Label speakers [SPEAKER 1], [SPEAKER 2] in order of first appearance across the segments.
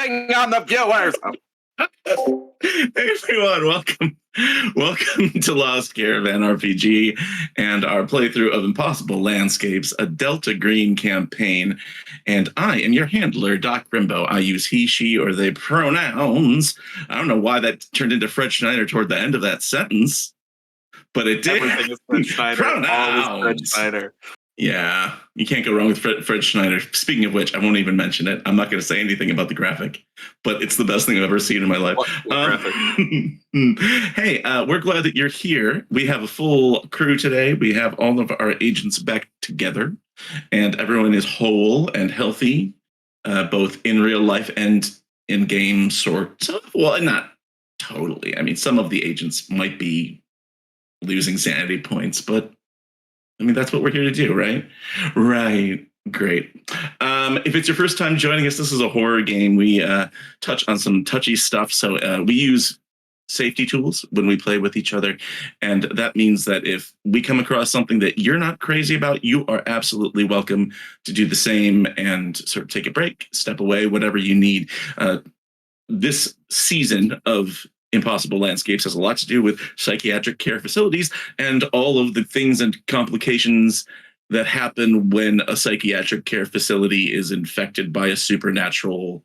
[SPEAKER 1] focusing on the viewers.
[SPEAKER 2] Hey everyone, welcome to Lost Caravan RPG and our playthrough of Impossible Landscapes, a Delta Green campaign. And I am your handler, Doc Rimbo. I use he, she, or they pronouns. I don't know why that turned into Fred Schneider toward the end of that sentence, but it did.
[SPEAKER 1] Everything is Fred Schneider.
[SPEAKER 2] Pronouns.
[SPEAKER 1] Always Fred Schneider.
[SPEAKER 2] Yeah, you can't go wrong with Fred Schneider. Speaking of which, I won't even mention it. I'm not going to say anything about the graphic, but it's the best thing I've ever seen in my life. Hey, we're glad that you're here. We have a full crew today. We have all of our agents back together, and everyone is whole and healthy, both in real life and in game, sort of. Well, not totally. I mean, some of the agents might be losing sanity points, but I mean, that's what we're here to do, right? Right. Great. If it's your first time joining us, this is a horror game. We touch on some touchy stuff. So we use safety tools when we play with each other. And that means that if we come across something that you're not crazy about, you are absolutely welcome to do the same and sort of take a break, step away, whatever you need. This season of Impossible Landscapes has a lot to do with psychiatric care facilities and all of the things and complications that happen when a psychiatric care facility is infected by a supernatural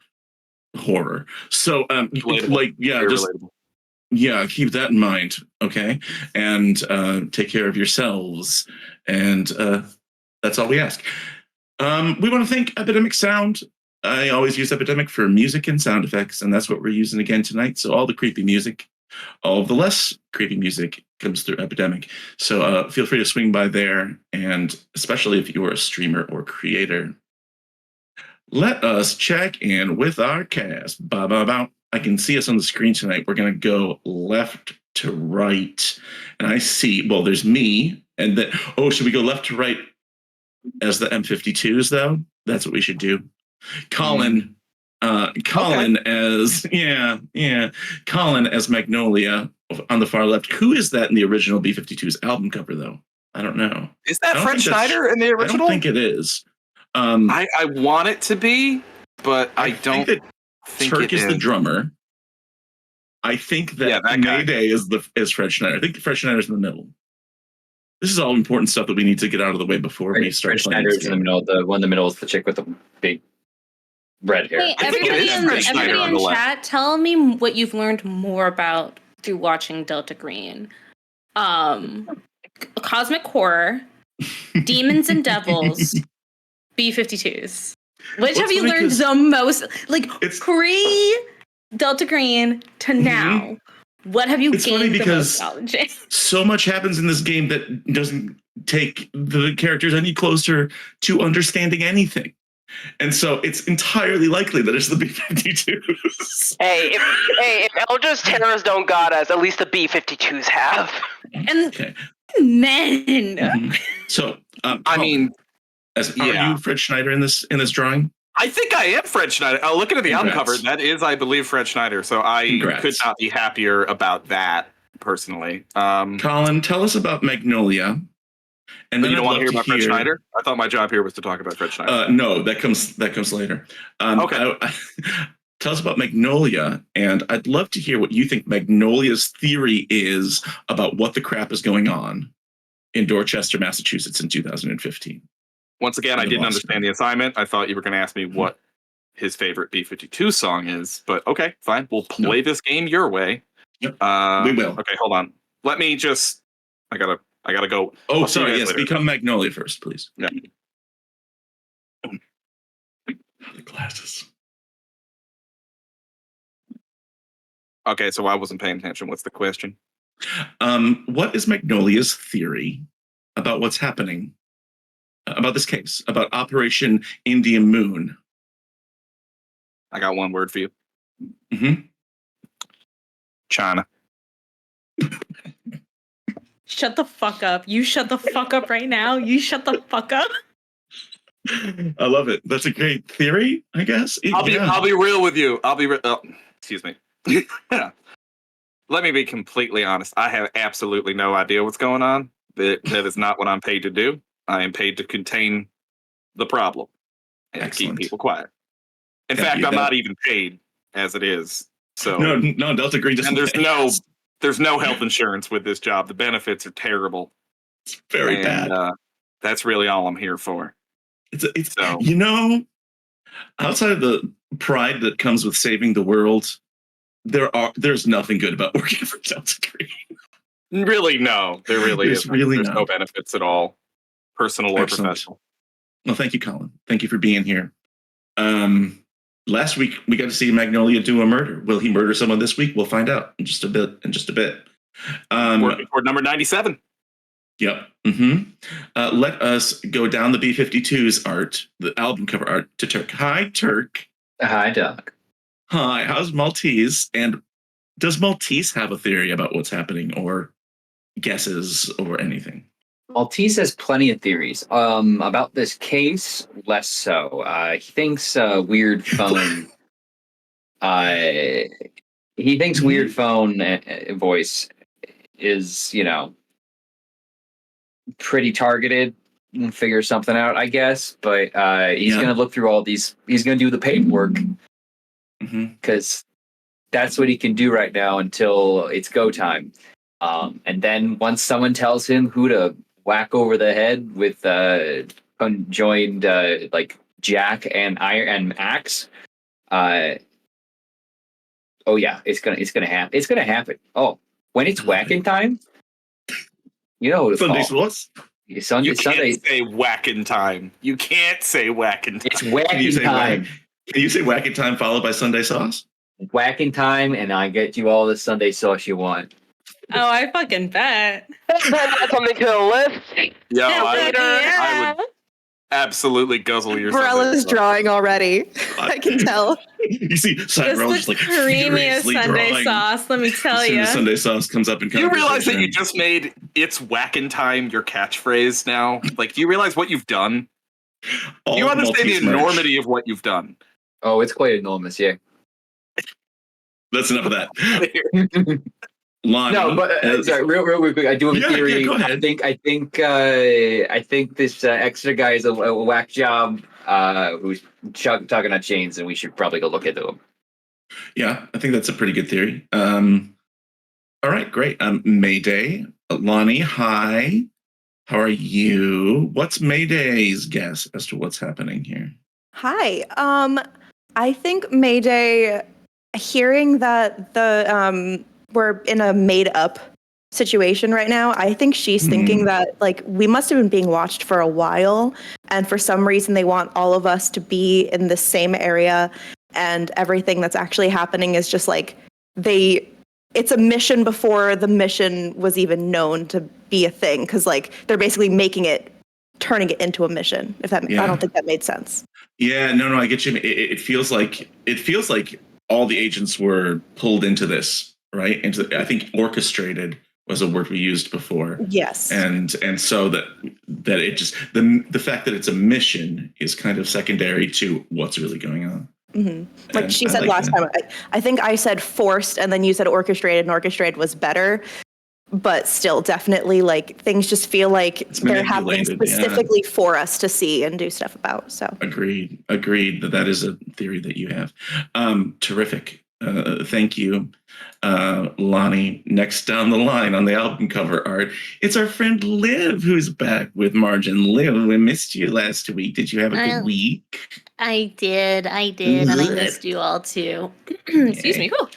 [SPEAKER 2] horror. So, keep that in mind, okay? And take care of yourselves. And that's all we ask. We want to thank Epidemic Sound. I always use Epidemic for music and sound effects, and that's what we're using again tonight. So all the creepy music, all of the less creepy music comes through Epidemic. So feel free to swing by there, and especially if you're a streamer or creator. Let us check in with our cast. I can see us on the screen tonight. We're going to go left to right, and I see, well, there's me, and then, should we go left to right as the M52s, though? That's what we should do. Colin as Colin as Magnolia on the far left. Who is that in the original B-52's album cover, though? I don't know.
[SPEAKER 1] Is that Fred Schneider in the original?
[SPEAKER 2] I don't think it is.
[SPEAKER 1] I want it to be, but I don't think
[SPEAKER 2] Turk is the drummer. I think that Mayday is Fred Schneider. I think Fred Schneider's in the middle. This is all important stuff that we need to get out of the way before we start playing.
[SPEAKER 3] Fred Schneider's in the middle. The one in the middle is the chick with the big red hair.
[SPEAKER 4] Hey, everybody in chat, tell me what you've learned more about through watching Delta Green. Cosmic horror, demons and devils, B-52s. Which have you learned the most? Like, pre-Delta Green to now. What have you gained the most knowledge in?
[SPEAKER 2] So much happens in this game that doesn't take the characters any closer to understanding anything. And so it's entirely likely that it's the B-52s.
[SPEAKER 5] Hey, if Eldritch Terrors don't got us, at least the B-52s have.
[SPEAKER 4] And men.
[SPEAKER 2] Mm-hmm. So, are you Fred Schneider in this drawing?
[SPEAKER 1] I think I am Fred Schneider. Looking at the album cover, that is, I believe, Fred Schneider. So I could not be happier about that, personally.
[SPEAKER 2] Colin, tell us about Magnolia. And then
[SPEAKER 1] you don't want to hear about Fred Schneider? I thought my job here was to talk about Fred Schneider.
[SPEAKER 2] No, that comes later. Okay. Tell us about Magnolia, and I'd love to hear what you think Magnolia's theory is about what the crap is going on in Dorchester, Massachusetts in 2015.
[SPEAKER 1] Once again, I didn't understand the assignment. I thought you were going to ask me what his favorite B-52 song is, but okay, fine. We'll play this game your way.
[SPEAKER 2] Yep, we will.
[SPEAKER 1] Okay, hold on. Let me just... I gotta go.
[SPEAKER 2] Oh, sorry. Yes, later. Become Magnolia first, please.
[SPEAKER 1] Yeah.
[SPEAKER 2] The glasses.
[SPEAKER 1] Okay, so I wasn't paying attention. What's the question?
[SPEAKER 2] What is Magnolia's theory about what's happening? About this case, about Operation Indian Moon.
[SPEAKER 1] I got one word for you.
[SPEAKER 2] Mm-hmm.
[SPEAKER 1] China.
[SPEAKER 4] Shut the fuck up. You shut the fuck up right now. You shut the fuck up.
[SPEAKER 2] I love it. That's a great theory, I guess.
[SPEAKER 1] I'll be real with you. Excuse me. Let me be completely honest. I have absolutely no idea what's going on. That is not what I'm paid to do. I am paid to contain the problem and keep people quiet. In fact, I'm not even paid as it is. So
[SPEAKER 2] No, Delta Green doesn't.
[SPEAKER 1] and there's no health insurance with this job. The benefits are terrible.
[SPEAKER 2] It's very bad.
[SPEAKER 1] That's really all I'm here for.
[SPEAKER 2] It's outside of the pride that comes with saving the world, there's nothing good about working for Delta Green.
[SPEAKER 1] Really, no. There really
[SPEAKER 2] There's
[SPEAKER 1] isn't.
[SPEAKER 2] really
[SPEAKER 1] There's
[SPEAKER 2] no.
[SPEAKER 1] no benefits at all, personal or
[SPEAKER 2] Excellent.
[SPEAKER 1] professional.
[SPEAKER 2] Well, thank you, Colin. Thank you for being here. Last week we got to see Magnolia do a murder. Will he murder someone this week? We'll find out in just a bit.
[SPEAKER 1] Working toward number 97.
[SPEAKER 2] Yep. Let us go down the B-52's art, the album cover art, to Turk. Hi, Turk.
[SPEAKER 3] Hi, Doc.
[SPEAKER 2] Hi, how's Maltese? And does Maltese have a theory about what's happening or guesses or anything?
[SPEAKER 3] Maltese has plenty of theories. About this case, less so. He thinks weird phone. He thinks weird phone voice is, pretty targeted. And figure something out, I guess. But he's going to look through all these. He's going to do the paperwork because that's what he can do right now until it's go time. And then once someone tells him who to whack over the head with conjoined like jack and iron and axe, it's gonna happen. It's gonna happen. Oh, when it's whacking time,
[SPEAKER 2] Sunday sauce.
[SPEAKER 3] Sunday.
[SPEAKER 1] Can't say whacking time. You can't say whacking time.
[SPEAKER 3] It's whacking time.
[SPEAKER 2] Can you say whacking time followed by Sunday sauce?
[SPEAKER 3] Whacking time, and I get you all the Sunday sauce you want.
[SPEAKER 4] Oh, I fucking bet.
[SPEAKER 5] That's something to the list.
[SPEAKER 1] Yo,
[SPEAKER 4] Yeah.
[SPEAKER 1] I would absolutely guzzle your
[SPEAKER 6] Barella's
[SPEAKER 1] Sunday
[SPEAKER 6] drawing already. I can tell.
[SPEAKER 2] You see,
[SPEAKER 4] It's
[SPEAKER 2] Cyril
[SPEAKER 4] the
[SPEAKER 2] just like
[SPEAKER 4] creamiest
[SPEAKER 2] furiously
[SPEAKER 4] Sunday
[SPEAKER 2] drawing.
[SPEAKER 4] sauce, let me tell
[SPEAKER 2] As soon
[SPEAKER 4] you.
[SPEAKER 2] as Sunday sauce comes up in
[SPEAKER 1] Do you realize that
[SPEAKER 2] conversation.
[SPEAKER 1] you just made "It's whacking time" your catchphrase now? Like, do you realize what you've done?
[SPEAKER 2] All
[SPEAKER 1] Do you understand the
[SPEAKER 2] Maltese merch.
[SPEAKER 1] enormity of what you've done?
[SPEAKER 3] Oh, it's quite enormous, yeah.
[SPEAKER 2] That's enough of that. Lonnie,
[SPEAKER 3] No, but sorry, real quick. I do have a theory.
[SPEAKER 2] go ahead.
[SPEAKER 3] I think this extra guy is a whack job who's tugging on chains, and we should probably go look into him.
[SPEAKER 2] Yeah, I think that's a pretty good theory. All right, great. Mayday, Lonnie, hi. How are you? What's Mayday's guess as to what's happening here?
[SPEAKER 6] Hi. I think Mayday, hearing that we're in a made-up situation right now, I think she's thinking that, like, we must have been being watched for a while, and for some reason they want all of us to be in the same area, and everything that's actually happening is just like it's a mission before the mission was even known to be a thing, because like they're basically turning it into a mission. If that, I don't think that made sense.
[SPEAKER 2] Yeah, no, I get you. It feels like all the agents were pulled into this, right? I think orchestrated was a word we used before.
[SPEAKER 6] Yes.
[SPEAKER 2] And so that it just the fact that it's a mission is kind of secondary to what's really going on.
[SPEAKER 6] Mm-hmm. Like
[SPEAKER 2] And
[SPEAKER 6] she
[SPEAKER 2] I
[SPEAKER 6] said
[SPEAKER 2] like
[SPEAKER 6] last
[SPEAKER 2] that.
[SPEAKER 6] time, I think I said forced, and then you said orchestrated, and orchestrated was better. But still, definitely, like, things just feel like they're happening specifically for us to see and do stuff about. So
[SPEAKER 2] Agreed. That is a theory that you have. Terrific. Thank you, Lonnie. Next down the line on the album cover art, it's our friend Liv who's back with Margin. Liv, we missed you last week. Did you have a good week?
[SPEAKER 4] I did, and I missed you all too. Excuse me. Whew.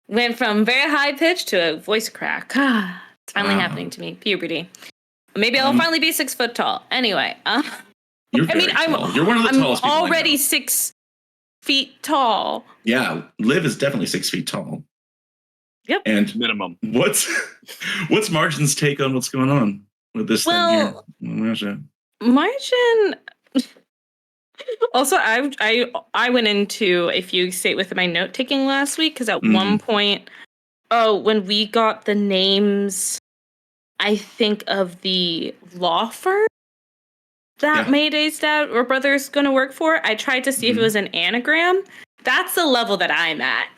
[SPEAKER 4] Went from very high pitch to a voice crack. It's finally happening to me. Puberty. Maybe I'll finally be 6 foot tall. Anyway,
[SPEAKER 2] You're very tall. You're one of the tallest people I know.
[SPEAKER 4] already 6 feet tall.
[SPEAKER 2] Yeah, Liv is definitely 6 feet tall.
[SPEAKER 4] Yep.
[SPEAKER 2] And
[SPEAKER 1] Minimum.
[SPEAKER 2] what's Margin's take on what's going on with this thing here?
[SPEAKER 4] Margin. Also, I went into a fugue state with my note taking last week because at one point, when we got the names, I think of the law firm that Mayday's dad or brother's going to work for. I tried to see if it was an anagram. That's the level that I'm at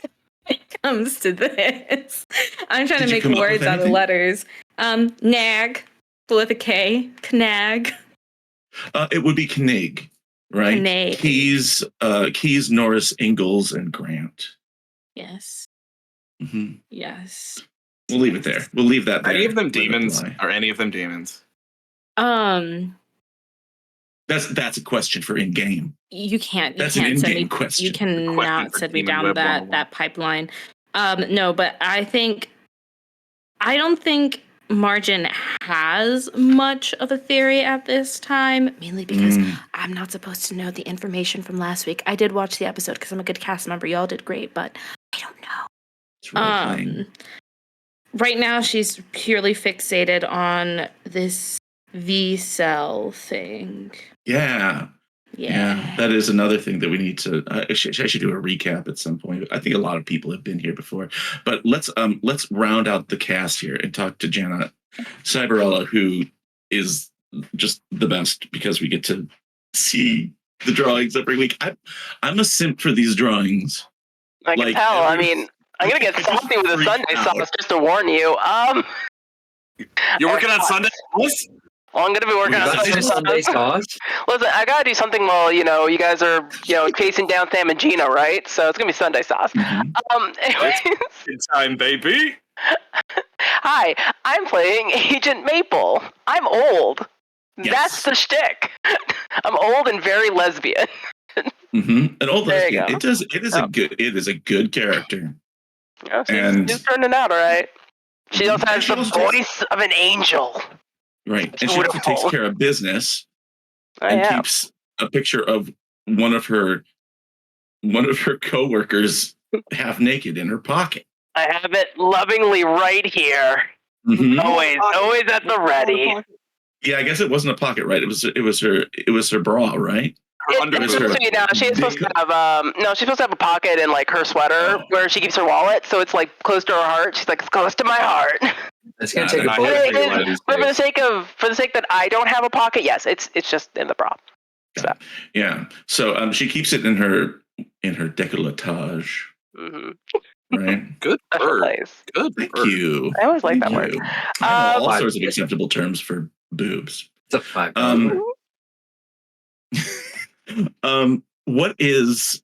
[SPEAKER 4] when it comes to this. I'm trying to make words out of letters. Nag, with a K, Knag.
[SPEAKER 2] It would be Knig, right?
[SPEAKER 4] Knig.
[SPEAKER 2] Keys, Norris, Ingalls, and Grant.
[SPEAKER 4] Yes.
[SPEAKER 2] Mm-hmm.
[SPEAKER 4] Yes.
[SPEAKER 2] We'll leave it there. We'll leave that there.
[SPEAKER 1] Any of them
[SPEAKER 2] Let it
[SPEAKER 1] demons?
[SPEAKER 2] lie.
[SPEAKER 1] Are any of them demons?
[SPEAKER 2] That's a question for in game.
[SPEAKER 4] You can't
[SPEAKER 2] That's an
[SPEAKER 4] send me.
[SPEAKER 2] in-game question.
[SPEAKER 4] You
[SPEAKER 1] Question
[SPEAKER 4] cannot
[SPEAKER 1] for
[SPEAKER 4] send me
[SPEAKER 1] Demon
[SPEAKER 4] down
[SPEAKER 1] Web
[SPEAKER 4] that
[SPEAKER 1] 101.
[SPEAKER 4] pipeline. No, but I don't think Margin has much of a theory at this time, mainly because I'm not supposed to know the information from last week. I did watch the episode because I'm a good cast member. Y'all did great, but I don't know.
[SPEAKER 2] It's role-playing.
[SPEAKER 4] Right now, she's purely fixated on this V cell thing.
[SPEAKER 2] Yeah, that is another thing that we need to. I should do a recap at some point. I think a lot of people have been here before, but let's round out the cast here and talk to Jana Cyberella, who is just the best because we get to see the drawings every week. I'm a simp for these drawings.
[SPEAKER 5] I can tell. I mean, I'm gonna get salty with the Sunday sauce just to warn you.
[SPEAKER 1] You're working on Sunday sauce?
[SPEAKER 5] Well, I'm gonna be working on
[SPEAKER 3] Sunday sauce.
[SPEAKER 5] Listen, I gotta do something while you guys are chasing down SAMIGINA, right? So it's gonna be Sunday sauce. Anyways,
[SPEAKER 1] Good time, baby.
[SPEAKER 5] hi, I'm playing Agent Maple. I'm old.
[SPEAKER 2] Yes.
[SPEAKER 5] That's the shtick. I'm old and very lesbian.
[SPEAKER 2] An old
[SPEAKER 5] There you
[SPEAKER 2] lesbian.
[SPEAKER 5] go.
[SPEAKER 2] It is a good character.
[SPEAKER 5] She's turning out all right. She also has the voice of an angel.
[SPEAKER 2] Right, and she also takes care of business and keeps a picture of one of her coworkers half naked in her pocket.
[SPEAKER 5] I have it lovingly right here. Always at the ready.
[SPEAKER 2] Yeah, I guess it wasn't a pocket, right? It was her bra, right?
[SPEAKER 5] She's supposed to have she's supposed to have a pocket in like her sweater where she keeps her wallet, so it's like close to her heart. She's like, it's close to my heart.
[SPEAKER 3] It's gonna take a bullet.
[SPEAKER 5] But for the sake that I don't have a pocket, yes, it's just in the bra. So.
[SPEAKER 2] Yeah. So she keeps it in her décolletage. Right.
[SPEAKER 1] Good word. Good.
[SPEAKER 2] Thank you.
[SPEAKER 5] I always like that word.
[SPEAKER 2] All sorts of acceptable terms for boobs.
[SPEAKER 3] It's a fact.
[SPEAKER 2] What is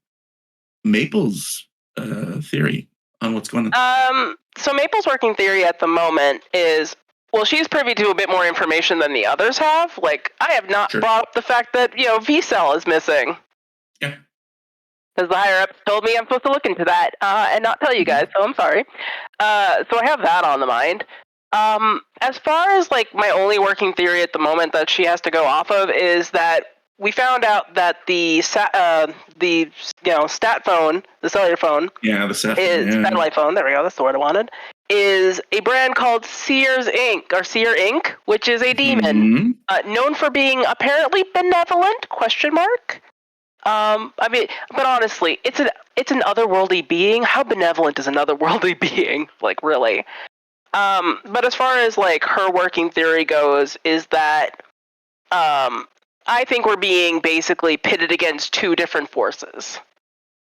[SPEAKER 2] Maple's theory on what's going
[SPEAKER 5] on? So Maple's working theory at the moment is, well, she's privy to a bit more information than the others have. Like, I have not brought up the fact that, V-Cell is missing.
[SPEAKER 2] Yeah.
[SPEAKER 5] Because the higher ups told me I'm supposed to look into that and not tell you guys, so I'm sorry. So I have that on the mind. As far as, like, my only working theory at the moment that she has to go off of is that we found out that the stat phone, the cellular phone, satellite phone. There we go. That's the word I wanted. Is a brand called Seer Inc., which is a demon known for being apparently benevolent? ? I mean, but honestly, it's an otherworldly being. How benevolent is an otherworldly being? Like, really? But as far as like her working theory goes, is that I think we're being basically pitted against two different forces.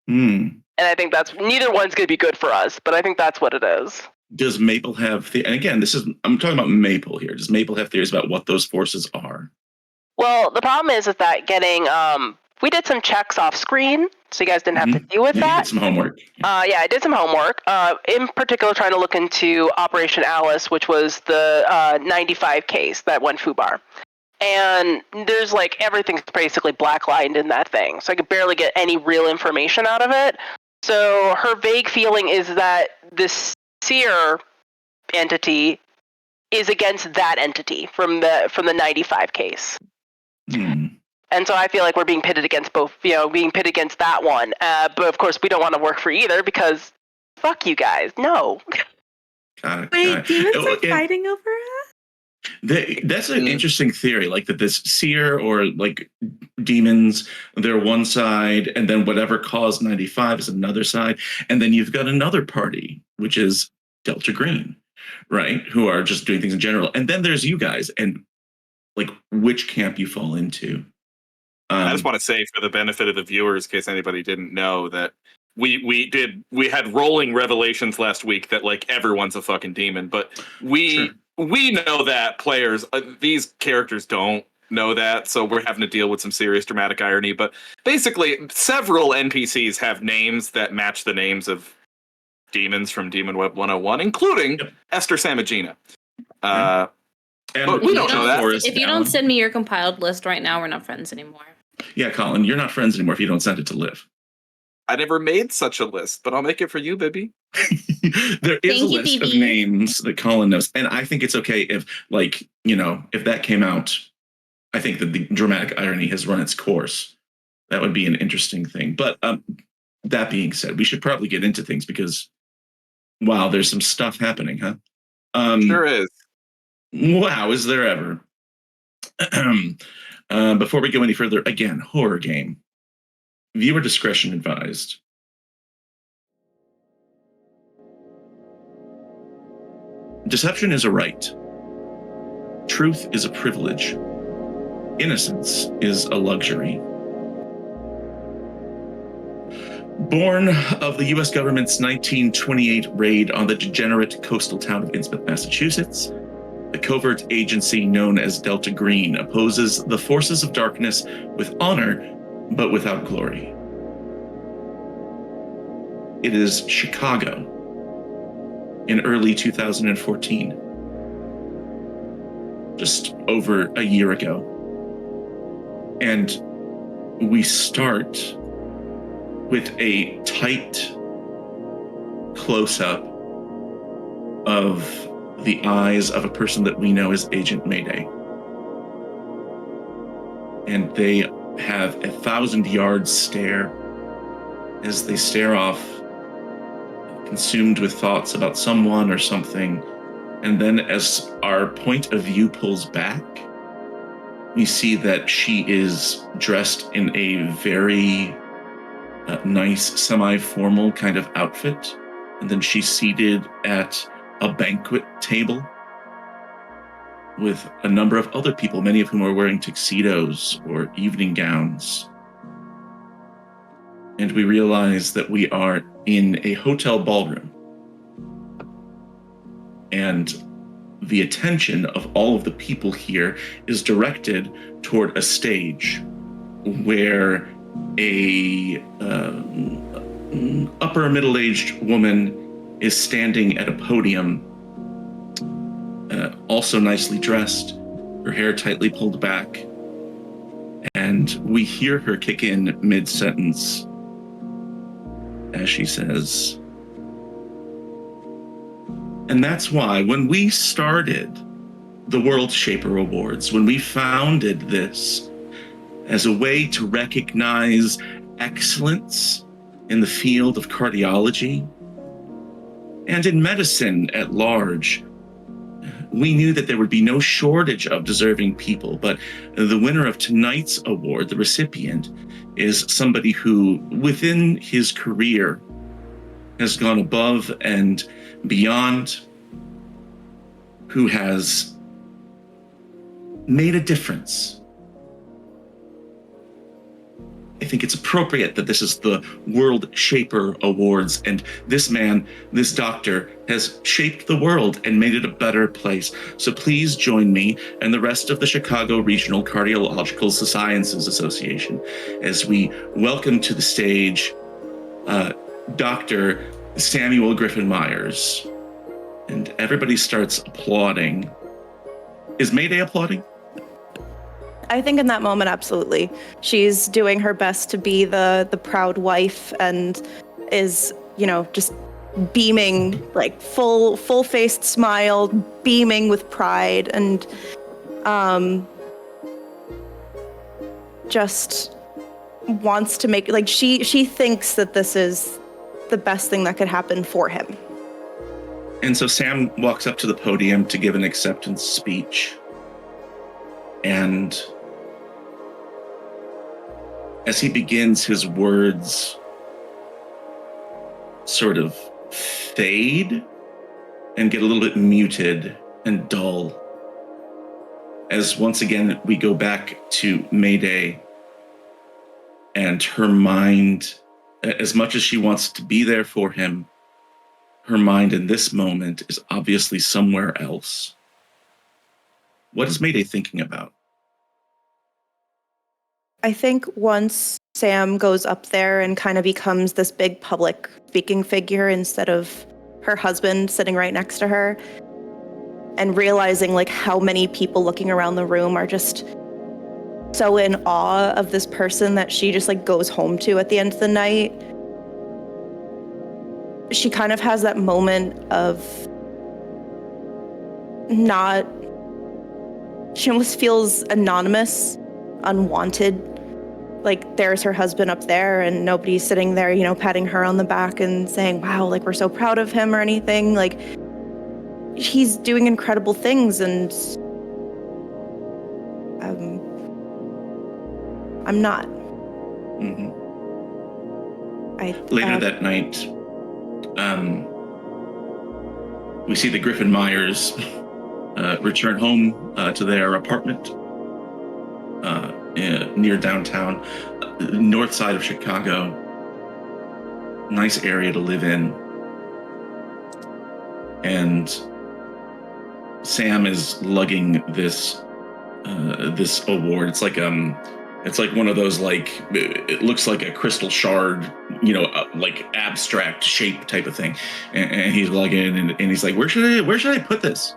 [SPEAKER 5] And I think neither one's going to be good for us, but I think that's what it is.
[SPEAKER 2] Does Maple have and again, I'm talking about Maple here. Does Maple have theories about what those forces are?
[SPEAKER 5] Well, the problem is that getting we did some checks off screen, so you guys didn't have to deal with that.
[SPEAKER 2] You did some homework.
[SPEAKER 5] I did some homework. In particular, trying to look into Operation Alice, which was the 95 case that went FUBAR. And there's like everything's basically blacklined in that thing, so I could barely get any real information out of it. So her vague feeling is that this Seer entity is against that entity from the 95 case. And so I feel like we're being pitted against both, being pitted against that one. But of course, we don't want to work for either because fuck you guys. No.
[SPEAKER 4] Wait, demons are fighting over it?
[SPEAKER 2] That's an interesting theory, like that this Seer or like demons, they're one side, and then whatever caused 95 is another side. And then you've got another party, which is Delta Green, right? Who are just doing things in general. And then there's you guys, and like which camp you fall into.
[SPEAKER 1] I just want to say, for the benefit of the viewers, in case anybody didn't know, that we had rolling revelations last week that like everyone's a fucking demon, but we know that players, these characters don't know that, so we're having to deal with some serious dramatic irony. But basically, several NPCs have names that match the names of demons from Demon Web 101, including Esther Samigina.
[SPEAKER 2] And
[SPEAKER 1] But we don't know that.
[SPEAKER 4] If you don't send me your compiled list right now, we're not friends anymore.
[SPEAKER 2] Yeah, Colin, you're not friends anymore if you don't send it to Liv.
[SPEAKER 1] I never made such a list, but I'll make it for you, baby.
[SPEAKER 2] There is a list of names that Colin knows, and I think it's okay if, like, you know, if that came out. I think that the dramatic irony has run its course. That would be an interesting thing. But that being said, we should probably get into things because, wow, there's some stuff happening, huh?
[SPEAKER 1] Sure is.
[SPEAKER 2] Wow, is there ever? Before we go any further, again, horror game. Viewer discretion advised. Deception is a right. Truth is a privilege. Innocence is a luxury. Born of the U.S. government's 1928 raid on the degenerate coastal town of Innsmouth, Massachusetts, the covert agency known as Delta Green opposes the forces of darkness with honor, but without glory. It is Chicago in early 2014, just over a year ago. And we start with a tight close-up of the eyes of a person that we know as Agent Mayday. And they have 1,000-yard stare as they stare off, consumed with thoughts about someone or something. And then as our point of view pulls back, we see that she is dressed in a very nice, semi-formal kind of outfit. And then she's seated at a banquet table with a number of other people, many of whom are wearing tuxedos or evening gowns. And we realize that we are in a hotel ballroom. And the attention of all of the people here is directed toward a stage where a upper middle-aged woman is standing at a podium, also nicely dressed, her hair tightly pulled back, and we hear her kick in mid-sentence as she says, and that's why when we started the World Shaper Awards, when we founded this as a way to recognize excellence in the field of cardiology and in medicine at large, we knew that there would be no shortage of deserving people, but the winner of tonight's award, the recipient, is somebody who, within his career, has gone above and beyond, who has made a difference. I think it's appropriate that this is the World Shaper Awards, and this man, this doctor, has shaped the world and made it a better place. So please join me and the rest of the Chicago Regional Cardiological Sciences Association as we welcome to the stage Dr. Samuel Griffin Myers. And everybody starts applauding. Is Mayday applauding?
[SPEAKER 6] I think in that moment, absolutely. She's doing her best to be the proud wife and is, you know, just beaming, like full-faced smile, beaming with pride, and just wants to make, like, she thinks that this is the best thing that could happen for him.
[SPEAKER 2] And so Sam walks up to the podium to give an acceptance speech. And as he begins, his words sort of fade and get a little bit muted and dull. As once again, we go back to Mayday and her mind, as much as she wants to be there for him, her mind in this moment is obviously somewhere else. What is Mayday thinking about?
[SPEAKER 6] I think once Sam goes up there and kind of becomes this big public speaking figure instead of her husband sitting right next to her, and realizing like how many people looking around the room are just so in awe of this person that she just like goes home to at the end of the night. She kind of has that moment of she almost feels anonymous, unwanted. Like there's her husband up there and nobody's sitting there, you know, patting her on the back and saying, wow, like we're so proud of him or anything. Like he's doing incredible things, and I'm not.
[SPEAKER 2] Mm-hmm. Later that night, we see the Griffin Myers return home to their apartment near downtown, north side of Chicago. Nice area to live in. And Sam is lugging this award. It's like one of those, like, it looks like a crystal shard, you know, like abstract shape type of thing. And he's lugging and he's like, where should I put this?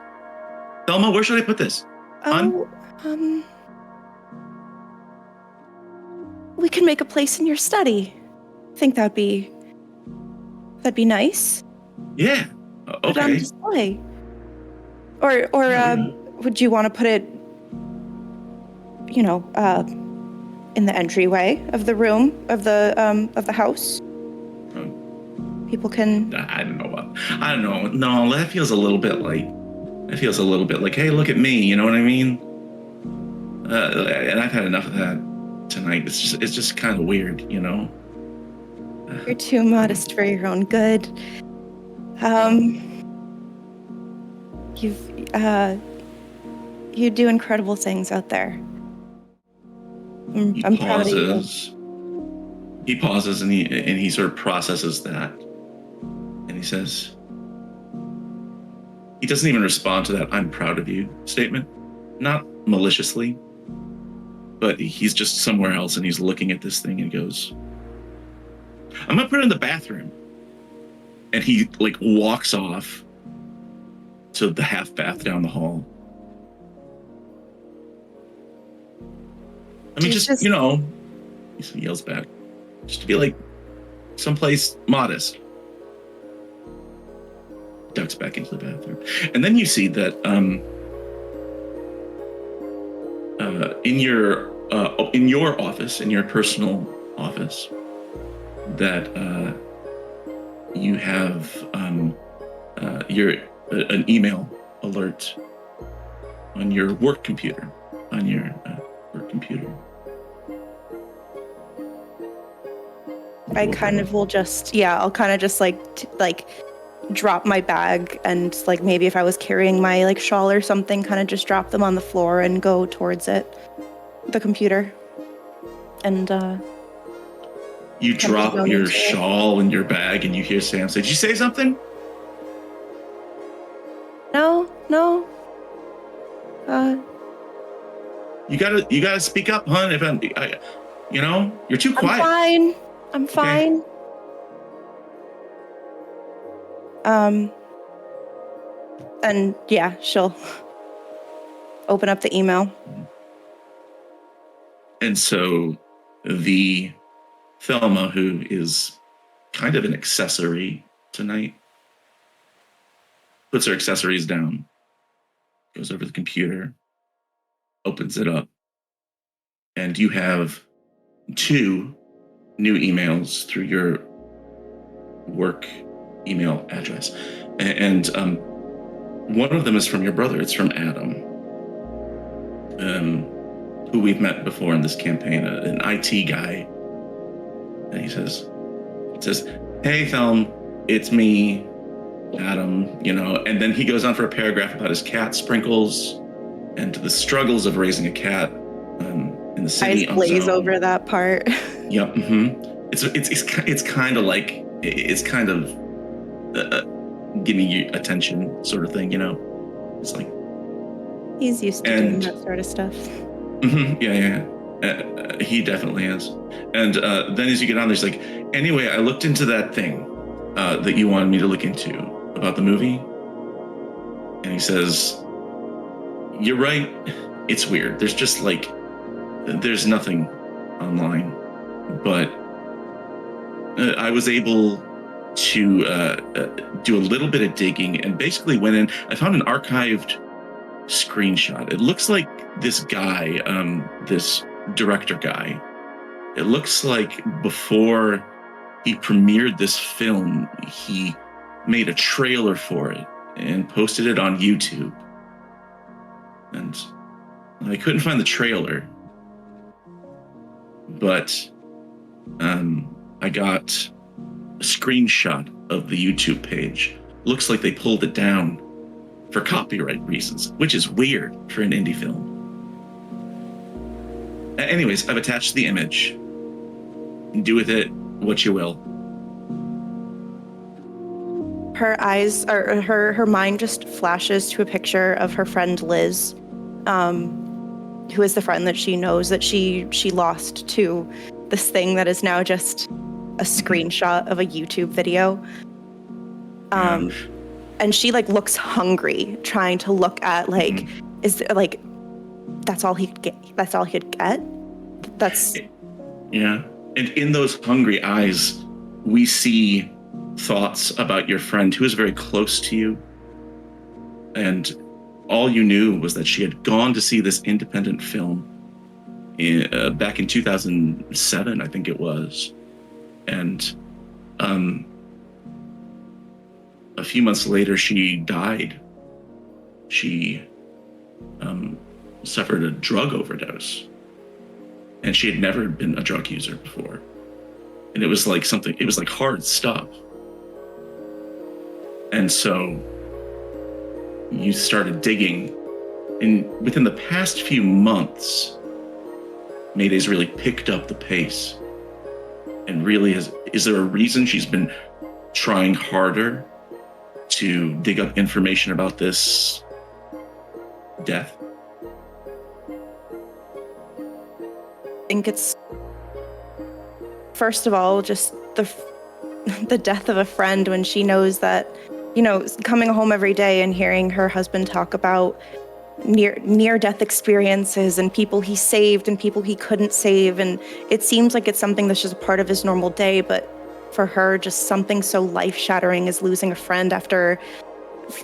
[SPEAKER 2] Thelma, where should I put this?
[SPEAKER 6] We can make a place in your study. I think that'd be nice.
[SPEAKER 2] Yeah.
[SPEAKER 6] Put it on
[SPEAKER 2] Okay.
[SPEAKER 6] display. Or would you want to put it, you know, in the entryway of the room of the house? People can.
[SPEAKER 2] I don't know. No, that feels a little bit like. Hey, look at me. You know what I mean? And I've had enough of that tonight. It's just kind of weird, you know.
[SPEAKER 6] You're too modest for your own good. You do incredible things out there. I'm proud of you.
[SPEAKER 2] He pauses and he sort of processes that, and he says, he doesn't even respond to that "I'm proud of you" statement, not maliciously, but he's just somewhere else and he's looking at this thing and goes, "I'm gonna put it in the bathroom," and he like walks off to the half bath down the hall. I mean, just you know, he yells back, just to be like someplace modest. Ducks back into the bathroom, and then you see that in your office, in your personal office, that you have an email alert on your work computer.
[SPEAKER 6] I kind of will just, I'll kind of just like drop my bag and like maybe if I was carrying my like shawl or something, kind of just drop them on the floor and go towards the computer. And
[SPEAKER 2] you drop your shawl in your bag and you hear Sam say, "Did you say something?"
[SPEAKER 6] No.
[SPEAKER 2] You gotta speak up, hun. If you know, you're too quiet.
[SPEAKER 6] I'm fine.
[SPEAKER 2] Okay.
[SPEAKER 6] And yeah, she'll open up the email.
[SPEAKER 2] And so the Thelma, who is kind of an accessory tonight, puts her accessories down, goes over to the computer, opens it up, and you have 2 new emails through your work email address. And one of them is from your brother. It's from Adam, who we've met before in this campaign, an IT guy. And it says, "Hey, Thelm, it's me, Adam," you know, and then he goes on for a paragraph about his cat Sprinkles and the struggles of raising a cat in the city.
[SPEAKER 6] Eyes glaze over that part.
[SPEAKER 2] Yep. Mm-hmm. It's kind of like giving you attention sort of thing, you know. It's like
[SPEAKER 6] he's used to doing that sort of stuff.
[SPEAKER 2] Mm-hmm, yeah. He definitely is. And then as you get on, there's like, anyway, I looked into that thing that you wanted me to look into about the movie. And he says, you're right. It's weird. There's just like, there's nothing online. But I was able to do a little bit of digging and basically went in. I found an archived screenshot. It looks like this guy, this director guy, it looks like before he premiered this film, he made a trailer for it and posted it on YouTube. And I couldn't find the trailer, but I got a screenshot of the YouTube page. Looks like they pulled it down for copyright reasons, which is weird for an indie film. Anyways, I've attached the image. Do with it what you will.
[SPEAKER 6] Her eyes, or her mind just flashes to a picture of her friend Liz, who is the friend that she knows that she lost to this thing that is now just a screenshot of a YouTube video. And she like looks hungry, trying to look at like, is there, like, that's all he could get. That's all he could get. That's
[SPEAKER 2] yeah. And in those hungry eyes, we see thoughts about your friend who is very close to you. And all you knew was that she had gone to see this independent film back in 2007, I think it was. And a few months later, she died. She suffered a drug overdose. And she had never been a drug user before. And it was like hard stuff. And so you started digging. And within the past few months, Mayday's really picked up the pace. And really is there a reason she's been trying harder to dig up information about this death?
[SPEAKER 6] I think it's, first of all, just the death of a friend, when she knows that, you know, coming home every day and hearing her husband talk about near death experiences and people he saved and people he couldn't save, and it seems like it's something that's just a part of his normal day, but for her, just something so life-shattering as losing a friend after,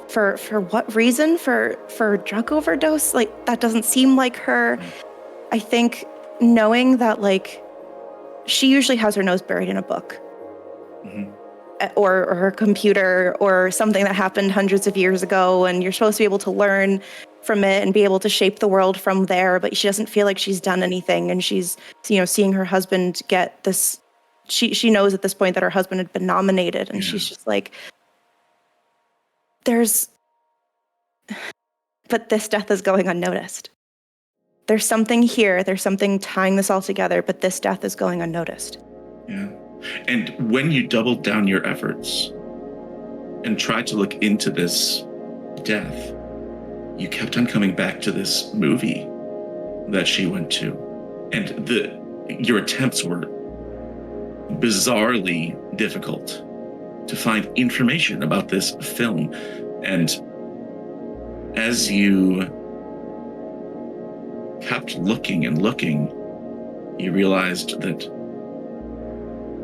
[SPEAKER 6] for what reason? For drug overdose? Like, that doesn't seem like her. I think knowing that, like, she usually has her nose buried in a book, or her computer, or something that happened hundreds of years ago, and you're supposed to be able to learn from it and be able to shape the world from there, but she doesn't feel like she's done anything, and she's, you know, seeing her husband get this, she knows at this point that her husband had been nominated, and she's just like, but this death is going unnoticed. There's something here, there's something tying this all together, but this death is going unnoticed.
[SPEAKER 2] Yeah. And when you doubled down your efforts and tried to look into this death, you kept on coming back to this movie that she went to. And your attempts were bizarrely difficult to find information about this film. And as you kept looking and looking, you realized that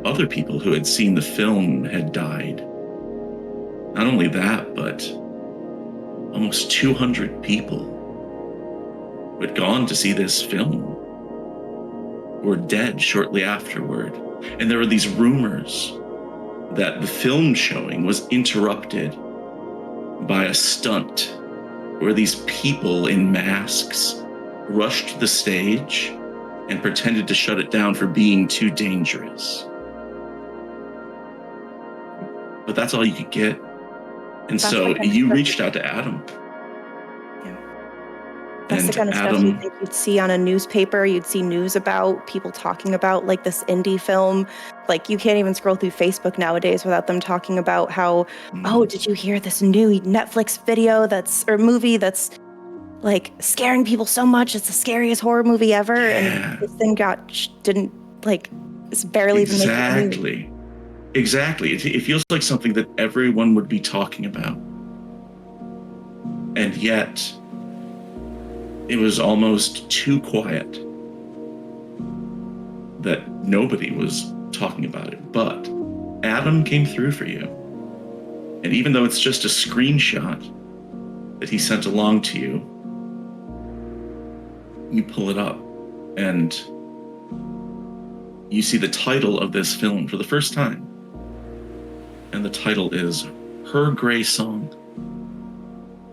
[SPEAKER 2] other people who had seen the film had died. Not only that, but almost 200 people who had gone to see this film were dead shortly afterward. And there were these rumors that the film showing was interrupted by a stunt where these people in masks rushed the stage and pretended to shut it down for being too dangerous. But that's all you could get. And that's so you reached out to Adam.
[SPEAKER 6] Yeah. That's the kind of stuff you think you'd see on a newspaper. You'd see news about, people talking about, like, this indie film. Like, you can't even scroll through Facebook nowadays without them talking about how, oh, did you hear this new Netflix video or movie that's like scaring people so much. It's the scariest horror movie ever.
[SPEAKER 2] Yeah.
[SPEAKER 6] And this thing didn't like, it's barely even making the news.
[SPEAKER 2] Exactly. It feels like something that everyone would be talking about. And yet, it was almost too quiet that nobody was talking about it. But Adam came through for you. And even though it's just a screenshot that he sent along to you, you pull it up and you see the title of this film for the first time. And the title is Her Grey Song.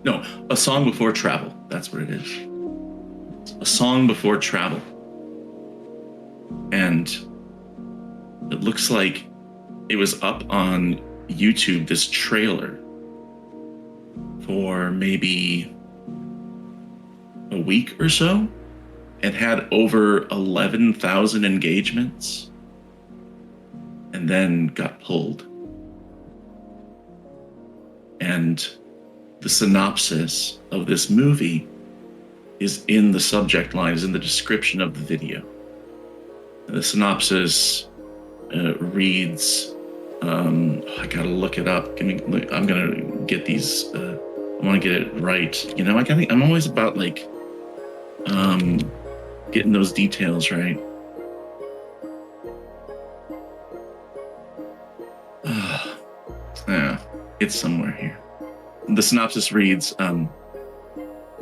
[SPEAKER 2] No, A Song Before Travel. That's what it is. A Song Before Travel. And it looks like it was up on YouTube, this trailer, for maybe a week or so. It had over 11,000 engagements and then got pulled. And the synopsis of this movie is in the subject line, is in the description of the video. And the synopsis reads, I gotta look it up. I'm gonna get these, I wanna get it right. You know, I'm always about like, getting those details right. Yeah, it's somewhere here. The synopsis reads,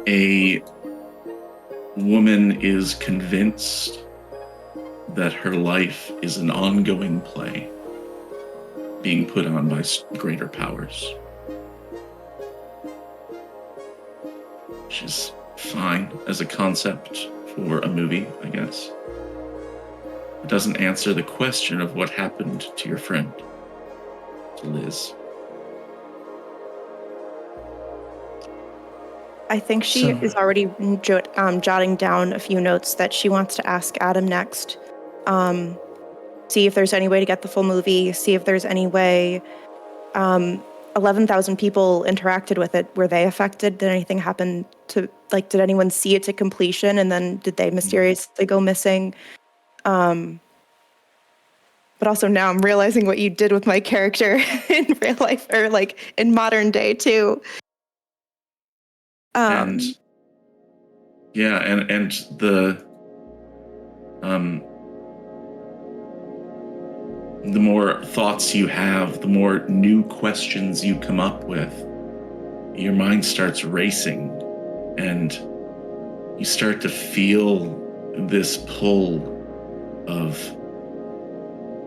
[SPEAKER 2] a woman is convinced that her life is an ongoing play being put on by greater powers. Which is fine as a concept for a movie, I guess. It doesn't answer the question of what happened to your friend, to Liz.
[SPEAKER 6] I think she is already jotting down a few notes that she wants to ask Adam next. See if there's any way to get the full movie, see if there's any way. 11,000 people interacted with it. Were they affected? Did anything happen to, like, did anyone see it to completion and then did they mysteriously go missing? But also now I'm realizing what you did with my character in real life, or like in modern day too.
[SPEAKER 2] And the more thoughts you have, the more new questions you come up with, your mind starts racing and you start to feel this pull of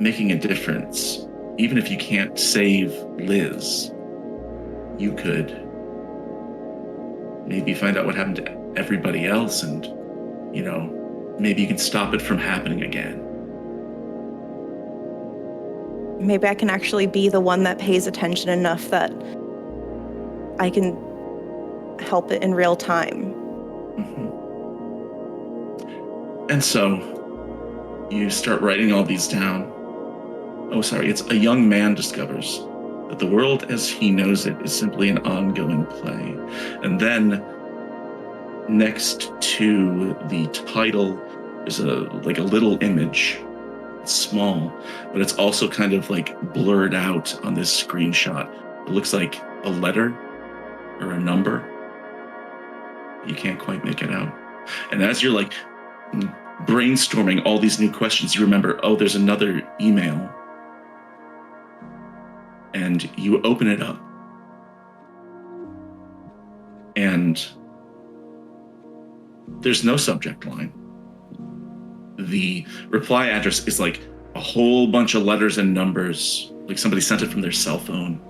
[SPEAKER 2] making a difference. Even if you can't save Liz, you could maybe find out what happened to everybody else and, you know, maybe you can stop it from happening again.
[SPEAKER 6] Maybe I can actually be the one that pays attention enough that I can help it in real time.
[SPEAKER 2] Mm-hmm. And so you start writing all these down. It's a young man discovers that the world as he knows it is simply an ongoing play. And then next to the title is a little image. It's small, but it's also kind of like blurred out on this screenshot. It looks like a letter or a number. You can't quite make it out. And as you're like brainstorming all these new questions, you remember, oh, there's another email. And you open it up. And there's no subject line. The reply address is like a whole bunch of letters and numbers, like somebody sent it from their cell phone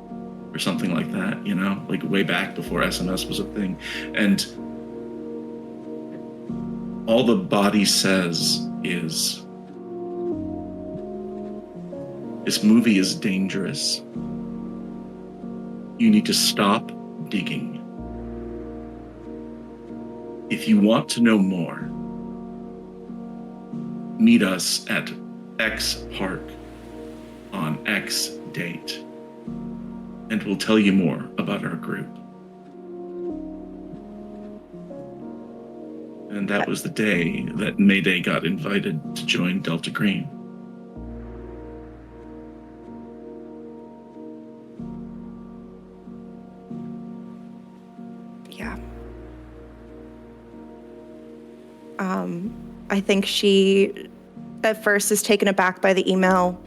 [SPEAKER 2] or something like that, you know, like way back before SMS was a thing. And all the body says is, this movie is dangerous. You need to stop digging. If you want to know more, meet us at X Park on X date, and we'll tell you more about our group. And that was the day that Mayday got invited to join Delta Green.
[SPEAKER 6] Yeah. I think she at first is taken aback by the email,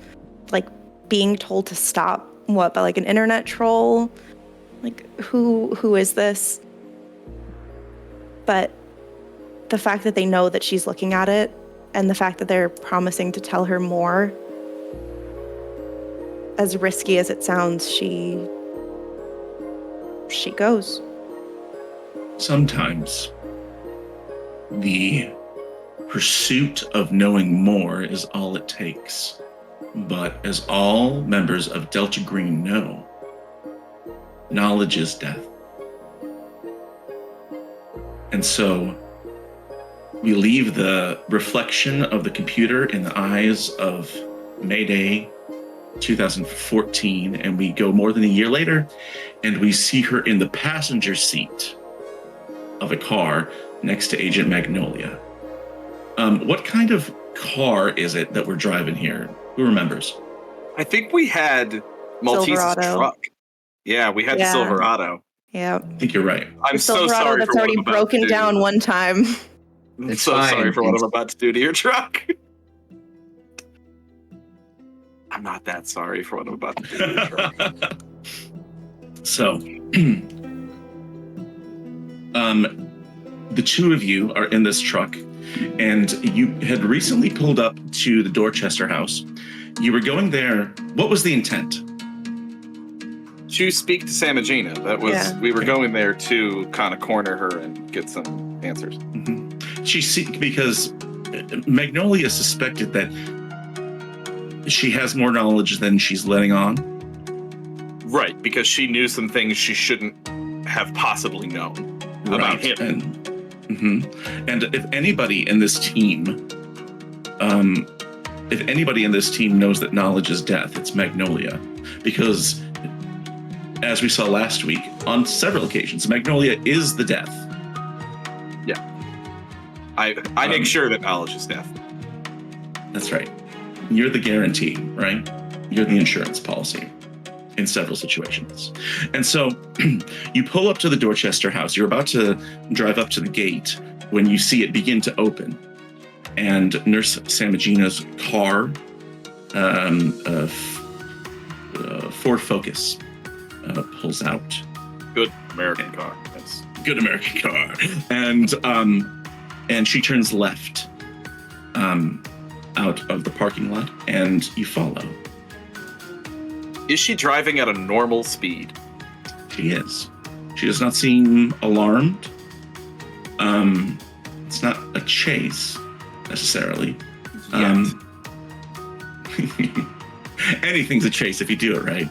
[SPEAKER 6] like being told to stop. What, by like an internet troll? Like who is this? But the fact that they know that she's looking at it and the fact that they're promising to tell her more, as risky as it sounds, she goes.
[SPEAKER 2] Sometimes the pursuit of knowing more is all it takes. But as all members of Delta Green know, knowledge is death. And so we leave the reflection of the computer in the eyes of Mayday 2014, and we go more than a year later, and we see her in the passenger seat of a car next to Agent Magnolia. What kind of car is it that we're driving here? Who remembers?
[SPEAKER 1] I think we had Maltese's
[SPEAKER 6] Silverado.
[SPEAKER 1] truck. Yeah, we had the
[SPEAKER 6] Yeah.
[SPEAKER 1] Silverado.
[SPEAKER 6] Yeah.
[SPEAKER 2] I think you're right.
[SPEAKER 1] I'm
[SPEAKER 6] The
[SPEAKER 1] so
[SPEAKER 6] Silverado
[SPEAKER 1] sorry
[SPEAKER 6] that's
[SPEAKER 1] for what
[SPEAKER 6] already
[SPEAKER 1] I'm about
[SPEAKER 6] broken
[SPEAKER 1] to do.
[SPEAKER 6] down one time.
[SPEAKER 1] I'm
[SPEAKER 3] It's
[SPEAKER 1] so
[SPEAKER 3] fine.
[SPEAKER 1] sorry for what I'm about to do to your truck. I'm not that sorry for what I'm about to do to your truck.
[SPEAKER 2] So, the two of you are in this truck, and you had recently pulled up to the Dorchester house. You were going there. What was the intent?
[SPEAKER 1] To speak to Samigina. That was
[SPEAKER 6] Yeah.
[SPEAKER 1] we were going there to kind of corner her and get some answers.
[SPEAKER 2] Because Magnolia suspected that she has more knowledge than she's letting on.
[SPEAKER 1] Right, because she knew some things she shouldn't have possibly known about him.
[SPEAKER 2] And if anybody in this team, knows that knowledge is death, it's Magnolia, because as we saw last week, on several occasions, Magnolia is the death.
[SPEAKER 1] Yeah, I make sure that knowledge is death.
[SPEAKER 2] That's right. You're the guarantee, right? You're the insurance policy in several situations. And so you pull up to the Dorchester house. You're about to drive up to the gate when you see it begin to open. And Nurse Samigina's car, Ford Focus, pulls out.
[SPEAKER 1] Good American car. Yes.
[SPEAKER 2] Good American car. And she turns left out of the parking lot, and you follow.
[SPEAKER 1] Is she driving at a normal speed?
[SPEAKER 2] She is. She does not seem alarmed. It's not a chase, necessarily. Anything's a chase if you do it right.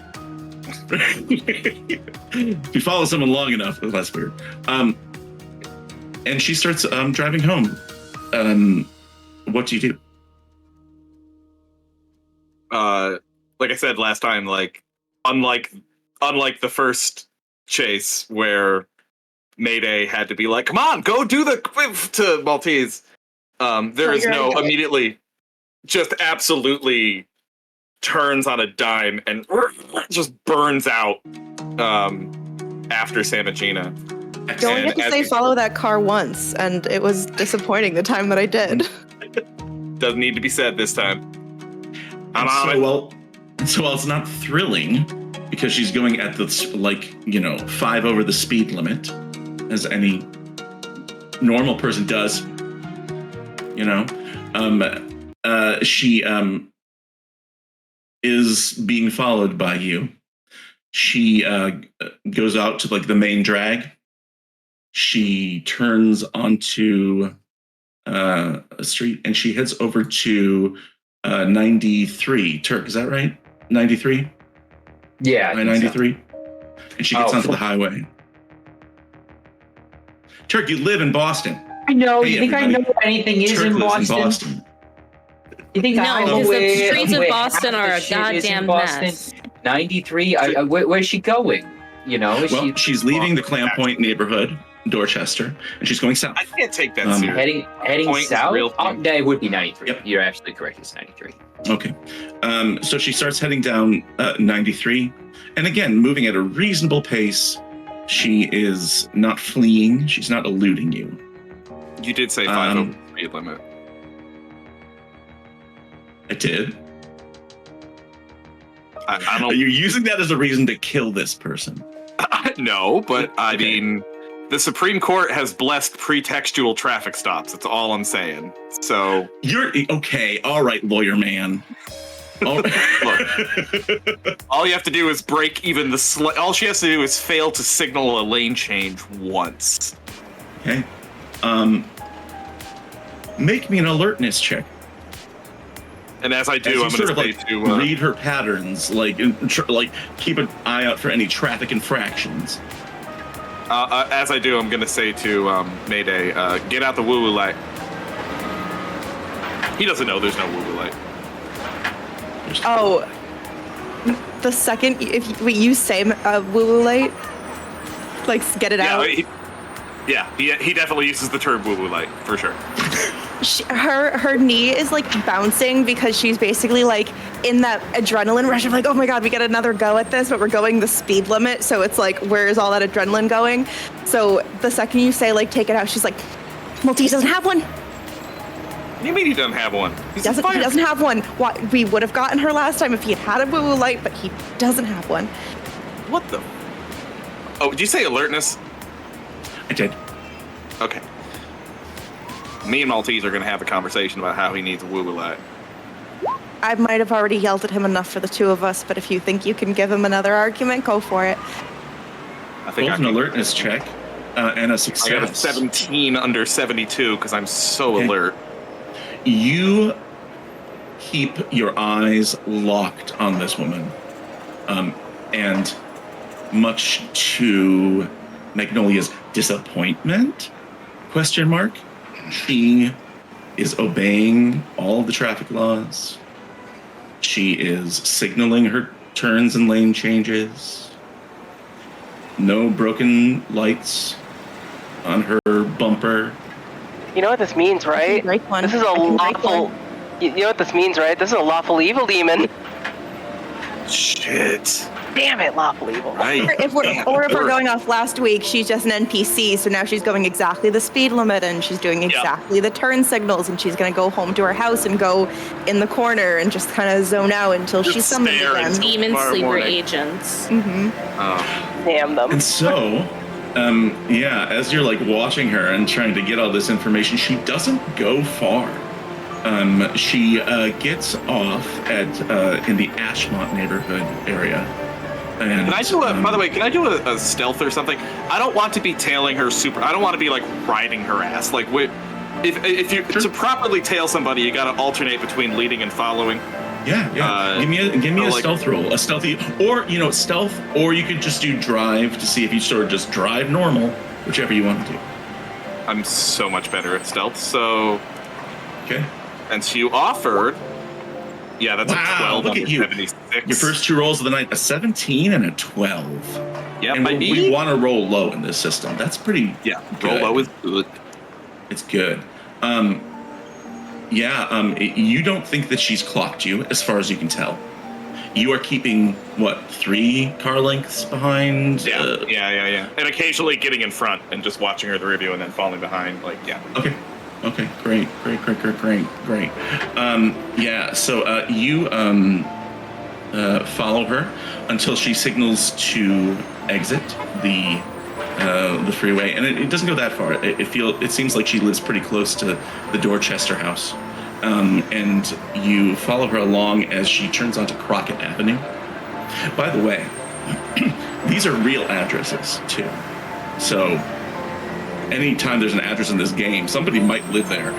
[SPEAKER 2] If you follow someone long enough, that's weird. And she starts driving home. What do you do?
[SPEAKER 1] Like I said last time, like unlike the first chase where Mayday had to be like, "Come on, go do the quiff" to Maltese. There is no immediately, just absolutely turns on a dime and just burns out after Samigina.
[SPEAKER 6] You only get to say follow that car once, and it was disappointing the time that I did.
[SPEAKER 1] Doesn't need to be said this time.
[SPEAKER 2] So while it's not thrilling, because she's going at the 5 over the speed limit, as any normal person does, she is being followed by you. She goes out to the main drag. She turns onto a street, and she heads over to 93. Turk, is that right? 93?
[SPEAKER 3] Yeah.
[SPEAKER 2] 93? And she gets onto the highway. Turk, you live in Boston.
[SPEAKER 3] I know.
[SPEAKER 2] Hey,
[SPEAKER 3] You think
[SPEAKER 2] everybody.
[SPEAKER 3] I know anything is
[SPEAKER 2] Turk
[SPEAKER 3] in
[SPEAKER 2] lives
[SPEAKER 3] Boston? You think
[SPEAKER 4] No,
[SPEAKER 3] I know
[SPEAKER 4] because the
[SPEAKER 3] where-
[SPEAKER 4] streets of
[SPEAKER 3] where
[SPEAKER 4] Boston
[SPEAKER 3] half the
[SPEAKER 4] are a
[SPEAKER 3] shit is in
[SPEAKER 4] goddamn
[SPEAKER 3] Boston?
[SPEAKER 4] mess.
[SPEAKER 3] 93. Where's she going? Is
[SPEAKER 2] Well, she's leaving the Clam Point neighborhood, Dorchester, and she's going south.
[SPEAKER 1] I can't take that seriously.
[SPEAKER 3] Heading
[SPEAKER 1] Point is
[SPEAKER 3] south.
[SPEAKER 1] real
[SPEAKER 3] That would be 93.
[SPEAKER 2] Yep.
[SPEAKER 3] You're absolutely correct. It's 93.
[SPEAKER 2] Okay. So she starts heading down 93, and again, moving at a reasonable pace. She is not fleeing. She's not eluding you.
[SPEAKER 1] You did say 5 over the speed limit.
[SPEAKER 2] I did.
[SPEAKER 1] I don't.
[SPEAKER 2] You're using that as a reason to kill this person.
[SPEAKER 1] No, but I
[SPEAKER 2] Okay.
[SPEAKER 1] mean, the Supreme Court has blessed pretextual traffic stops. That's all I'm saying. So
[SPEAKER 2] You're okay. All right, lawyer man. All
[SPEAKER 1] all you have to do is break even the all she has to do is fail to signal a lane change once.
[SPEAKER 2] Okay. Make me an alertness check.
[SPEAKER 1] And as I do,
[SPEAKER 2] As you
[SPEAKER 1] I'm
[SPEAKER 2] sort
[SPEAKER 1] going
[SPEAKER 2] of
[SPEAKER 1] to say
[SPEAKER 2] like
[SPEAKER 1] to
[SPEAKER 2] read her patterns, like keep an eye out for any traffic infractions.
[SPEAKER 1] as I do, I'm going to say to Mayday, get out the woo-woo light. He doesn't know there's no woo-woo light.
[SPEAKER 6] Oh, the second you say woo-woo light, like get it out.
[SPEAKER 1] He definitely uses the term woo-woo light for sure.
[SPEAKER 6] Her knee is like bouncing because she's basically like in that adrenaline rush of like, oh my god, we get another go at this, but we're going the speed limit, so it's like, where is all that adrenaline going? So the second you say like take it out, she's like, Maltese doesn't have one.
[SPEAKER 1] What do you mean he doesn't have one?
[SPEAKER 6] He doesn't have one. We would have gotten her last time if he had a woo-woo light, but he doesn't have one.
[SPEAKER 1] What the? Oh, did you say alertness?
[SPEAKER 2] I did.
[SPEAKER 1] Okay. Me and Maltese are going to have a conversation about how he needs a woo-woo light.
[SPEAKER 6] I might have already yelled at him enough for the two of us, but if you think you can give him another argument, go for it.
[SPEAKER 1] I think
[SPEAKER 2] Both an alertness check and a success.
[SPEAKER 1] I got a 17 under 72 because I'm so
[SPEAKER 2] Okay.
[SPEAKER 1] alert.
[SPEAKER 2] You keep your eyes locked on this woman, and much to Magnolia's disappointment, question mark, she is obeying all the traffic laws. She is signaling her turns and lane changes. No broken lights on her bumper.
[SPEAKER 5] You know what this means, right?
[SPEAKER 6] Break one.
[SPEAKER 5] This is a
[SPEAKER 6] I can break
[SPEAKER 5] lawful.
[SPEAKER 6] one.
[SPEAKER 5] You know what this means, right? This is a lawful evil demon.
[SPEAKER 1] Shit.
[SPEAKER 5] Damn it, lawful evil.
[SPEAKER 1] Right.
[SPEAKER 6] If we're going off last week, she's just an NPC, so now she's going exactly the speed limit and she's doing exactly the turn signals, and she's going to go home to her house and go in the corner and just kind of zone out until
[SPEAKER 1] Just
[SPEAKER 6] she's summoned
[SPEAKER 1] stare
[SPEAKER 6] again.
[SPEAKER 1] until-
[SPEAKER 4] Demon
[SPEAKER 1] Tomorrow
[SPEAKER 4] sleeper
[SPEAKER 1] morning.
[SPEAKER 4] agents.
[SPEAKER 1] Oh.
[SPEAKER 5] Damn them.
[SPEAKER 2] And so, as you're like watching her and trying to get all this information, she doesn't go far. She gets off at in the Ashmont neighborhood area. And,
[SPEAKER 1] Can I do by the way, can I do a stealth or something? I don't want to be tailing her super. I don't want to be like riding her ass. Like, if you to properly tail somebody, you got to alternate between leading and following.
[SPEAKER 2] Yeah. Give me a
[SPEAKER 1] like-
[SPEAKER 2] stealth roll, a stealthy, or stealth, or you could just do drive to see if you sort of just drive normal, whichever you want to do.
[SPEAKER 1] I'm so much better at stealth. So,
[SPEAKER 2] Okay.
[SPEAKER 1] and so you offered. Yeah, that's
[SPEAKER 2] Wow,
[SPEAKER 1] a 12
[SPEAKER 2] look
[SPEAKER 1] under
[SPEAKER 2] at you.
[SPEAKER 1] 76.
[SPEAKER 2] Your first two rolls of the night, a 17 and a 12.
[SPEAKER 1] Yeah,
[SPEAKER 2] And
[SPEAKER 1] baby.
[SPEAKER 2] we want to roll low in this system. That's pretty.
[SPEAKER 1] Yeah,
[SPEAKER 2] good.
[SPEAKER 1] roll low is good.
[SPEAKER 2] It's good. You don't think that she's clocked you, as far as you can tell. You are keeping, what, 3 car lengths behind?
[SPEAKER 1] Yeah. And occasionally getting in front and just watching her the review and then falling behind. Like, yeah.
[SPEAKER 2] Okay, great. So you follow her until she signals to exit the freeway, and it doesn't go that far. It seems like she lives pretty close to the Dorchester house, and you follow her along as she turns onto Crockett Avenue. By the way, these are real addresses too, so anytime there's an address in this game, somebody might live there.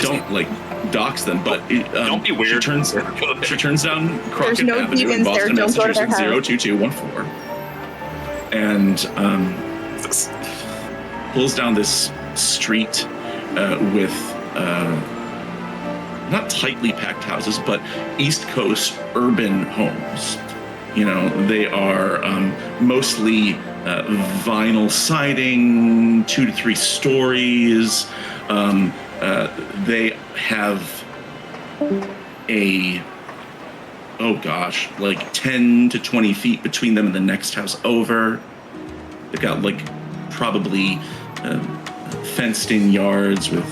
[SPEAKER 2] Don't like dox them, but
[SPEAKER 1] Don't be weird.
[SPEAKER 2] She turns down Crockett
[SPEAKER 6] There's no
[SPEAKER 2] Avenue in
[SPEAKER 6] demons there.
[SPEAKER 2] Boston,
[SPEAKER 6] Don't go to their
[SPEAKER 2] Massachusetts,
[SPEAKER 6] house.
[SPEAKER 2] 02214, and pulls down this street with not tightly packed houses, but East Coast urban homes. You know, they are mostly vinyl siding, 2 to 3 stories. They have like 10 to 20 feet between them and the next house over. They've got like probably fenced-in yards with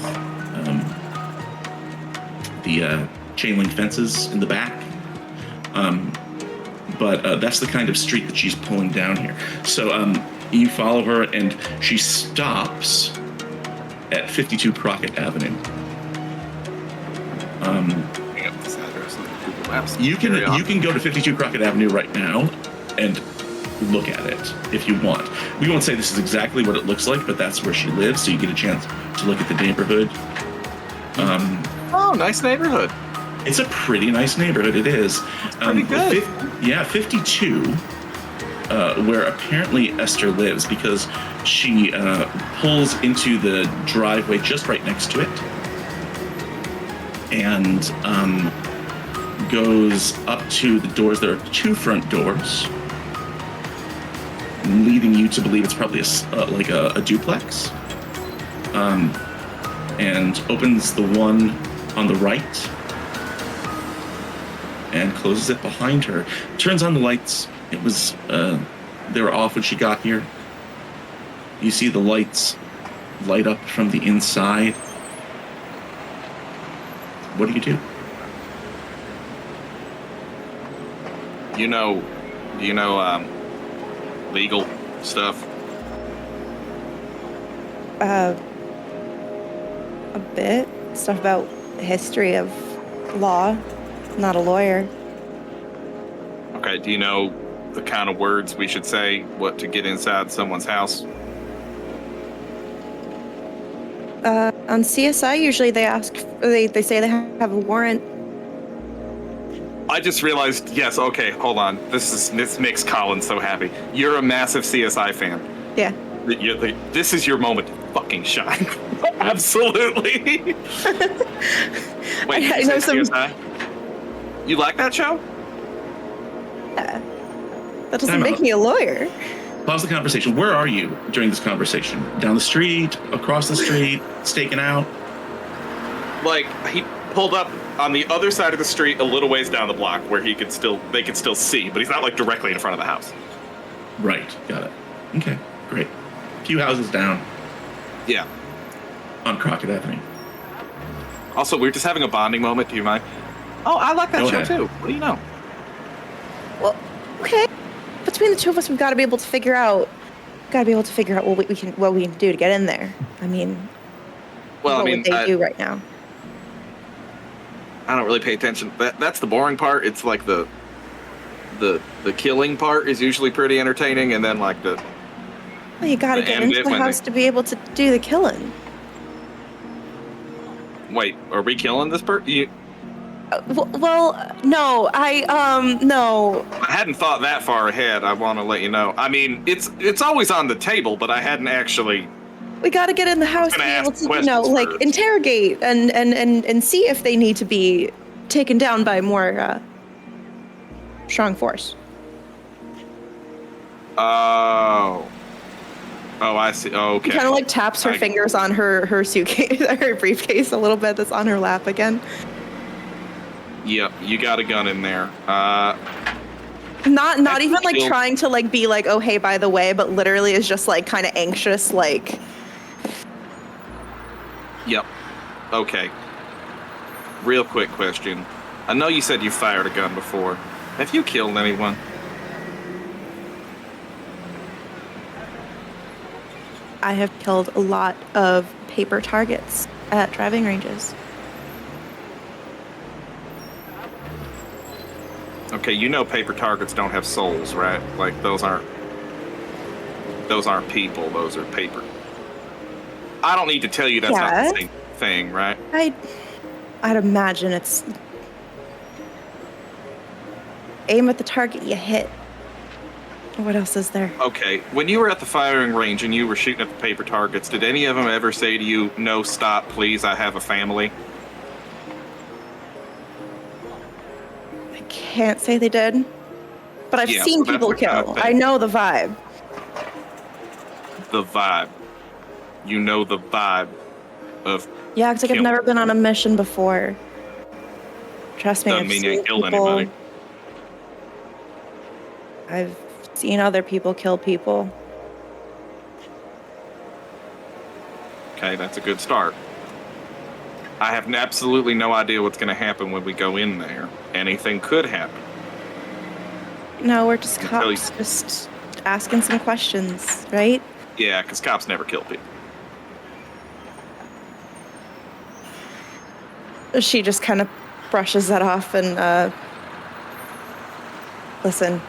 [SPEAKER 2] the chain link fences in the back. But that's the kind of street that she's pulling down here. So you follow her, and she stops at 52 Crockett Avenue. You can go to 52 Crockett Avenue right now and look at it if you want. We won't say this is exactly what it looks like, but that's where she lives, so you get a chance to look at the neighborhood.
[SPEAKER 1] Oh, nice neighborhood.
[SPEAKER 2] It's a pretty nice neighborhood. It is.
[SPEAKER 1] Pretty good.
[SPEAKER 2] 52, where apparently Esther lives, because she pulls into the driveway just right next to it, and goes up to the doors. There are 2 front doors, leading you to believe it's probably a duplex, and opens the one on the right and closes it behind her. Turns on the lights. It was they were off when she got here. You see the lights light up from the inside. What do you do?
[SPEAKER 1] Do you know legal stuff?
[SPEAKER 6] A bit. Stuff about history of law. Not a lawyer.
[SPEAKER 1] Okay, do you know the kind of words we should say to get inside someone's house?
[SPEAKER 6] On CSI, usually they say they have a warrant.
[SPEAKER 1] I just realized, yes, okay, hold on. This makes Colin so happy. You're a massive CSI fan.
[SPEAKER 6] Yeah.
[SPEAKER 1] This is your moment to fucking shine. Absolutely. Wait,
[SPEAKER 6] I know some.
[SPEAKER 1] CSI? You like that show?
[SPEAKER 6] Yeah. That doesn't make me a lawyer.
[SPEAKER 2] Pause the conversation. Where are you during this conversation? Down the street? Across the street? Staking out?
[SPEAKER 1] Like, he pulled up on the other side of the street a little ways down the block where they could still see, but he's not like directly in front of the house.
[SPEAKER 2] Right. Got it. Okay. Great. A few houses down.
[SPEAKER 1] Yeah.
[SPEAKER 2] On Crockett Avenue.
[SPEAKER 1] Also, we're just having a bonding moment. Do you mind? Oh, I like that show too. What do you know?
[SPEAKER 6] Well, okay. Between the two of us, we've got to be able to figure out. What we can do to get in there. I mean, what would they do right now?
[SPEAKER 1] I don't really pay attention. That's the boring part. It's like the killing part is usually pretty entertaining, and then like the.
[SPEAKER 6] Well, you got to get into the house to be able to do the killing.
[SPEAKER 1] Wait, are we killing this person?
[SPEAKER 6] Well, no, no.
[SPEAKER 1] I hadn't thought that far ahead. I want to let you know. I mean, it's always on the table, but I hadn't actually.
[SPEAKER 6] We got to get in the house to be able to, like interrogate and see if they need to be taken down by more strong force.
[SPEAKER 1] Oh, I see. Oh, okay.
[SPEAKER 6] She kind of like taps her fingers on her suitcase, her briefcase a little bit that's on her lap again.
[SPEAKER 1] Yep, you got a gun in there.
[SPEAKER 6] Not even like trying to like be like, oh hey, by the way, but literally is just like kind of anxious, like.
[SPEAKER 1] Yep. Okay. Real quick question. I know you said you fired a gun before. Have you killed anyone?
[SPEAKER 6] I have killed a lot of paper targets at driving ranges.
[SPEAKER 1] Okay, you know paper targets don't have souls, right? Like those aren't people, those are paper. I don't need to tell you that's not the same thing, right?
[SPEAKER 6] I'd imagine it's aim at the target you hit. What else is there?
[SPEAKER 1] Okay, when you were at the firing range and you were shooting at the paper targets, did any of them ever say to you, no, stop, please, I have a family?
[SPEAKER 6] Can't say they did, but I've seen people kill. I know the vibe.
[SPEAKER 1] the vibe. You know the vibe of.
[SPEAKER 6] Yeah, because like, I've
[SPEAKER 1] killing.
[SPEAKER 6] never been on a mission before. Trust me,
[SPEAKER 1] Doesn't mean you ain't killed anybody.
[SPEAKER 6] I've seen other people kill people.
[SPEAKER 1] Okay, that's a good start. I have absolutely no idea what's going to happen when we go in there. Anything could happen.
[SPEAKER 6] No, we're just
[SPEAKER 1] Until
[SPEAKER 6] cops, just asking some questions, right?
[SPEAKER 1] Yeah, because cops never kill people.
[SPEAKER 6] She just kind of brushes that off and, listen.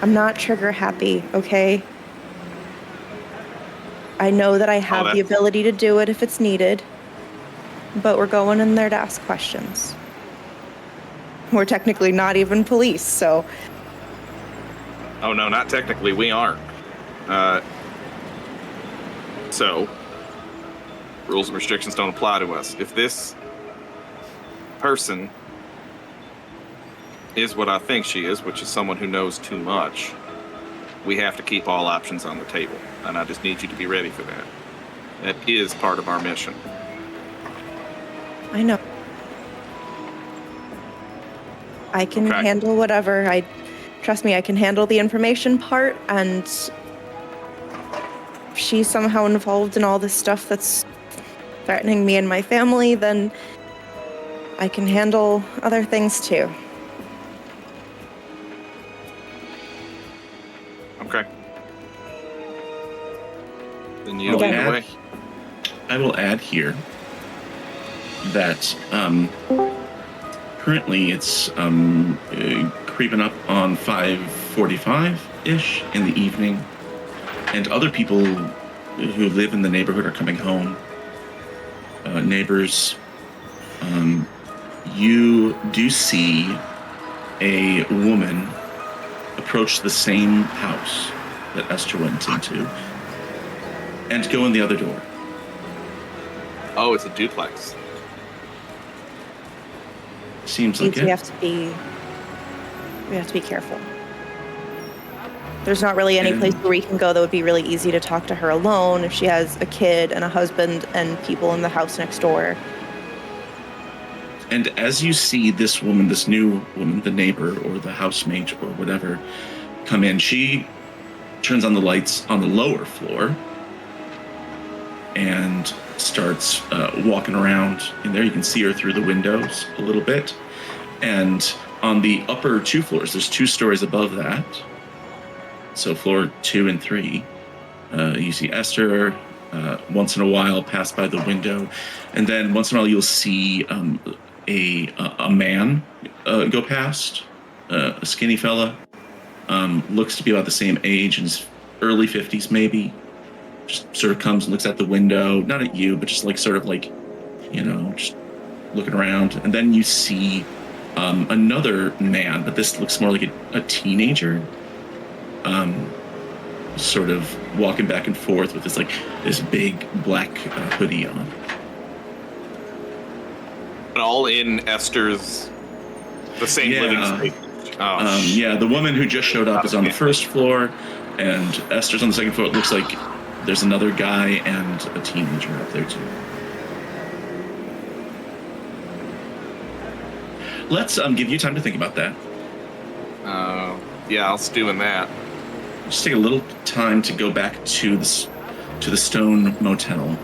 [SPEAKER 6] I'm not trigger happy, okay? I know that I have the ability to do it if it's needed, but we're going in there to ask questions. We're technically not even police, so...
[SPEAKER 1] Oh, no, not technically. We aren't. So, rules and restrictions don't apply to us. If this person is what I think she is, which is someone who knows too much, we have to keep all options on the table. And I just need you to be ready for that. That is part of our mission.
[SPEAKER 6] I know. I can handle whatever. Trust me, I can handle the information part, and if she's somehow involved in all this stuff that's threatening me and my family, then I can handle other things too.
[SPEAKER 1] Okay. Then you lead the way.
[SPEAKER 2] I will add here that currently it's creeping up on 5:45-ish in the evening, and other people who live in the neighborhood are coming home. Neighbors, you do see a woman approach the same house that Esther went into and go in the other door.
[SPEAKER 1] Oh, it's a duplex.
[SPEAKER 2] Seems like it.
[SPEAKER 6] We have to be careful. There's not really any place where we can go that would be really easy to talk to her alone if she has a kid and a husband and people in the house next door.
[SPEAKER 2] And as you see this woman, this new woman, the neighbor or the housemate or whatever, come in, she turns on the lights on the lower floor and starts walking around in there. You can see her through the windows a little bit. And on the upper 2 floors, there's 2 stories above that. So floor 2 and 3, you see Esther once in a while pass by the window. And then once in a while you'll see a man go past, a skinny fella, looks to be about the same age, in his early 50s maybe. Just sort of comes and looks out the window, not at you, but just like sort of like, just looking around. And then you see another man, but this looks more like a teenager, sort of walking back and forth with this big black hoodie on.
[SPEAKER 1] All in Esther's, the same living space.
[SPEAKER 2] Yeah, the woman who just showed up is on the first floor, and Esther's on the second floor. It looks like there's another guy and a teenager up there too. Let's give you time to think about that.
[SPEAKER 1] Yeah, I'll stew in that.
[SPEAKER 2] Just take a little time to go back to the Stone Motel.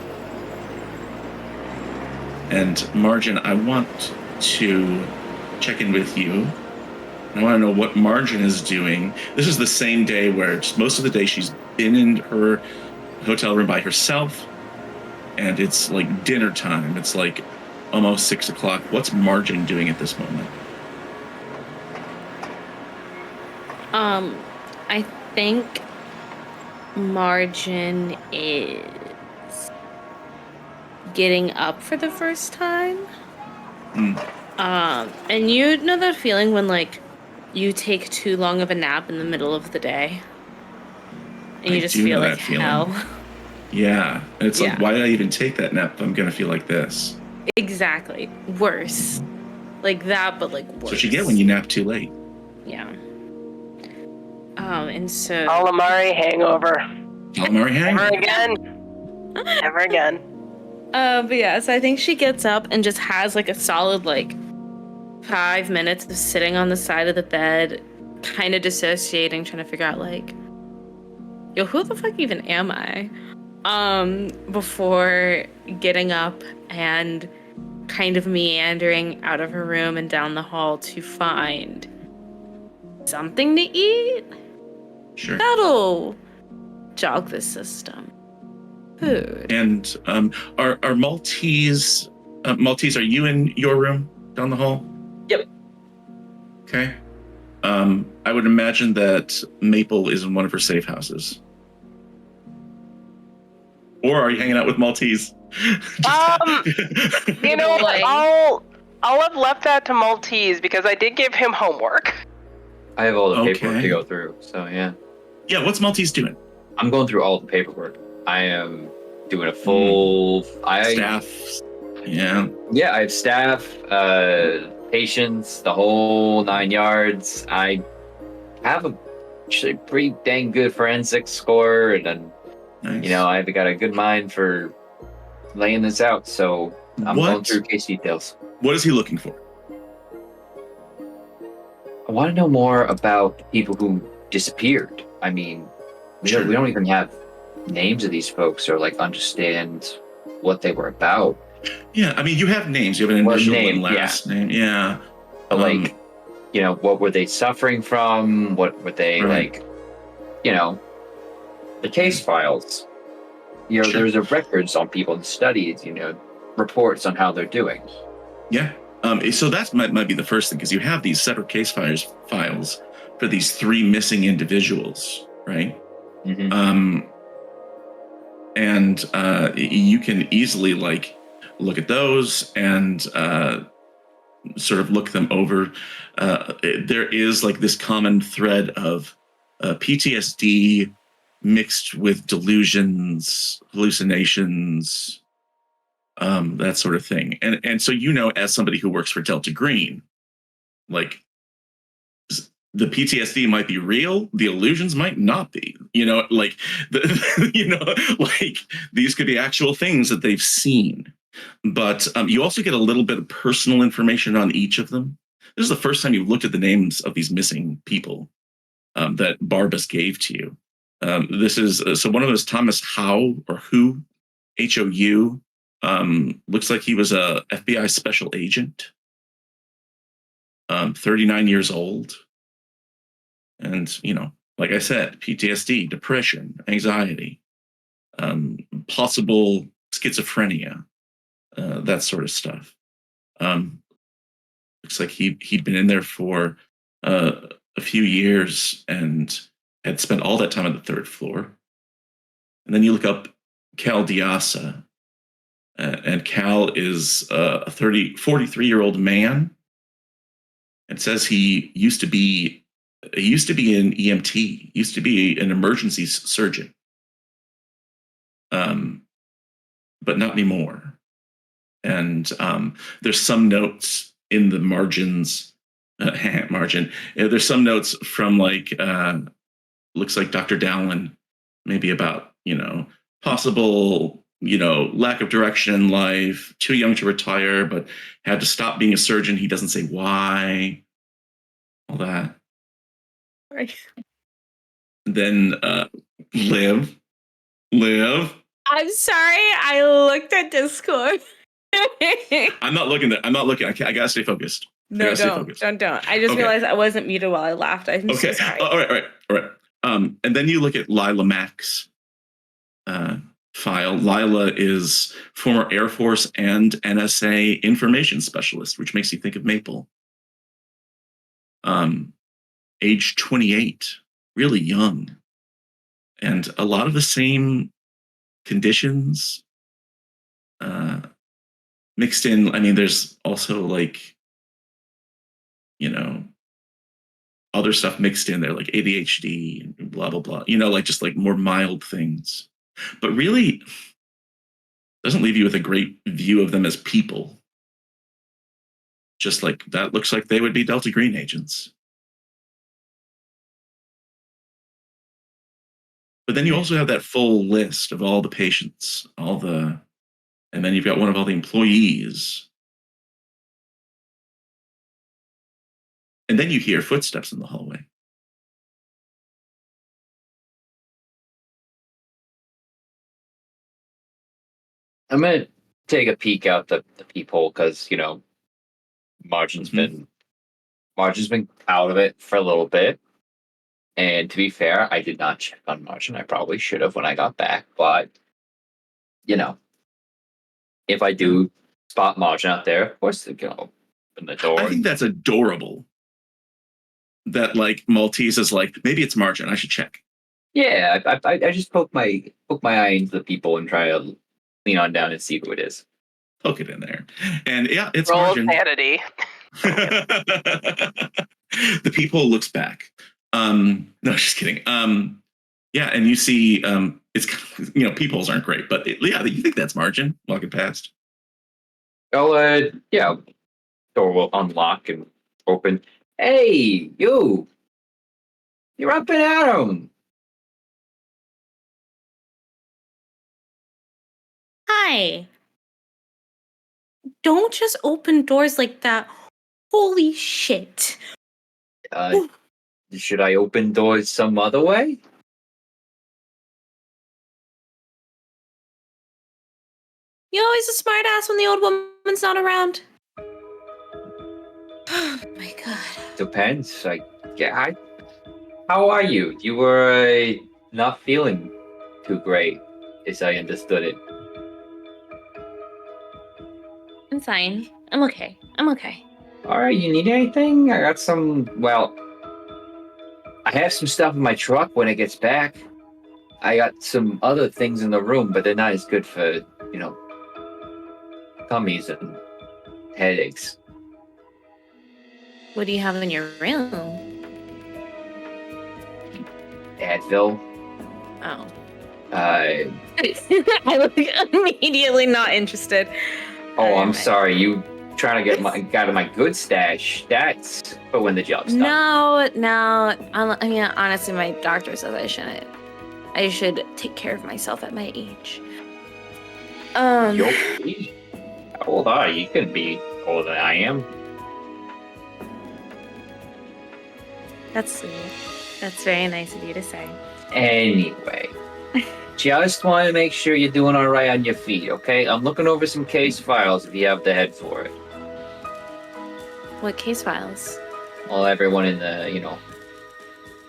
[SPEAKER 2] And Margin, I want to check in with you. I want to know what Margin is doing. This is the same day where just most of the day she's been in her hotel room by herself, and it's like dinner time. It's like almost 6 o'clock. What's Margin doing at this moment?
[SPEAKER 4] I think Margin is getting up for the first time. And you know that feeling when you take too long of a nap in the middle of the day and you just feel like hell.
[SPEAKER 2] Yeah, it's like, why did I even take that nap if I'm gonna feel like this?
[SPEAKER 4] Exactly. Worse. Like that, but worse.
[SPEAKER 2] That's what you get when you nap too late.
[SPEAKER 4] Yeah. And so
[SPEAKER 5] Calamari hangover.
[SPEAKER 2] Calamari
[SPEAKER 5] Never
[SPEAKER 2] hangover.
[SPEAKER 5] again. Never again.
[SPEAKER 4] But yeah, so I think she gets up and just has like a solid 5 minutes of sitting on the side of the bed, kind of dissociating, trying to figure out yo, who the fuck even am I? Before getting up and kind of meandering out of her room and down the hall to find something to eat.
[SPEAKER 2] Sure.
[SPEAKER 4] That'll jog the system. Food.
[SPEAKER 2] And are Maltese Maltese? Are you in your room down the hall?
[SPEAKER 3] Yep.
[SPEAKER 2] Okay. I would imagine that Maple is in one of her safe houses. Or are you hanging out with Maltese?
[SPEAKER 5] You know what? I'll have left that to Maltese because I did give him homework.
[SPEAKER 3] I have all the paperwork
[SPEAKER 2] Okay.
[SPEAKER 3] to go through, so yeah.
[SPEAKER 2] Yeah, what's Maltese doing?
[SPEAKER 3] I'm going through all the paperwork. I am doing a full
[SPEAKER 2] Staff. Yeah.
[SPEAKER 3] Yeah, I have staff, patients, the whole 9 yards. I have a actually pretty dang good forensics score, and then
[SPEAKER 2] Nice.
[SPEAKER 3] I've got a good mind for laying this out. So I'm going
[SPEAKER 2] What?
[SPEAKER 3] through case details.
[SPEAKER 2] What is he looking for?
[SPEAKER 3] I want to know more about the people who disappeared. I mean, we don't even have names of these folks or understand what they were about.
[SPEAKER 2] Yeah, I mean, you have names. You have an initial and
[SPEAKER 3] name,
[SPEAKER 2] last name. Yeah.
[SPEAKER 3] But what were they suffering from? What were they
[SPEAKER 2] Right.
[SPEAKER 3] the case files.
[SPEAKER 2] Sure.
[SPEAKER 3] There's a records on people and studies, reports on how they're doing.
[SPEAKER 2] Yeah. So that might be the first thing, because you have these separate case files for these 3 missing individuals, right?
[SPEAKER 3] Mm-hmm.
[SPEAKER 2] And you can easily look at those and sort of look them over. There is this common thread of PTSD mixed with delusions, hallucinations, that sort of thing. And so, as somebody who works for Delta Green, the PTSD might be real, the illusions might not be. These could be actual things that they've seen. But you also get a little bit of personal information on each of them. This is the first time you've looked at the names of these missing people that Barbas gave to you. This is so one of those Thomas Howe or Who, Hou. Looks like he was a FBI special agent. 39 years old. And, like I said, PTSD, depression, anxiety, possible schizophrenia, that sort of stuff. Looks like he'd been in there for a few years and had spent all that time on the 3rd floor. And then you look up Cal Diasa, and Cal is a 43-year-old man. It says he used to be an EMT, used to be an emergency surgeon, but not anymore. And there's some notes in the margins. There's some notes from looks like Dr. Dowling, maybe about possible lack of direction in life, too young to retire, but had to stop being a surgeon. He doesn't say why. All that.
[SPEAKER 4] Right.
[SPEAKER 2] Then Liv.
[SPEAKER 4] I'm sorry, I looked at Discord.
[SPEAKER 2] I'm not looking there. I gotta stay focused.
[SPEAKER 4] No, don't. I just realized I wasn't muted while I laughed. I'm so sorry.
[SPEAKER 2] All right. And then you look at Lila Mack's file. Lila is former Air Force and NSA information specialist, which makes you think of Maple. Age 28, really young, and a lot of the same conditions mixed in. I mean, there's also other stuff mixed in there, like ADHD and blah blah blah. Just more mild things, but really doesn't leave you with a great view of them as people. Just that looks like they would be Delta Green agents. But then you also have that full list of all the patients, and then you've got one of all the employees. And then you hear footsteps in the hallway.
[SPEAKER 3] I'm gonna take a peek out the peephole because Margin's been out of it for a little bit. And to be fair, I did not check on Margin. I probably should have when I got back, but if I do spot Margin out there, of course they're gonna open the door.
[SPEAKER 2] I think that's adorable. That like Maltese is like, maybe it's Margin. I should check.
[SPEAKER 3] Yeah, I just poke my eye into the people and try to lean on down and see who it is.
[SPEAKER 2] Poke it in there, and yeah, it's
[SPEAKER 5] Roll
[SPEAKER 2] Margin.
[SPEAKER 5] sanity.
[SPEAKER 2] The people looks back. No, just kidding. Yeah, and you see, it's peoples aren't great, but yeah, you think that's Margin walking past.
[SPEAKER 3] Oh, yeah, door will unlock and open. Hey, you're up and at 'em.
[SPEAKER 4] Hi. Don't just open doors like that. Holy shit.
[SPEAKER 3] Should I open doors some other way?
[SPEAKER 4] You're always a smart ass when the old woman's not around. Oh my god.
[SPEAKER 3] Depends. How are you? You were not feeling too great, as I understood it.
[SPEAKER 4] I'm fine. I'm okay.
[SPEAKER 3] All right, you need anything? I got some. Well, I have some stuff in my truck when it gets back. I got some other things in the room, but they're not as good for tummies and headaches.
[SPEAKER 4] What do you have in your room?
[SPEAKER 3] Advil.
[SPEAKER 4] Oh.
[SPEAKER 3] I
[SPEAKER 4] look immediately not interested.
[SPEAKER 3] Oh, I'm sorry. You trying to get my good stash? That's for when the job's done.
[SPEAKER 4] No. I mean, honestly, my doctor says I shouldn't. I should take care of myself at my age.
[SPEAKER 3] Your age? How old are you? You couldn't be older than I am.
[SPEAKER 4] That's sweet. That's very nice of you to say.
[SPEAKER 3] Anyway, just want to make sure you're doing all right on your feet, okay? I'm looking over some case files if you have the head for it.
[SPEAKER 4] What case files?
[SPEAKER 3] Well, everyone in the,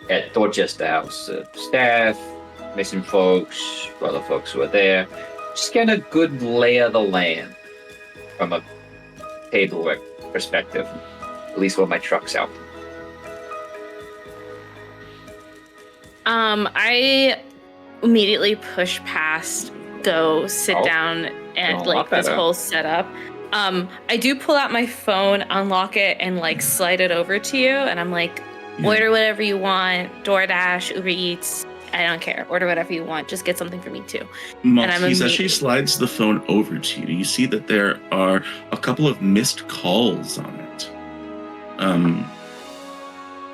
[SPEAKER 3] at Dorchester House, staff, missing folks, other folks who are there. Just get a good lay of the land from a paperwork perspective, at least when my truck's out.
[SPEAKER 4] I immediately push past, go sit down, and this whole setup. I do pull out my phone, unlock it, and slide it over to you, and I'm like, order whatever you want, DoorDash, Uber Eats, I don't care. Order whatever you want. Just get something for me too.
[SPEAKER 2] Maltese, as she slides the phone over to you, you see that there are a couple of missed calls on it.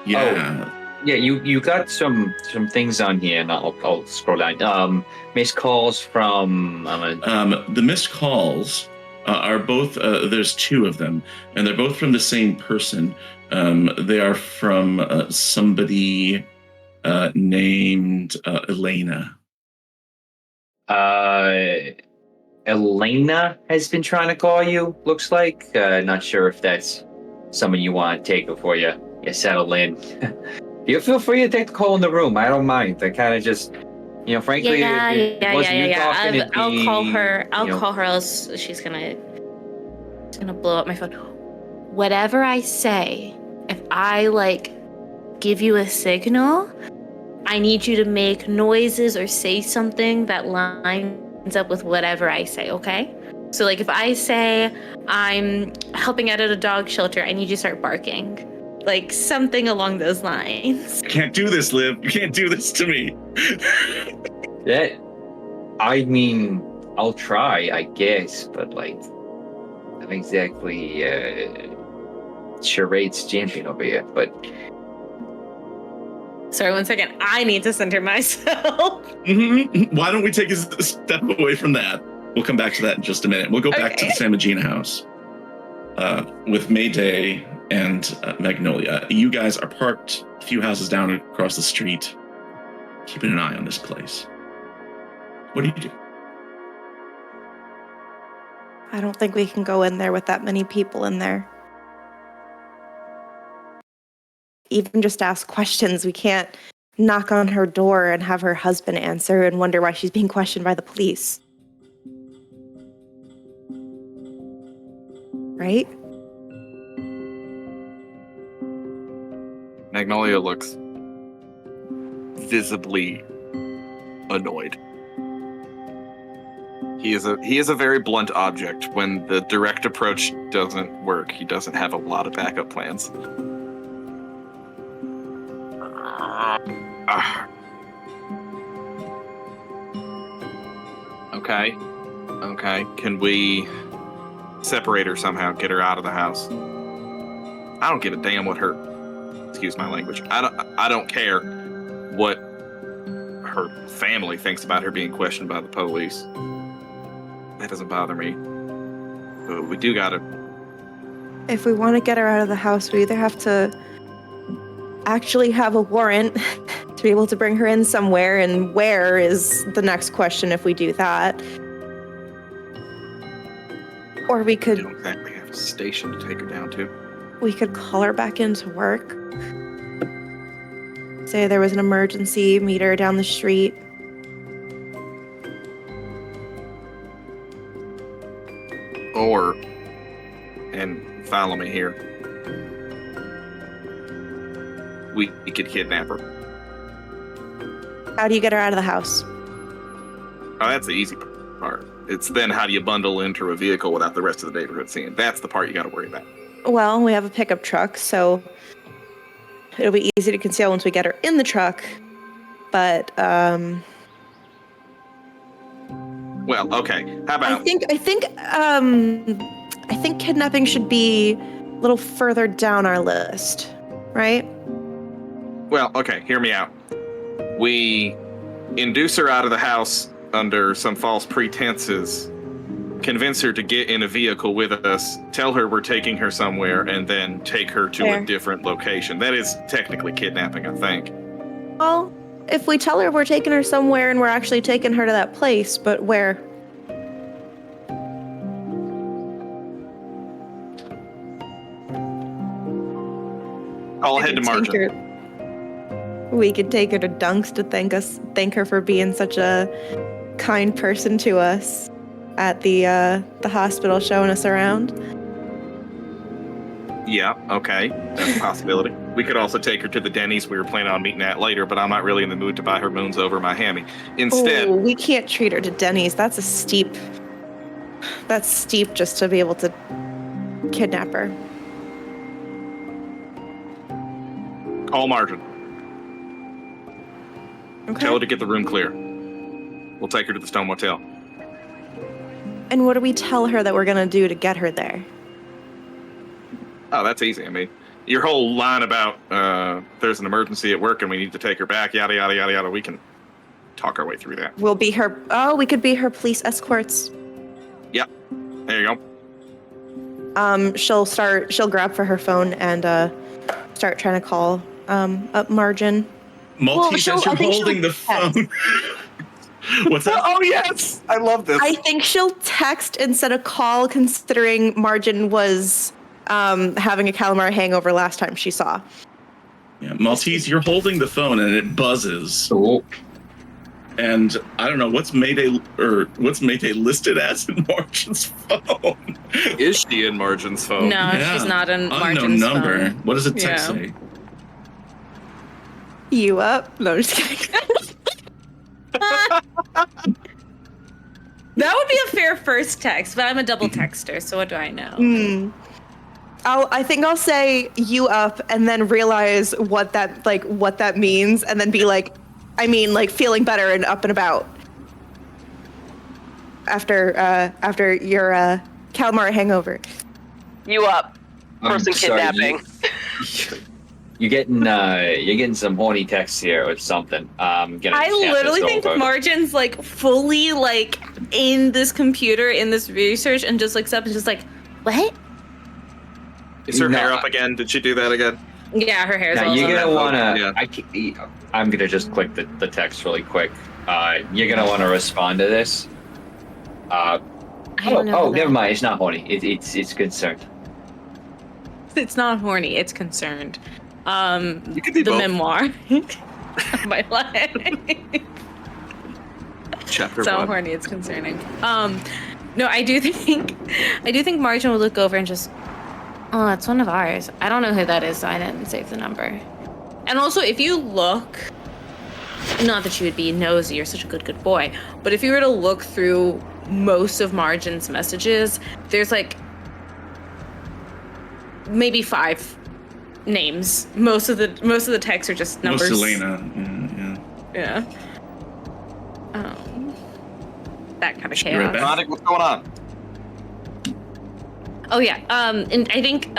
[SPEAKER 2] Yeah.
[SPEAKER 3] Yeah, you got some things on here, and I'll scroll down. Missed calls from
[SPEAKER 2] the missed calls are both. There's two of them, and they're both from the same person. They are from somebody named Elena.
[SPEAKER 3] Elena has been trying to call you. Looks like. Not sure if that's someone you want to take before you settle in. You feel free to take the call in the room. I don't mind. I kind of just, frankly,
[SPEAKER 4] I'll call her. I'll call her, else she's gonna blow up my phone. Whatever I say, if I give you a signal, I need you to make noises or say something that lines up with whatever I say. Okay? So if I say I'm helping out at a dog shelter, I need you to start barking. Something along those lines.
[SPEAKER 2] I can't do this, Liv. You can't do this to me.
[SPEAKER 3] I'll try, I guess, but I'm exactly charades champion over here. But
[SPEAKER 4] Sorry, 1 second. I need to center myself.
[SPEAKER 2] Why don't we take a step away from that? We'll come back to that in just a minute. We'll go back to the Samigina house with Mayday and Magnolia. You guys are parked a few houses down across the street, keeping an eye on this place. What do you do?
[SPEAKER 6] I don't think we can go in there with that many people in there. Even just ask questions. We can't knock on her door and have her husband answer and wonder why she's being questioned by the police. Right?
[SPEAKER 1] Magnolia looks visibly annoyed. He is a very blunt object. When the direct approach doesn't work, he doesn't have a lot of backup plans. Okay. Can we separate her somehow? Get her out of the house? I don't give a damn what her. Excuse my language. I don't care what her family thinks about her being questioned by the police. That doesn't bother me. But we do gotta.
[SPEAKER 6] If we want to get her out of the house, we either have to actually have a warrant to be able to bring her in somewhere, and where is the next question if we do that. Or we
[SPEAKER 1] We
[SPEAKER 6] could
[SPEAKER 1] don't exactly have a station to take her down to.
[SPEAKER 6] call her back into work. Say there was an emergency, meet her down the street.
[SPEAKER 1] Or, and follow me here, we could kidnap her.
[SPEAKER 6] How do you get her out of the house?
[SPEAKER 1] Oh, that's the easy part. It's then how do you bundle into a vehicle without the rest of the neighborhood seeing? That's the part you got to worry about.
[SPEAKER 6] Well, we have a pickup truck, so it'll be easy to conceal once we get her in the truck. But
[SPEAKER 1] Well, okay. How about
[SPEAKER 6] I think kidnapping should be a little further down our list, right?
[SPEAKER 1] Well, okay, hear me out. We induce her out of the house under some false pretenses, convince her to get in a vehicle with us, tell her we're taking her somewhere, and then take her to
[SPEAKER 6] Fair.
[SPEAKER 1] a different location. That is technically kidnapping, I think.
[SPEAKER 6] Well, if we tell her we're taking her somewhere and we're actually taking her to that place, but where?
[SPEAKER 1] I'll head to Margin.
[SPEAKER 6] We could take her to Dunks to thank her for being such a kind person to us at the hospital, showing us around.
[SPEAKER 1] Yeah, okay. That's a possibility. We could also take her to the Denny's we were planning on meeting at later, but I'm not really in the mood to buy her moons over my hammy. Instead,
[SPEAKER 6] we can't treat her to Denny's. That's steep just to be able to kidnap her.
[SPEAKER 1] call Margin.
[SPEAKER 6] Okay.
[SPEAKER 1] Tell her to get the room clear. We'll take her to the Stone Motel.
[SPEAKER 6] And what do we tell her that we're gonna do to get her there?
[SPEAKER 1] Oh, that's easy. I mean, your whole line about there's an emergency at work and we need to take her back, yada, yada, yada, yada, we can talk our way through that.
[SPEAKER 6] We'll be her. Oh, we could be her police escorts.
[SPEAKER 1] Yep. There you go.
[SPEAKER 6] She'll grab for her phone and start trying to call up Margin.
[SPEAKER 2] Maltese,
[SPEAKER 6] Well,
[SPEAKER 2] as you're
[SPEAKER 6] I think
[SPEAKER 2] holding the
[SPEAKER 6] she'll
[SPEAKER 2] phone. What's that?
[SPEAKER 1] Oh, yes! I love this.
[SPEAKER 6] I think she'll text instead of call, considering Margin was having a calamari hangover last time she saw.
[SPEAKER 2] Yeah, Maltese, you're holding the phone and it buzzes.
[SPEAKER 3] Cool.
[SPEAKER 2] And I don't know what's Mayday listed as in Margin's phone.
[SPEAKER 1] Is she in Margin's phone?
[SPEAKER 4] No, she's not in
[SPEAKER 2] Unknown
[SPEAKER 4] Margin's
[SPEAKER 2] number.
[SPEAKER 4] phone.
[SPEAKER 2] What does it text
[SPEAKER 4] Yeah.
[SPEAKER 2] say?
[SPEAKER 6] You up? No, I'm just kidding.
[SPEAKER 4] That would be a fair first text, but I'm a double texter, so what do I know?
[SPEAKER 6] I think I'll say you up and then realize what that means, and then be like, I mean, like feeling better and up and about after your calamari hangover.
[SPEAKER 5] You up.
[SPEAKER 3] I'm
[SPEAKER 5] Person
[SPEAKER 3] sorry,
[SPEAKER 5] kidnapping.
[SPEAKER 3] you're getting some horny texts here or something.
[SPEAKER 4] I literally think Margin's like fully like in this computer, in this research, and just looks up and just like, what?
[SPEAKER 1] Is her hair up again? Did she do that again?
[SPEAKER 4] Yeah, her hair's
[SPEAKER 3] now,
[SPEAKER 4] all
[SPEAKER 3] you're gonna wanna.
[SPEAKER 1] Yeah.
[SPEAKER 3] I'm gonna just click the text really quick. You're gonna want to respond to this. Never mind. It's not horny. It's concerned.
[SPEAKER 4] It's not horny. It's concerned.
[SPEAKER 1] You could be
[SPEAKER 4] the
[SPEAKER 1] both.
[SPEAKER 4] memoir of my life.
[SPEAKER 1] Chapter
[SPEAKER 4] So
[SPEAKER 1] 1.
[SPEAKER 4] horny. It's concerning. No, I do think Margin will look over and just, oh, it's one of ours. I don't know who that is, so I didn't save the number. And also, if you look, not that you would be nosy, you're such a good boy, but if you were to look through most of Margin's messages, there's like maybe 5 names. Most of the texts are just numbers.
[SPEAKER 2] Most Elena. Yeah.
[SPEAKER 4] That kind of
[SPEAKER 2] Should be right
[SPEAKER 4] chaos.
[SPEAKER 2] back.
[SPEAKER 1] Monica, what's going on?
[SPEAKER 4] Oh yeah. And I think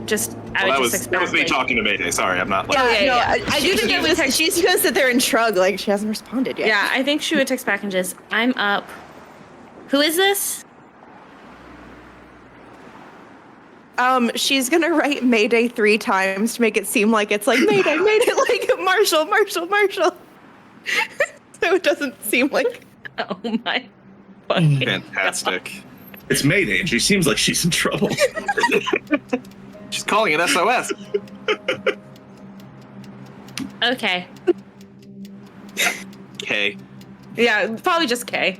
[SPEAKER 4] just I would just expect.
[SPEAKER 1] That was me
[SPEAKER 4] like,
[SPEAKER 1] talking to Mayday. Sorry, I'm not. Like,
[SPEAKER 4] I do think it was text.
[SPEAKER 6] She's gonna sit there and shrug like she hasn't responded yet.
[SPEAKER 4] Yeah, I think she would text back and just, I'm up. Who is this?
[SPEAKER 6] She's gonna write Mayday 3 times to make it seem like it's like Mayday, Mayday, like Marshall. So it doesn't seem like.
[SPEAKER 4] Oh my fucking
[SPEAKER 1] fantastic.
[SPEAKER 2] It's Mayday, and she seems like she's in trouble.
[SPEAKER 1] She's calling it SOS.
[SPEAKER 4] Okay.
[SPEAKER 1] K.
[SPEAKER 4] Yeah, probably just K.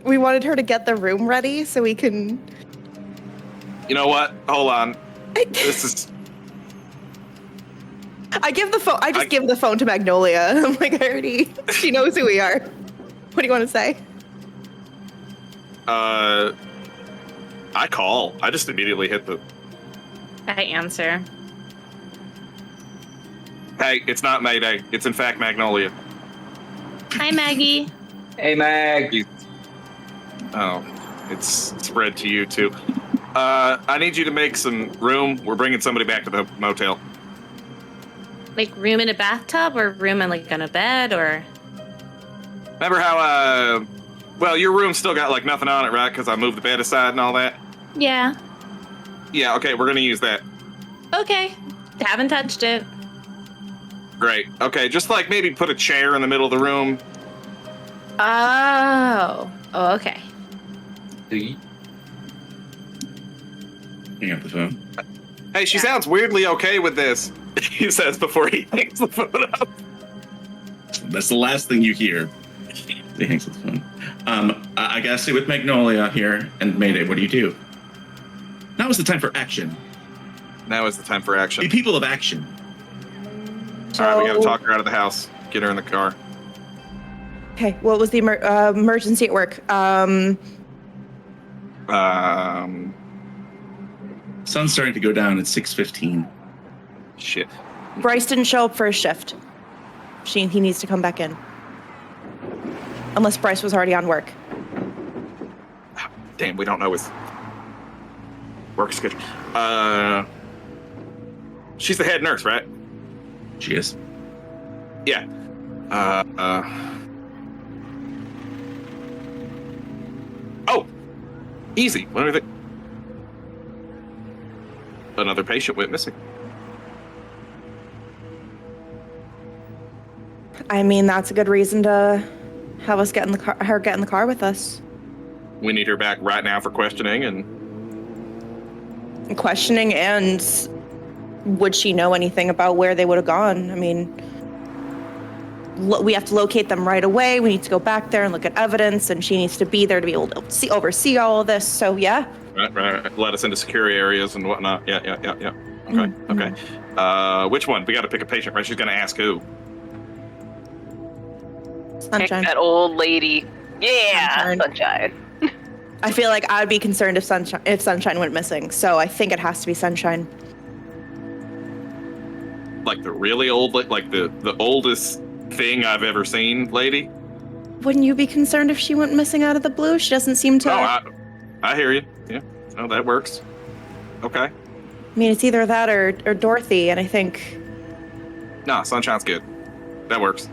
[SPEAKER 6] We wanted her to get the room ready so we can.
[SPEAKER 1] You know what? Hold on. This is.
[SPEAKER 6] I give the phone. I just give the phone to Magnolia. I'm like, she knows who we are. What do you want to say?
[SPEAKER 1] I call. I just immediately hit the.
[SPEAKER 4] I answer.
[SPEAKER 1] Hey, it's not Mayday. It's in fact Magnolia.
[SPEAKER 4] Hi, Maggie.
[SPEAKER 3] Hey, Mag.
[SPEAKER 1] Oh, it's spread to you too. I need you to make some room. We're bringing somebody back to the motel.
[SPEAKER 4] Like room in a bathtub or room in like on a bed or?
[SPEAKER 1] Remember how, well, your room still got like nothing on it, right? Because I moved the bed aside and all that?
[SPEAKER 4] Yeah.
[SPEAKER 1] Yeah, okay, we're gonna use that.
[SPEAKER 4] Okay. Haven't touched it.
[SPEAKER 1] Great. Okay, just like maybe put a chair in the middle of the room.
[SPEAKER 4] Oh, okay.
[SPEAKER 2] Hang up the phone.
[SPEAKER 1] Hey, she sounds weirdly okay with this, he says before he hangs the phone up.
[SPEAKER 2] That's the last thing you hear. He hangs up the phone. I gotta stay with Magnolia here and Mayday. What do? Now is the time for action.
[SPEAKER 1] Now is the time for action.
[SPEAKER 2] Be people of action.
[SPEAKER 1] All right, we gotta talk her out of the house. Get her in the car.
[SPEAKER 6] Okay, what was the emergency at work?
[SPEAKER 2] Sun's starting to go down at 6:15.
[SPEAKER 1] Shit.
[SPEAKER 6] Bryce didn't show up for his shift. He needs to come back in. Unless Bryce was already on work.
[SPEAKER 1] Damn, we don't know his work schedule. She's the head nurse, right?
[SPEAKER 2] She is.
[SPEAKER 1] Yeah. Oh, easy. What do we think? Another patient went missing.
[SPEAKER 6] I mean, that's a good reason to have us get in the car. Her get in the car with us.
[SPEAKER 1] We need her back right now for questioning and
[SPEAKER 6] would she know anything about where they would have gone? I mean, we have to locate them right away. We need to go back there and look at evidence, and she needs to be there to be able to oversee all of this. So yeah.
[SPEAKER 1] Right. Let us into secure areas and whatnot. Yeah. Okay.
[SPEAKER 6] Mm-hmm.
[SPEAKER 1] Okay. Which one? We got to pick a patient, right? She's gonna ask who.
[SPEAKER 6] Sunshine.
[SPEAKER 5] That old lady. Yeah, Sunshine.
[SPEAKER 6] I feel like I'd be concerned if Sunshine went missing. So I think it has to be Sunshine.
[SPEAKER 1] Like the really old, like the oldest thing I've ever seen, lady.
[SPEAKER 6] Wouldn't you be concerned if she went missing out of the blue? She doesn't seem to.
[SPEAKER 1] Oh, I hear you. Yeah. No, that works. Okay.
[SPEAKER 6] I mean, it's either that or Dorothy, and I think...
[SPEAKER 1] No, Sunshine's good. That works.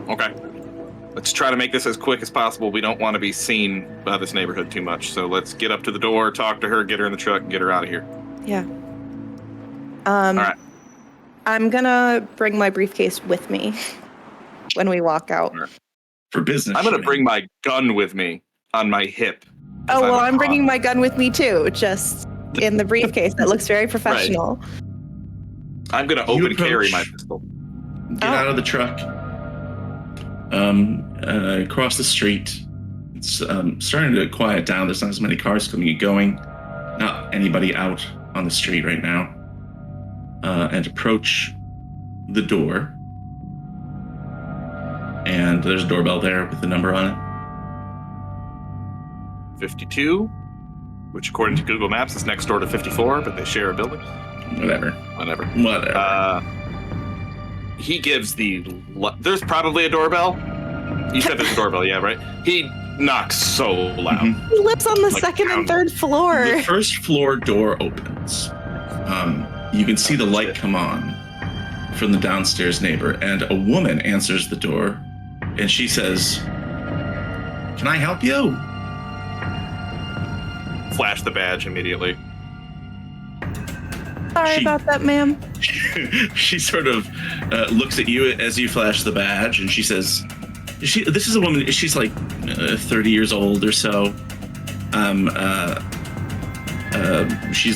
[SPEAKER 1] Okay. Let's try to make this as quick as possible. We don't want to be seen by this neighborhood too much. So let's get up to the door, talk to her, get her in the truck, and get her out of here.
[SPEAKER 6] Yeah.
[SPEAKER 1] All right.
[SPEAKER 6] I'm gonna bring my briefcase with me when we walk out.
[SPEAKER 2] For business.
[SPEAKER 1] I'm going to bring my gun with me on my hip.
[SPEAKER 6] Oh, well, I'm bringing my gun with me too, just in the briefcase. That looks very professional.
[SPEAKER 1] Right. I'm going to open carry my pistol.
[SPEAKER 2] Get out of the truck. Across the street. It's starting to quiet down. There's not as many cars coming and going. Not anybody out on the street right now. And approach the door. And there's a doorbell there with the number on it.
[SPEAKER 1] 52, which according to Google Maps is next door to 54, but they share a building.
[SPEAKER 2] Whatever.
[SPEAKER 1] He gives there's probably a doorbell. You said there's a doorbell, yeah, right? He knocks so loud.
[SPEAKER 2] Mm-hmm.
[SPEAKER 6] He lives on the second and third floor.
[SPEAKER 2] The first floor door opens. You can see the light come on from the downstairs neighbor, and a woman answers the door, and she says, "Can I help you?"
[SPEAKER 1] Flash the badge immediately.
[SPEAKER 6] Sorry about that, ma'am.
[SPEAKER 2] She sort of looks at you as you flash the badge, and she says, "This is a woman. She's like 30 years old or so.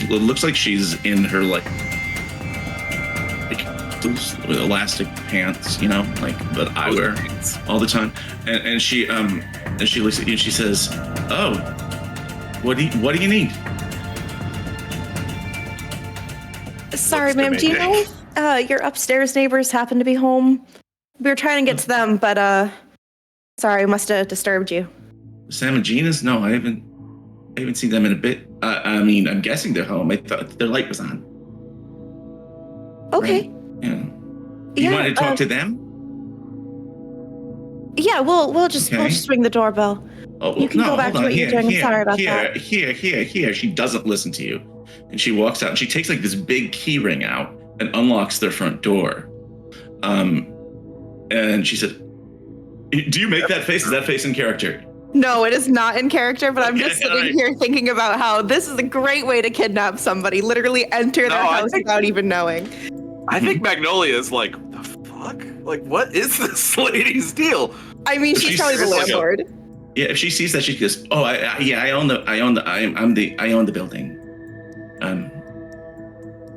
[SPEAKER 2] Looks like she's in her like those elastic pants, you know, like that I wear all the time." And she looks at you and she says, "Oh, what do you need?"
[SPEAKER 6] Sorry, ma'am. Do you know if your upstairs neighbors happen to be home? We were trying to get to them, but sorry, I must have disturbed you.
[SPEAKER 2] SAMIGINA's? No, I haven't seen them in a bit. I mean, I'm guessing they're home. I thought their light was on.
[SPEAKER 6] Okay.
[SPEAKER 2] Right? Yeah. You want to talk to them?
[SPEAKER 6] Yeah, we'll just ring the doorbell.
[SPEAKER 2] Oh,
[SPEAKER 6] you can go back to what you're doing. I'm sorry about that.
[SPEAKER 2] Here. She doesn't listen to you. And she walks out and she takes like this big key ring out and unlocks their front door. And she said, "Do you make that face? Is that face in character?"
[SPEAKER 6] No, it is not in character, but I'm just sitting here thinking about how this is a great way to kidnap somebody. Literally enter their house without even knowing.
[SPEAKER 1] I think Magnolia is like, the fuck? Like, what is this lady's deal?
[SPEAKER 6] I mean, she's probably the landlord.
[SPEAKER 2] Yeah, if she sees that, she goes, "Oh, I own the building.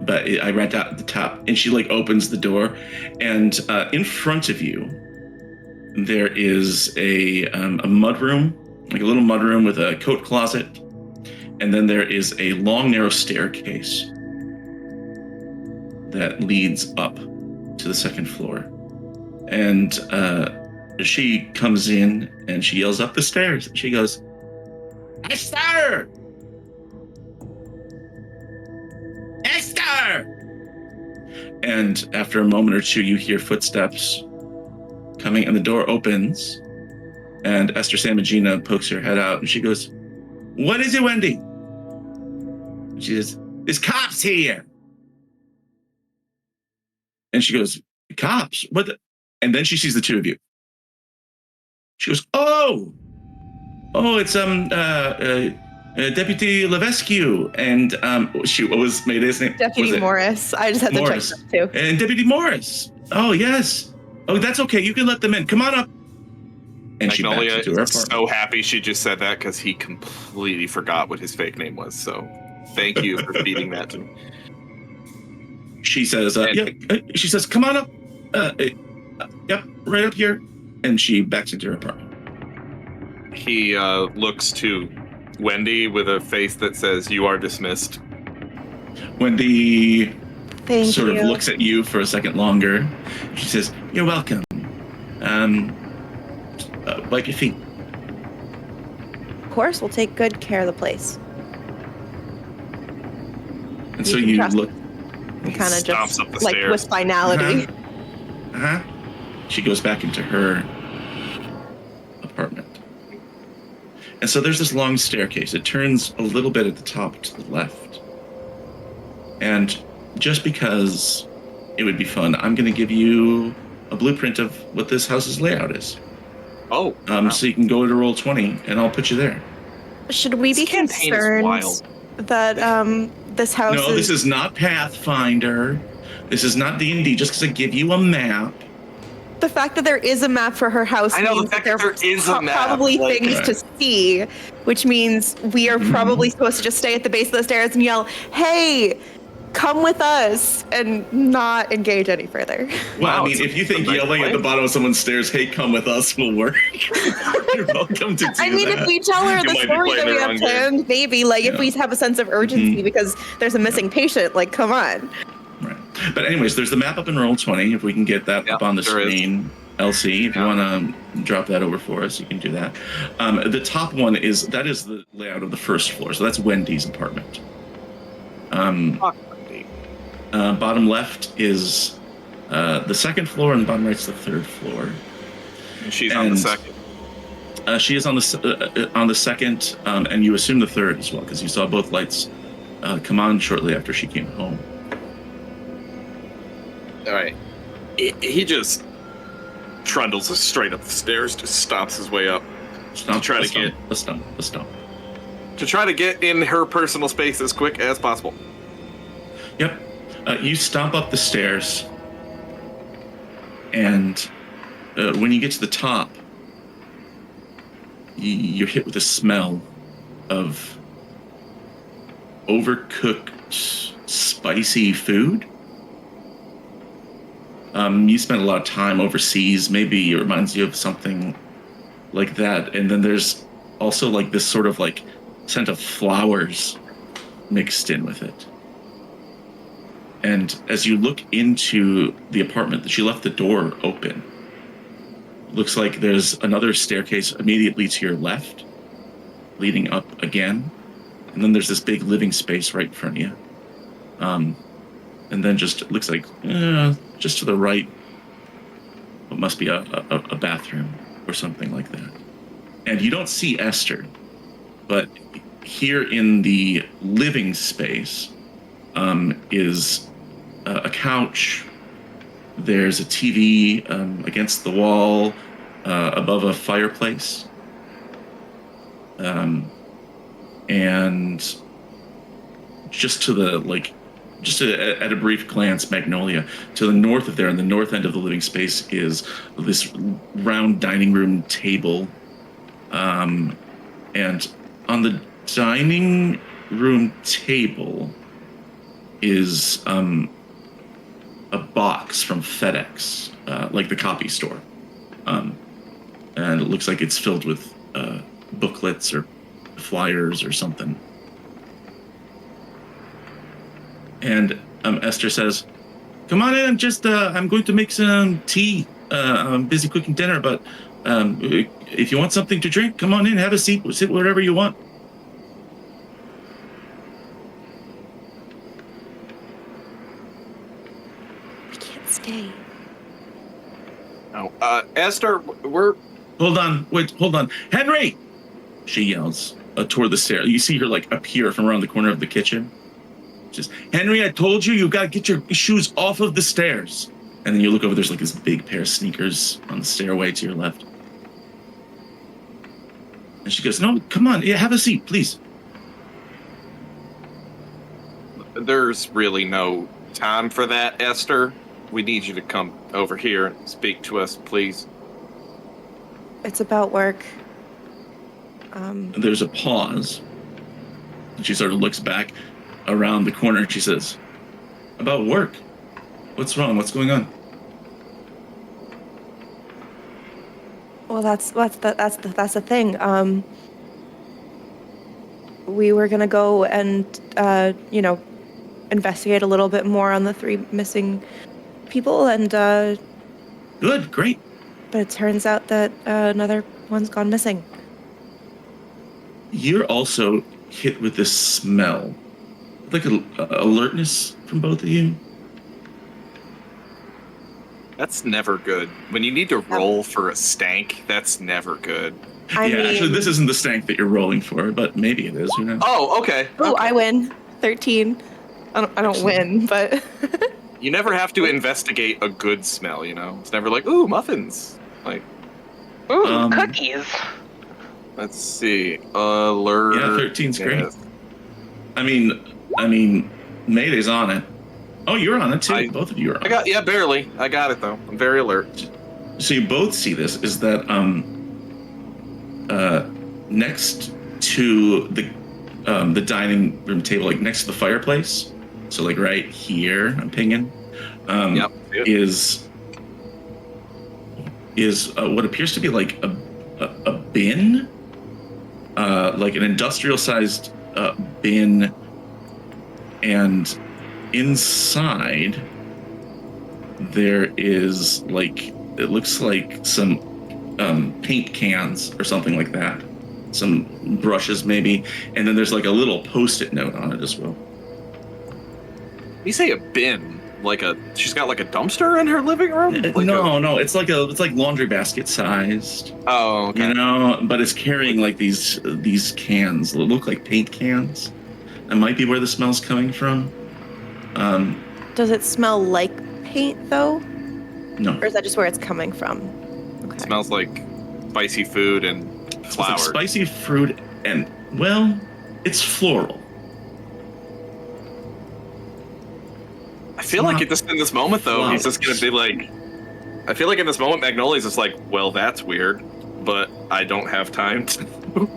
[SPEAKER 2] But I rent out at the top." And she like opens the door, and in front of you, there is a mudroom, like a little mudroom with a coat closet, and then there is a long, narrow staircase that leads up to the second floor. And she comes in and she yells up the stairs. She goes, "Esther! Esther!" And after a moment or two, you hear footsteps coming, and the door opens, and Esther SAMIGINA pokes her head out, and she goes, "What is it, Wendy?" She says, "There's cops here." And she goes, "Cops? What the?" And then she sees the two of you. She goes, "Oh, it's Deputy Levesque," and what was Mayday's name?
[SPEAKER 6] Deputy Morris. I just had to check that too.
[SPEAKER 2] And Deputy Morris. Oh, yes. Oh, that's okay. You can let them in. Come on up. And
[SPEAKER 1] Magnolia
[SPEAKER 2] she backs into her
[SPEAKER 1] is so happy she just said that because he completely forgot what his fake name was. So thank you for feeding that to me.
[SPEAKER 2] She says, she says, "Come on up. Yep, right up here." And she backs into her apartment.
[SPEAKER 1] He looks to Wendy with a face that says, "You are dismissed."
[SPEAKER 2] Wendy sort
[SPEAKER 6] of
[SPEAKER 2] looks at you for a second longer. She says, "You're welcome. Wipe your feet."
[SPEAKER 6] Of course, we'll take good care of the place.
[SPEAKER 2] And so you look.
[SPEAKER 6] Kind of just
[SPEAKER 1] up the
[SPEAKER 6] like
[SPEAKER 1] stairs.
[SPEAKER 6] with finality.
[SPEAKER 2] She goes back into her apartment. And so there's this long staircase. It turns a little bit at the top to the left. And just because it would be fun, I'm going to give you a blueprint of what this house's layout is.
[SPEAKER 1] Oh. Wow.
[SPEAKER 2] So you can go to roll 20, and I'll put you there.
[SPEAKER 6] Should we be concerned that this house
[SPEAKER 2] No, this is not Pathfinder. This is not D&D. Just because I give you a map.
[SPEAKER 6] The fact that there is a map for her house means that there
[SPEAKER 1] is a map,
[SPEAKER 6] probably things to see, which means we are probably supposed to just stay at the base of the stairs and yell, "Hey, come with us," and not engage any further.
[SPEAKER 2] Well, I mean, if you think yelling at the bottom of someone's stairs, "Hey, come with us," will work, you're welcome to do that.
[SPEAKER 6] I mean, if we tell her the story that we have planned, maybe, if we have a sense of urgency because there's a missing patient, come on.
[SPEAKER 2] Right. But anyways, there's the map up in roll 20. If we can get that up on the screen, LC, if you want to drop that over for us, you can do that. The top one is the layout of the first floor. So that's Wendy's apartment. Bottom left is the second floor, and bottom right's the third floor.
[SPEAKER 1] And she's on the second.
[SPEAKER 2] She is on the second, and you assume the third as well, because you saw both lights come on shortly after she came home.
[SPEAKER 1] All right. He just trundles us straight up the stairs, just stomps his way up to try to get in her personal space as quick as possible.
[SPEAKER 2] Yep. You stomp up the stairs, and when you get to the top, you're hit with a smell of overcooked, spicy food. You spent a lot of time overseas. Maybe it reminds you of something like that. And then there's also this sort of scent of flowers mixed in with it. And as you look into the apartment, she left the door open. Looks like there's another staircase immediately to your left, leading up again. And then there's this big living space right in front of you. And then it looks like just to the right, what must be a bathroom or something like that. And you don't see Esther, but here in the living space is a couch. There's a TV against the wall above a fireplace. And just to the at a brief glance, Magnolia, to the north of there, in the north end of the living space, is this round dining room table. And on the dining room table is a box from FedEx, the copy store. And it looks like it's filled with booklets or flyers or something. And Esther says, "Come on in. I'm going to make some tea. I'm busy cooking dinner, but if you want something to drink, come on in. Have a seat. Sit wherever you want."
[SPEAKER 6] I can't stay.
[SPEAKER 1] Oh, Esther, we're...
[SPEAKER 2] Hold on. Henry! She yells toward the stairs. You see her appear from around the corner of the kitchen. Just, "Henry, I told you got to get your shoes off of the stairs." And then you look over, there's this big pair of sneakers on the stairway to your left. And she goes, "No, come on, have a seat, please."
[SPEAKER 1] There's really no time for that, Esther. We need you to come over here and speak to us, please.
[SPEAKER 6] It's about work.
[SPEAKER 2] There's a pause. And she sort of looks back around the corner and she says, "About work? What's wrong? What's going on?"
[SPEAKER 6] Well, that's the thing. We were gonna go and investigate a little bit more on the 3 missing people, and
[SPEAKER 2] Good, great.
[SPEAKER 6] but it turns out that another one's gone missing.
[SPEAKER 2] You're also hit with this smell, alertness from both of you.
[SPEAKER 1] That's never good. When you need to roll for a stank, that's never good.
[SPEAKER 6] I mean,
[SPEAKER 2] actually, this isn't the stank that you're rolling for, but maybe it is. Who knows?
[SPEAKER 1] Oh, okay.
[SPEAKER 6] Oh, I win. 13. I don't win, but
[SPEAKER 1] You never have to investigate a good smell, you know? It's never like, ooh, muffins. Like,
[SPEAKER 5] Ooh, cookies.
[SPEAKER 1] let's see. Alert.
[SPEAKER 2] Yeah, 13's great. I mean, Mayday's on it. Oh, you're on it too. Both of you are on it.
[SPEAKER 1] Barely. I got it though. I'm very alert.
[SPEAKER 2] So you both see this, is that next to the dining room table, like next to the fireplace, so like right here, I'm pinging, is what appears to be like a bin, like an industrial-sized bin, and inside there is like, it looks like some paint cans or something like that, some brushes maybe, and then there's like a little post-it note on it as well.
[SPEAKER 1] You say a bin, she's got like a dumpster in her living room?
[SPEAKER 2] No, it's like laundry basket sized.
[SPEAKER 1] Oh, okay.
[SPEAKER 2] You know, but it's carrying like these cans that look like paint cans. That might be where the smell's coming from.
[SPEAKER 6] Does it smell like paint though?
[SPEAKER 2] No.
[SPEAKER 6] Or is that just where it's coming from? Okay.
[SPEAKER 1] It smells like spicy food and flour.
[SPEAKER 2] Like spicy fruit and, well, it's floral.
[SPEAKER 1] I feel like in this moment though, he's just gonna be like, I feel like in this moment Magnolia's just like, well, that's weird, but I don't have time to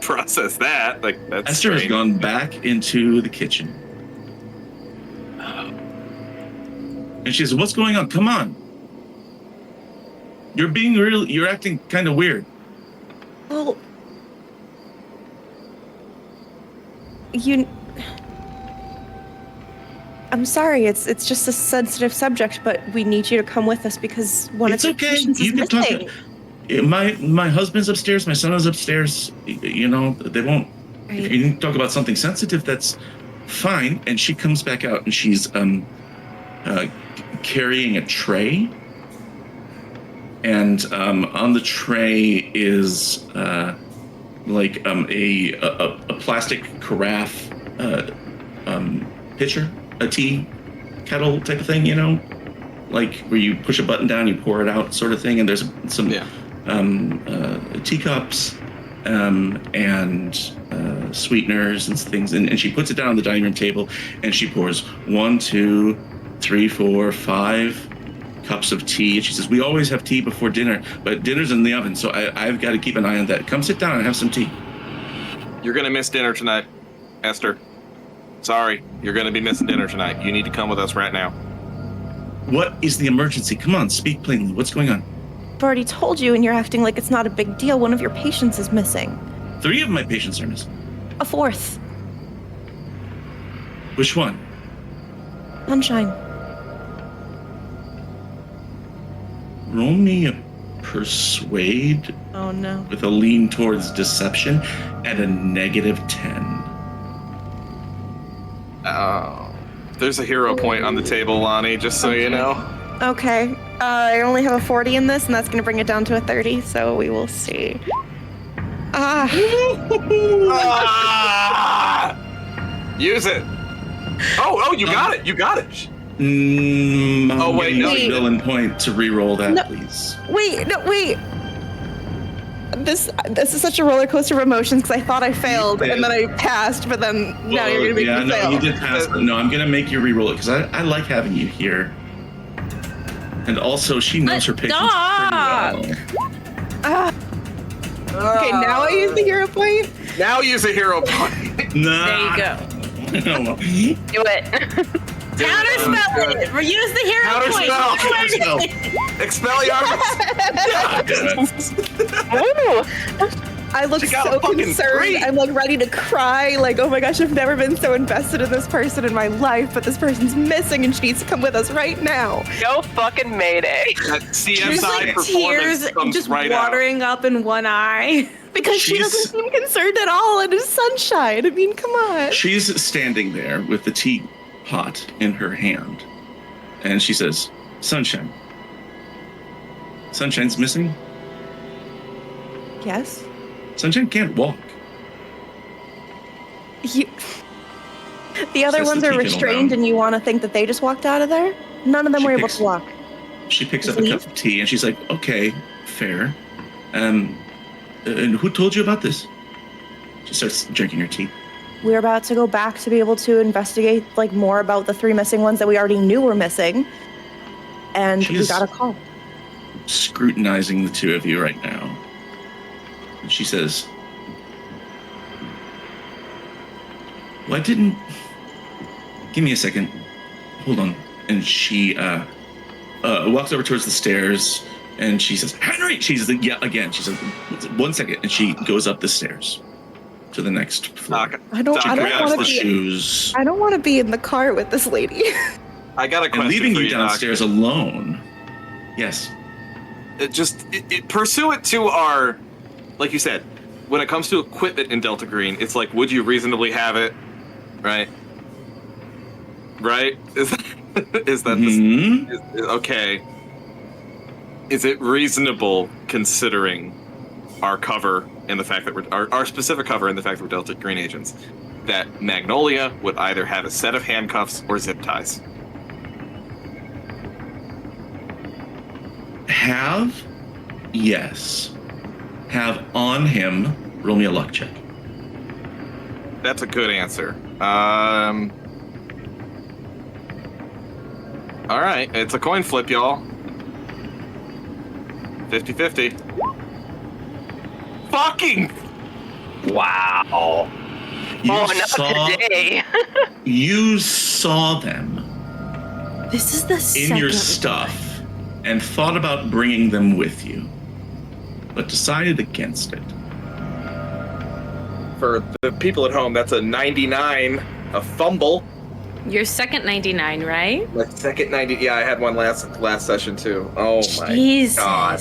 [SPEAKER 1] process that. Like, that's
[SPEAKER 2] Esther has
[SPEAKER 1] strange.
[SPEAKER 2] gone back into the kitchen. And she says, what's going on? Come on. You're acting kind of weird.
[SPEAKER 6] Well, I'm sorry, it's just a sensitive subject, but we need you to come with us because one of the patients is missing.
[SPEAKER 2] My husband's upstairs, my son is upstairs. You know, they won't. Right. If you need to talk about something sensitive, that's fine. And she comes back out and she's carrying a tray. And on the tray is like a plastic carafe pitcher, a tea kettle type of thing, you know, like where you push a button down, you pour it out, sort of thing. And there's some teacups and sweeteners and things. And she puts it down on the dining room table, and she pours 1, 2, 3, 4, 5 cups of tea. And she says, we always have tea before dinner, but dinner's in the oven, so I've got to keep an eye on that. Come sit down and have some tea.
[SPEAKER 1] You're gonna miss dinner tonight, Esther. Sorry, you're gonna be missing dinner tonight. You need to come with us right now.
[SPEAKER 2] What is the emergency? Come on, speak plainly. What's going on?
[SPEAKER 6] I've already told you, and you're acting like it's not a big deal. One of your patients is missing.
[SPEAKER 2] 3 of my patients are missing.
[SPEAKER 6] A 4th.
[SPEAKER 2] Which one?
[SPEAKER 6] Sunshine.
[SPEAKER 2] Roll me a persuade.
[SPEAKER 6] Oh no.
[SPEAKER 2] With a lean towards deception at a -10.
[SPEAKER 1] Oh, there's a hero point on the table, Lonnie, just so you know.
[SPEAKER 6] Okay. I only have a 40 in this, and that's going to bring it down to a 30, so we will see.
[SPEAKER 1] Use it. Oh, you got it. You got it.
[SPEAKER 2] Oh, wait, no. Villain point to re-roll that, please.
[SPEAKER 6] Wait. This is such a roller coaster of emotions because I thought I failed and then I passed, but then now you're going to make me fail.
[SPEAKER 2] You did pass, but no, I'm going to make you re-roll it because I like having you here. And also, she knows her patients pretty well.
[SPEAKER 6] Okay, now I use the hero point?
[SPEAKER 1] Now use a hero point.
[SPEAKER 2] Nah.
[SPEAKER 4] There you go.
[SPEAKER 5] Do it.
[SPEAKER 4] Counterspell it. Use the hero point.
[SPEAKER 1] Counterspell. Expelliarmus.
[SPEAKER 6] I look so concerned. I'm like ready to cry. Like, oh my gosh, I've never been so invested in this person in my life, but this person's missing and she needs to come with us right now.
[SPEAKER 5] Go fucking Mayday.
[SPEAKER 1] That CSI
[SPEAKER 4] There's like
[SPEAKER 1] performance
[SPEAKER 4] tears
[SPEAKER 1] comes
[SPEAKER 4] just
[SPEAKER 1] right
[SPEAKER 4] watering up in one eye.
[SPEAKER 6] Because she doesn't seem concerned at all, and it's Sunshine. I mean, come on.
[SPEAKER 2] She's standing there with the teapot in her hand, and she says, Sunshine. Sunshine's missing?
[SPEAKER 6] Yes?
[SPEAKER 2] Sunshine can't walk.
[SPEAKER 6] The other
[SPEAKER 2] Sets
[SPEAKER 6] ones
[SPEAKER 2] the
[SPEAKER 6] are
[SPEAKER 2] tea kettle
[SPEAKER 6] restrained,
[SPEAKER 2] down.
[SPEAKER 6] and you want to think that they just walked out of there? None of them were able to walk.
[SPEAKER 2] She picks
[SPEAKER 6] Just
[SPEAKER 2] up a
[SPEAKER 6] leave?
[SPEAKER 2] cup of tea and she's like, okay, fair. And who told you about this? She starts drinking her tea.
[SPEAKER 6] We're about to go back to be able to investigate like more about the 3 missing ones that we already knew were missing. And we got a call.
[SPEAKER 2] Scrutinizing the two of you right now. And she says, well, I didn't... Give me a second. Hold on. And she walks over towards the stairs and she says, Henry! She's like, yeah, again. She says, 1 second. And she goes up the stairs to the next floor.
[SPEAKER 6] I don't want to be
[SPEAKER 2] shoes.
[SPEAKER 6] I don't want to be in the car with this lady.
[SPEAKER 1] I got a question
[SPEAKER 2] And leaving
[SPEAKER 1] for
[SPEAKER 2] you
[SPEAKER 1] Doc.
[SPEAKER 2] downstairs alone. Yes.
[SPEAKER 1] Pursuant to our, like you said, when it comes to equipment in Delta Green, it's like, would you reasonably have it? Right? Right? Is that okay? Is it reasonable considering our cover and the fact that we're our specific cover and the fact that we're Delta Green agents that Magnolia would either have a set of handcuffs or zip ties?
[SPEAKER 2] Have? Yes. Have on him. Roll me a luck check.
[SPEAKER 1] That's a good answer. All right, it's a coin flip, y'all. 50-50. Fucking!
[SPEAKER 3] Wow.
[SPEAKER 5] Not today.
[SPEAKER 2] You saw them
[SPEAKER 4] This is the
[SPEAKER 2] in
[SPEAKER 4] second
[SPEAKER 2] your stuff and thought about bringing them with you, but decided against it.
[SPEAKER 1] For the people at home, that's a 99, a fumble.
[SPEAKER 4] Your second 99, right?
[SPEAKER 1] My second 90. Yeah, I had one last session too. Oh my
[SPEAKER 4] Jesus.
[SPEAKER 1] god.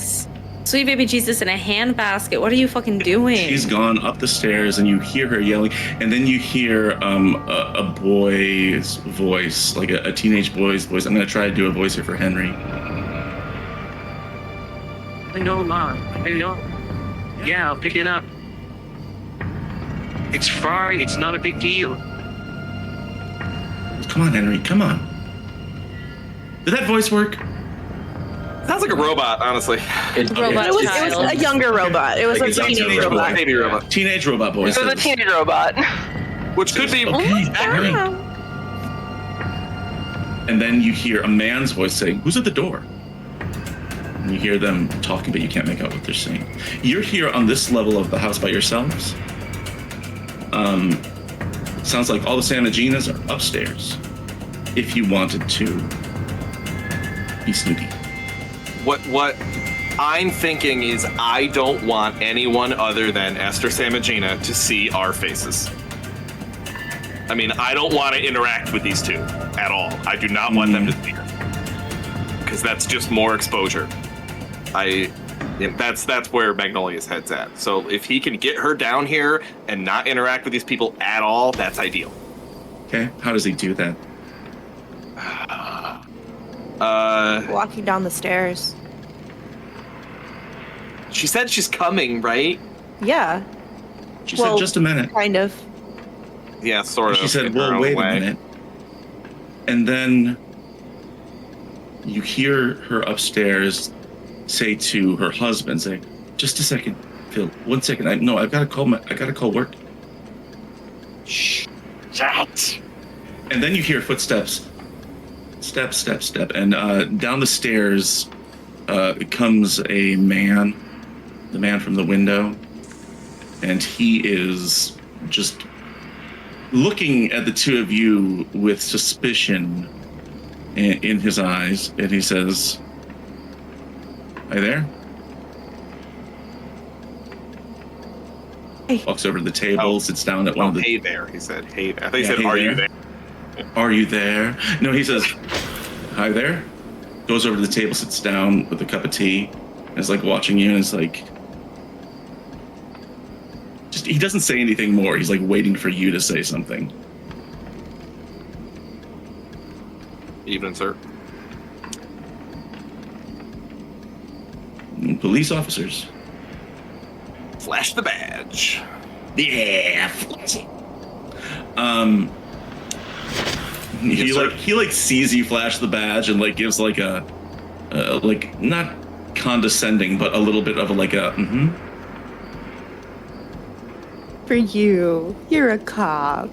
[SPEAKER 4] Sweet baby Jesus in a handbasket. What are you fucking doing?
[SPEAKER 2] She's gone up the stairs, and you hear her yelling, and then you hear a boy's voice, like a teenage boy's voice. I'm gonna try to do a voice here for Henry.
[SPEAKER 7] I know, Mom. I know. Yeah, I'll pick it up. It's fine. It's not a big deal.
[SPEAKER 2] Come on, Henry. Come on. Did that voice work?
[SPEAKER 1] Sounds like a robot, honestly.
[SPEAKER 4] Robot
[SPEAKER 6] It was
[SPEAKER 4] child.
[SPEAKER 6] a younger robot. It was
[SPEAKER 2] Like
[SPEAKER 6] like
[SPEAKER 2] it's
[SPEAKER 6] a
[SPEAKER 2] not
[SPEAKER 6] teenage robot.
[SPEAKER 1] Baby robot.
[SPEAKER 2] Teenage robot voice.
[SPEAKER 5] It was a teenage robot.
[SPEAKER 1] Which could be.
[SPEAKER 2] Okay, Henry.
[SPEAKER 6] Wow.
[SPEAKER 2] And then you hear a man's voice saying, "Who's at the door?" And you hear them talking, but you can't make out what they're saying. You're here on this level of the house by yourselves. Sounds like all the Samiginas are upstairs. If you wanted to be sneaky.
[SPEAKER 1] What I'm thinking is I don't want anyone other than Esther Samigina to see our faces. I mean, I don't want to interact with these two at all. I do not want them to see her. Because that's just more exposure. That's where Magnolia's head's at. So if he can get her down here and not interact with these people at all, that's ideal.
[SPEAKER 2] Okay, how does he do that?
[SPEAKER 6] Walking down the stairs.
[SPEAKER 1] She said she's coming, right?
[SPEAKER 6] Yeah,
[SPEAKER 2] She
[SPEAKER 6] Well,
[SPEAKER 2] said, just a minute.
[SPEAKER 6] kind of.
[SPEAKER 1] Yeah, sort of.
[SPEAKER 2] She said,
[SPEAKER 1] in her
[SPEAKER 2] well,
[SPEAKER 1] own
[SPEAKER 2] wait
[SPEAKER 1] way.
[SPEAKER 2] a minute. And then you hear her upstairs say to her husband, say, just a second, Phil, 1 second. I've got to call work. Shh. And then you hear footsteps. Step, step, step. And down the stairs comes a man, the man from the window. And he is just looking at the two of you with suspicion in his eyes. And he says, "Hi there."
[SPEAKER 6] Hey.
[SPEAKER 2] Walks over to the table, sits down at one of the...
[SPEAKER 1] Hey there, he said. Hey there. I thought he
[SPEAKER 2] Yeah,
[SPEAKER 1] said,
[SPEAKER 2] hey
[SPEAKER 1] are you
[SPEAKER 2] there.
[SPEAKER 1] there?
[SPEAKER 2] Are you there? No, he says, "Hi there." Goes over to the table, sits down with a cup of tea, and is like watching you, and is like, he doesn't say anything more. He's like waiting for you to say something.
[SPEAKER 1] Evening, sir.
[SPEAKER 2] Police officers.
[SPEAKER 1] Flash the badge.
[SPEAKER 2] Yeah, flash it. He
[SPEAKER 1] Yes, sir.
[SPEAKER 2] he sees you flash the badge and gives a not condescending but a little bit of a
[SPEAKER 6] For you, you're a cop.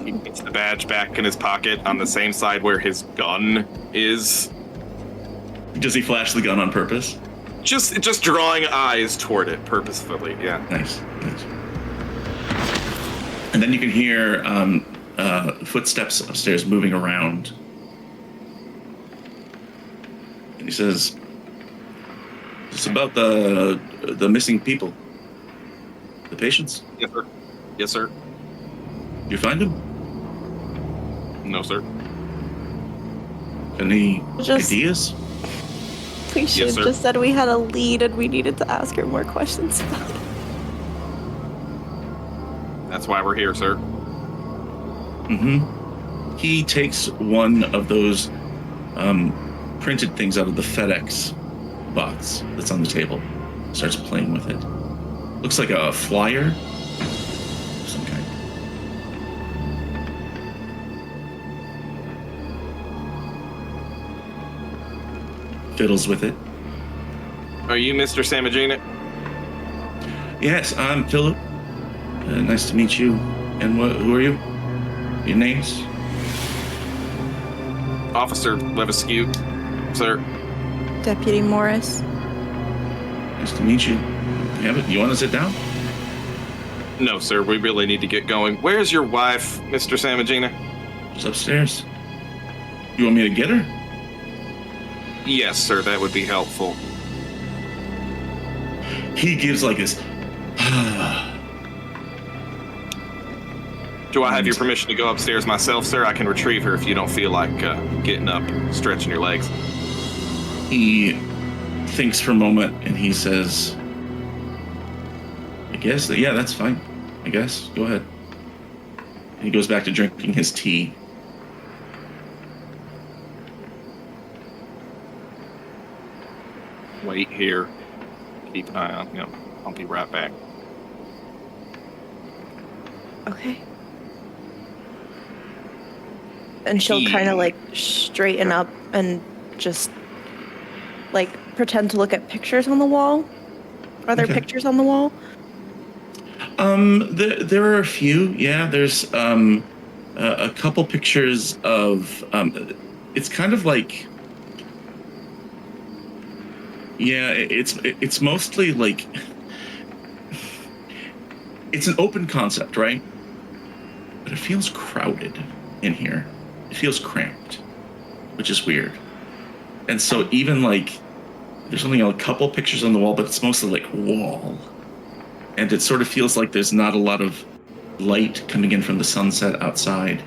[SPEAKER 1] He puts the badge back in his pocket on the same side where his gun is.
[SPEAKER 2] Does he flash the gun on purpose?
[SPEAKER 1] Just drawing eyes toward it purposefully. Yeah.
[SPEAKER 2] Nice. And then you can hear footsteps upstairs moving around. And he says, "It's about the missing people, the patients.
[SPEAKER 1] Yes, sir. Yes, sir.
[SPEAKER 2] Did you find them?
[SPEAKER 1] No, sir.
[SPEAKER 2] Any
[SPEAKER 6] Just-
[SPEAKER 2] ideas?"
[SPEAKER 6] We should
[SPEAKER 1] Yes, sir.
[SPEAKER 6] just said we had a lead and we needed to ask her more questions about it.
[SPEAKER 1] That's why we're here, sir.
[SPEAKER 2] He takes one of those printed things out of the FedEx box that's on the table. Starts playing with it. Looks like a flyer of some kind. Fiddles with it.
[SPEAKER 1] Are you Mr. Samigina?
[SPEAKER 2] Yes, I'm Philip. Nice to meet you. And who are you? Your names?
[SPEAKER 1] Officer Levesque, sir.
[SPEAKER 6] Deputy Morris.
[SPEAKER 2] Nice to meet you. You want to sit down?
[SPEAKER 1] No, sir. We really need to get going. Where's your wife, Mr. Samigina?
[SPEAKER 2] She's upstairs. You want me to get her?
[SPEAKER 1] Yes, sir. That would be helpful.
[SPEAKER 2] He gives this.
[SPEAKER 1] Do I have your permission to go upstairs myself, sir? I can retrieve her if you don't feel like getting up, stretching your legs.
[SPEAKER 2] He thinks for a moment and he says, "I guess yeah, that's fine. I guess. Go ahead." And he goes back to drinking his tea.
[SPEAKER 1] Wait here. Keep an eye on him. I'll be right back.
[SPEAKER 6] Okay. And she'll kind of straighten up and just pretend to look at pictures on the wall. Are there
[SPEAKER 2] Okay.
[SPEAKER 6] pictures on the wall?
[SPEAKER 2] There are a few. Yeah, there's a couple pictures of. It's kind of it's mostly it's an open concept, right? But it feels crowded in here. It feels cramped, which is weird. And so even there's only a couple pictures on the wall, but it's mostly wall. And it sort of feels like there's not a lot of light coming in from the sunset outside.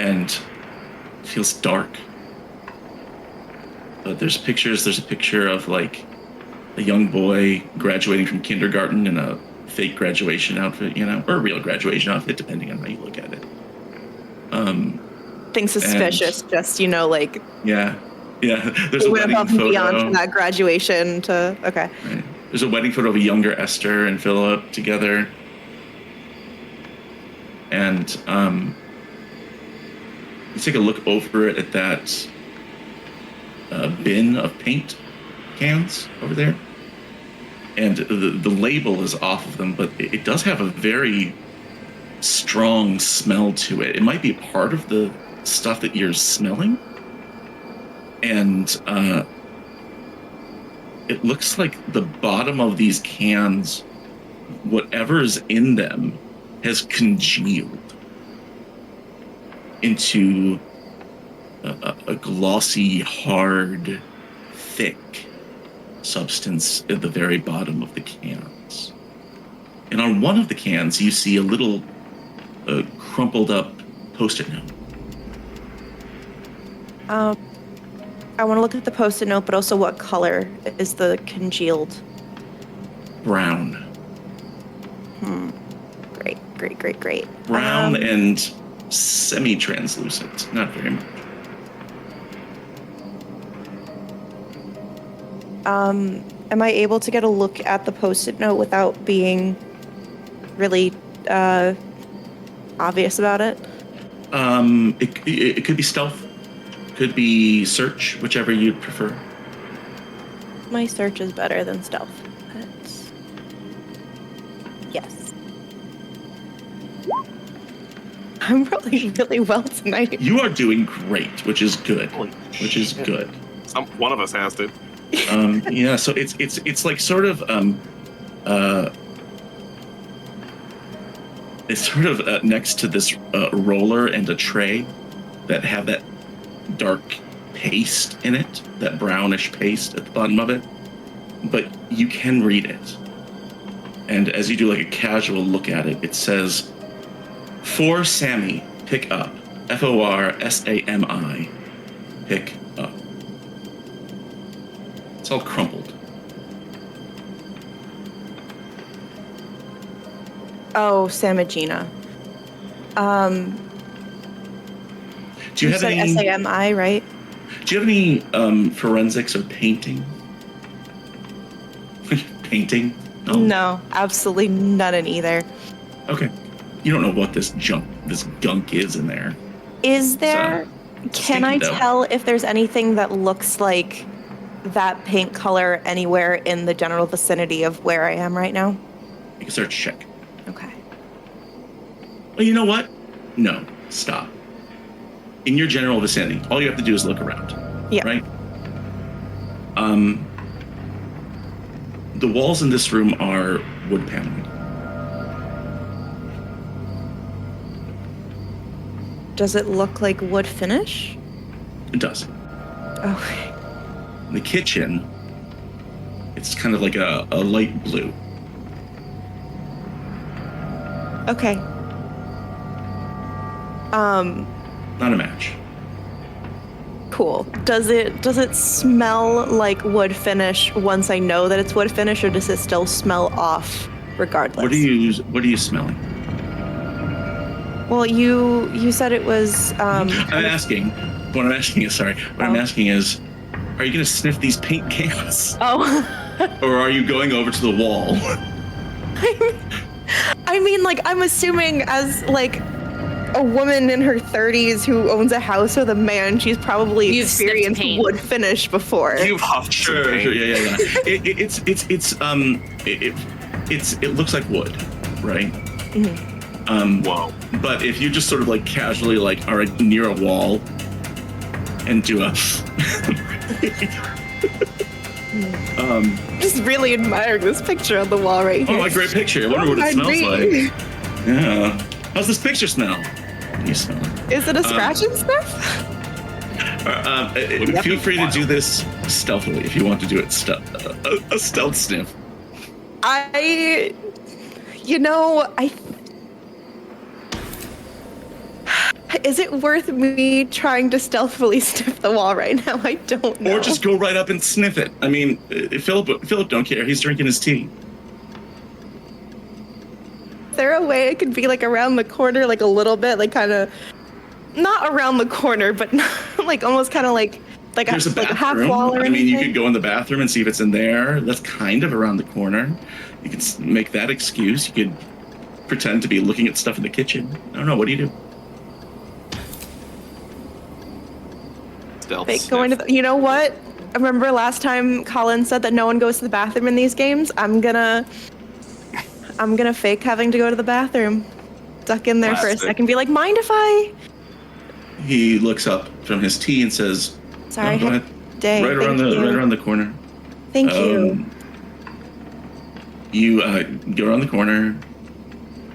[SPEAKER 2] And it feels dark. But there's pictures. There's a picture of a young boy graduating from kindergarten in a fake graduation outfit, or a real graduation outfit, depending on how you look at it.
[SPEAKER 6] Thing suspicious, just
[SPEAKER 2] Yeah. There's a
[SPEAKER 6] went
[SPEAKER 2] wedding
[SPEAKER 6] above and
[SPEAKER 2] photo.
[SPEAKER 6] beyond from that graduation to okay.
[SPEAKER 2] Right. There's a wedding photo of a younger Esther and Philip together. And you take a look over it at that bin of paint cans over there. And the label is off of them, but it does have a very strong smell to it. It might be part of the stuff that you're smelling. And it looks like the bottom of these cans, whatever's in them, has congealed into a glossy, hard, thick substance at the very bottom of the cans. And on one of the cans, you see a little crumpled up Post-it note.
[SPEAKER 6] I want to look at the Post-it note, but also what color is the congealed?
[SPEAKER 2] Brown.
[SPEAKER 6] Great.
[SPEAKER 2] Brown and semi-translucent. Not very much.
[SPEAKER 6] Am I able to get a look at the Post-it note without being really obvious about it?
[SPEAKER 2] It could be stealth, could be search, whichever you'd prefer.
[SPEAKER 6] My search is better than stealth. Yes. I'm rolling really well tonight.
[SPEAKER 2] You are doing great, which is good. Which is good.
[SPEAKER 1] One of us has to.
[SPEAKER 2] Yeah, so it's like sort of it's sort of next to this roller and a tray that have that dark paste in it, that brownish paste at the bottom of it, but you can read it. And as you do like a casual look at it, it says, "For Sammy, pick up. FORSAMI, pick up." It's all crumpled.
[SPEAKER 6] Oh, Samigina.
[SPEAKER 2] Do you have
[SPEAKER 6] said
[SPEAKER 2] any
[SPEAKER 6] SAMI, right?
[SPEAKER 2] Do you have any forensics or painting? Painting?
[SPEAKER 6] No, absolutely none in either.
[SPEAKER 2] Okay. You don't know what this gunk is in there.
[SPEAKER 6] Is there? Can I tell if there's anything that looks like that paint color anywhere in the general vicinity of where I am right now?
[SPEAKER 2] You can start to check.
[SPEAKER 6] Okay.
[SPEAKER 2] Well, you know what? No. Stop. In your general vicinity, all you have to do is look around.
[SPEAKER 6] Yeah.
[SPEAKER 2] Right? The walls in this room are wood paneling.
[SPEAKER 6] Does it look like wood finish?
[SPEAKER 2] It does.
[SPEAKER 6] Okay.
[SPEAKER 2] The kitchen, it's kind of like a light blue.
[SPEAKER 6] Okay.
[SPEAKER 2] Not a match.
[SPEAKER 6] Cool. Does it smell like wood finish once I know that it's wood finish, or does it still smell off regardless?
[SPEAKER 2] What are you smelling?
[SPEAKER 6] Well, you said it was.
[SPEAKER 2] I'm asking is, are you going to sniff these paint cans?
[SPEAKER 6] Oh.
[SPEAKER 2] Or are you going over to the wall?
[SPEAKER 6] I mean, like, I'm assuming as, like, a woman in her 30s who owns a house with a man, she's probably
[SPEAKER 4] You've
[SPEAKER 6] experienced
[SPEAKER 4] sniffed paint.
[SPEAKER 6] wood finish before.
[SPEAKER 1] You've huffed
[SPEAKER 2] Sure, yeah. It looks like wood, right?
[SPEAKER 6] Mm-hmm.
[SPEAKER 1] Whoa.
[SPEAKER 2] But if you just sort of like casually like are near a wall and do a
[SPEAKER 6] Just really admiring this picture on the wall right here.
[SPEAKER 2] oh, my great picture. I wonder what it smells like. Yeah. How's this picture smell? You smell it.
[SPEAKER 6] Is it a scratch and sniff?
[SPEAKER 2] Feel free to do this stealthily if you want to do it a stealth sniff.
[SPEAKER 6] Is it worth me trying to stealthily sniff the wall right now? I don't know.
[SPEAKER 2] Or just go right up and sniff it. I mean, Philip don't care. He's drinking his tea.
[SPEAKER 6] Is there a way it could be like around the corner, like a little bit, like kind of not around the corner, but like almost kind of like
[SPEAKER 2] There's
[SPEAKER 6] like a half wall or
[SPEAKER 2] I
[SPEAKER 6] anything?
[SPEAKER 2] mean, you could go in the bathroom and see if it's in there. That's kind of around the corner. You could make that excuse. You could pretend to be looking at stuff in the kitchen. I don't know. What do you do?
[SPEAKER 1] Stealth
[SPEAKER 6] Fake going to you know what? I remember last time Colin said that no one goes to the bathroom in these games. I'm gonna fake having to go to the bathroom. Duck in there for a
[SPEAKER 1] Classic.
[SPEAKER 6] second. Be like, mind if I?
[SPEAKER 2] He looks up from his tea and says,
[SPEAKER 6] Sorry,
[SPEAKER 2] "No, go
[SPEAKER 6] I had
[SPEAKER 2] ahead.
[SPEAKER 6] a day.
[SPEAKER 2] Right around the corner."
[SPEAKER 6] Thank you.
[SPEAKER 2] You go around the corner,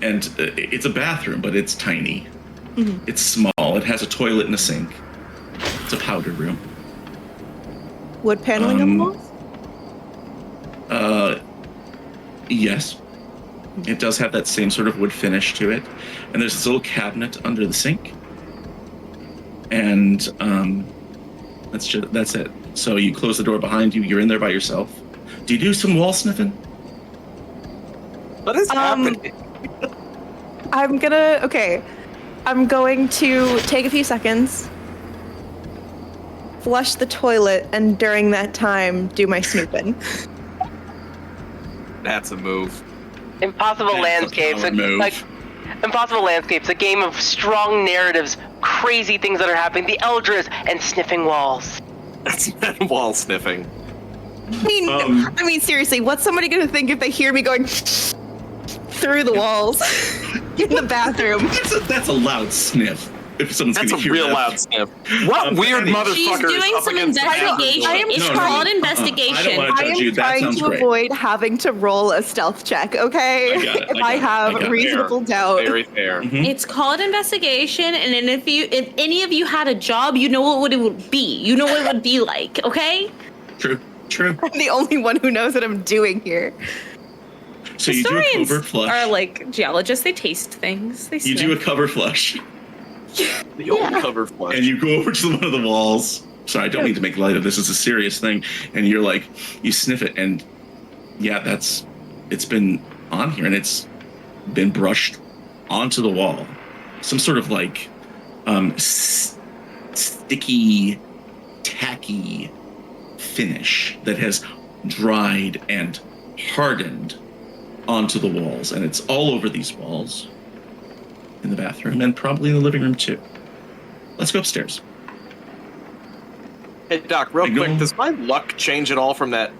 [SPEAKER 2] and it's a bathroom, but it's tiny.
[SPEAKER 6] Mhm.
[SPEAKER 2] It's small. It has a toilet and a sink. It's a powder room.
[SPEAKER 6] Wood paneling on the walls?
[SPEAKER 2] Yes. It does have that same sort of wood finish to it. And there's this little cabinet under the sink. And that's it. So you close the door behind you, you're in there by yourself. Do you do some wall sniffing?
[SPEAKER 1] What is happening?
[SPEAKER 6] I'm going to take a few seconds, flush the toilet, and during that time, do my snooping.
[SPEAKER 1] That's a move.
[SPEAKER 5] Impossible
[SPEAKER 2] That's a
[SPEAKER 5] landscapes.
[SPEAKER 2] power move.
[SPEAKER 5] Like Impossible Landscapes, a game of strong narratives, crazy things that are happening, the Eldris, and sniffing walls.
[SPEAKER 1] That's wall sniffing.
[SPEAKER 6] I mean, seriously, what's somebody going to think if they hear me going through the walls in the bathroom?
[SPEAKER 2] That's a loud sniff. If someone's
[SPEAKER 1] That's
[SPEAKER 2] gonna
[SPEAKER 1] a
[SPEAKER 2] hear
[SPEAKER 1] real
[SPEAKER 2] that.
[SPEAKER 1] loud sniff. What weird motherfucker
[SPEAKER 4] She's
[SPEAKER 1] is
[SPEAKER 4] doing
[SPEAKER 1] up
[SPEAKER 4] some
[SPEAKER 1] against the
[SPEAKER 4] investigation.
[SPEAKER 1] bathroom door?
[SPEAKER 4] It's
[SPEAKER 2] No,
[SPEAKER 4] called
[SPEAKER 2] I
[SPEAKER 4] investigation.
[SPEAKER 2] don't want to
[SPEAKER 6] I
[SPEAKER 2] judge
[SPEAKER 6] am
[SPEAKER 2] you. That
[SPEAKER 6] trying
[SPEAKER 2] sounds
[SPEAKER 6] to
[SPEAKER 2] great.
[SPEAKER 6] avoid having to roll a stealth check, okay?
[SPEAKER 2] I got it,
[SPEAKER 6] If
[SPEAKER 2] I
[SPEAKER 6] I
[SPEAKER 2] got it,
[SPEAKER 6] have
[SPEAKER 2] I got it.
[SPEAKER 6] reasonable doubt.
[SPEAKER 1] Very fair.
[SPEAKER 2] Mhm.
[SPEAKER 4] It's called investigation, and then if any of you had a job, you know what it would be. You know what it would be like, okay?
[SPEAKER 2] True.
[SPEAKER 6] I'm the only one who knows what I'm doing here.
[SPEAKER 2] So you do a
[SPEAKER 4] Historians
[SPEAKER 2] covert flush.
[SPEAKER 4] are like geologists. They taste things. They
[SPEAKER 2] You do a
[SPEAKER 4] sniff.
[SPEAKER 2] cover flush,
[SPEAKER 1] The old cover flush.
[SPEAKER 2] and you go over to one of the walls. Sorry, I don't mean to make light of this. It's a serious thing. And you're like, you sniff it, and yeah, it's been on here, and it's been brushed onto the wall. Some sort of like sticky, tacky finish that has dried and hardened onto the walls, and it's all over these walls in the bathroom and probably in the living room too. Let's go upstairs.
[SPEAKER 1] Hey, Doc, real
[SPEAKER 2] I go-
[SPEAKER 1] quick, does my luck change at all from that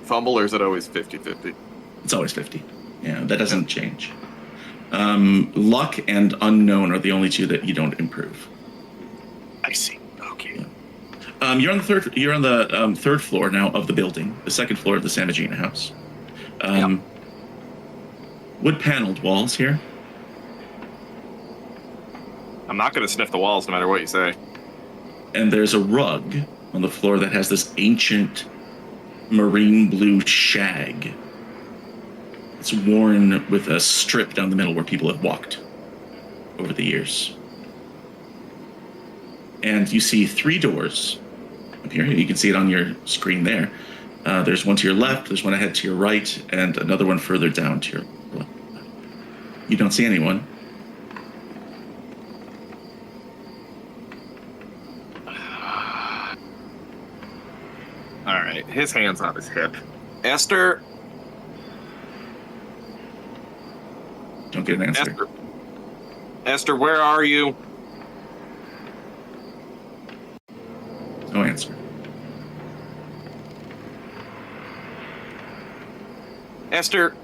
[SPEAKER 1] fumble, or is it always 50-50?
[SPEAKER 2] It's always 50. Yeah, that doesn't change. Luck and unknown are the only two that you don't improve.
[SPEAKER 1] I see. Okay.
[SPEAKER 2] You're on the third floor now of the building, the second floor of the SAMIGINA house. Wood paneled walls here.
[SPEAKER 1] I'm not going to sniff the walls no matter what you say.
[SPEAKER 2] And there's a rug on the floor that has this ancient marine blue shag. It's worn with a strip down the middle where people have walked over the years. And you see 3 doors up here. You can see it on your screen there. There's one to your left, there's one ahead to your right, and another one further down to your left. You don't see anyone.
[SPEAKER 1] All right, his hand's on his hip. Esther,
[SPEAKER 2] Don't get an answer.
[SPEAKER 1] Esther, where are you?
[SPEAKER 2] No answer.
[SPEAKER 1] Esther,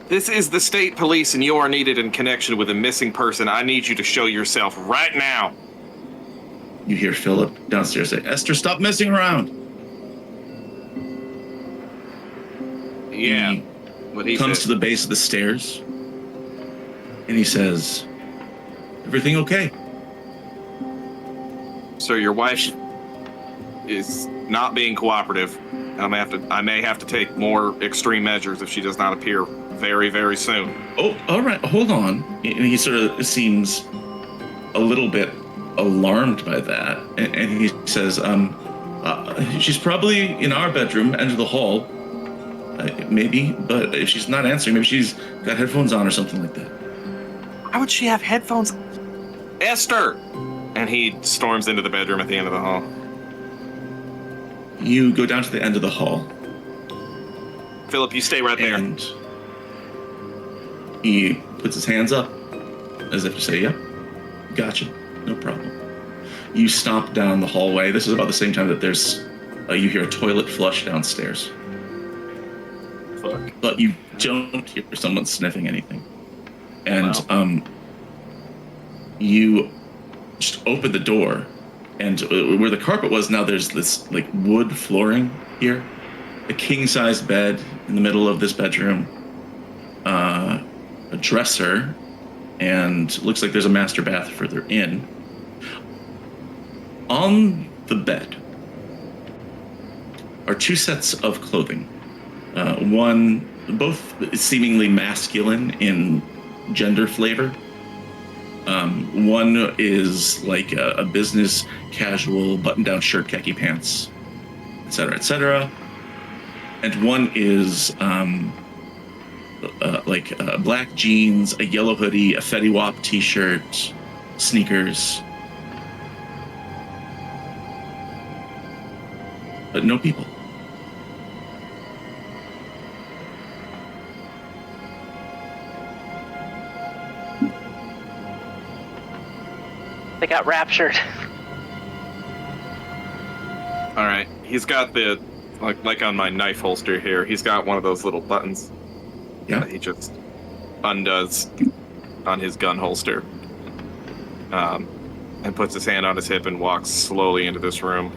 [SPEAKER 1] this is the state police and you are needed in connection with a missing person. I need you to show yourself right now.
[SPEAKER 2] You hear Philip downstairs say, Esther, stop messing around.
[SPEAKER 1] Yeah,
[SPEAKER 2] He
[SPEAKER 1] what he
[SPEAKER 2] comes
[SPEAKER 1] said.
[SPEAKER 2] to the base of the stairs and he says, everything okay?
[SPEAKER 1] So your wife is not being cooperative. I may have to take more extreme measures if she does not appear very, very soon.
[SPEAKER 2] Oh, all right, hold on. And he sort of seems a little bit alarmed by that. And he says, she's probably in our bedroom, end of the hall. Maybe, but if she's not answering, maybe she's got headphones on or something like that.
[SPEAKER 1] How would she have headphones? Esther! And he storms into the bedroom at the end of the hall.
[SPEAKER 2] You go down to the end of the hall.
[SPEAKER 1] Philip, you stay right there.
[SPEAKER 2] And he puts his hands up as if to say, yep, gotcha, no problem. You stomp down the hallway. This is about the same time that there's, you hear a toilet flush downstairs.
[SPEAKER 1] Fuck.
[SPEAKER 2] But you don't hear someone sniffing anything. And you just open the door, and where the carpet was, now there's this like wood flooring here, a king-size bed in the middle of this bedroom, a dresser, and looks like there's a master bath further in. On the bed are 2 sets of clothing. Both seemingly masculine in gender flavor. One is like a business casual button-down shirt, khaki pants, etc., etc. And one is like black jeans, a yellow hoodie, a Fetty Wap t-shirt, sneakers. But no people.
[SPEAKER 5] They got raptured.
[SPEAKER 1] All right, he's got the like on my knife holster here. He's got one of those little buttons.
[SPEAKER 2] Yeah.
[SPEAKER 1] That he just undoes on his gun holster, and puts his hand on his hip and walks slowly into this room.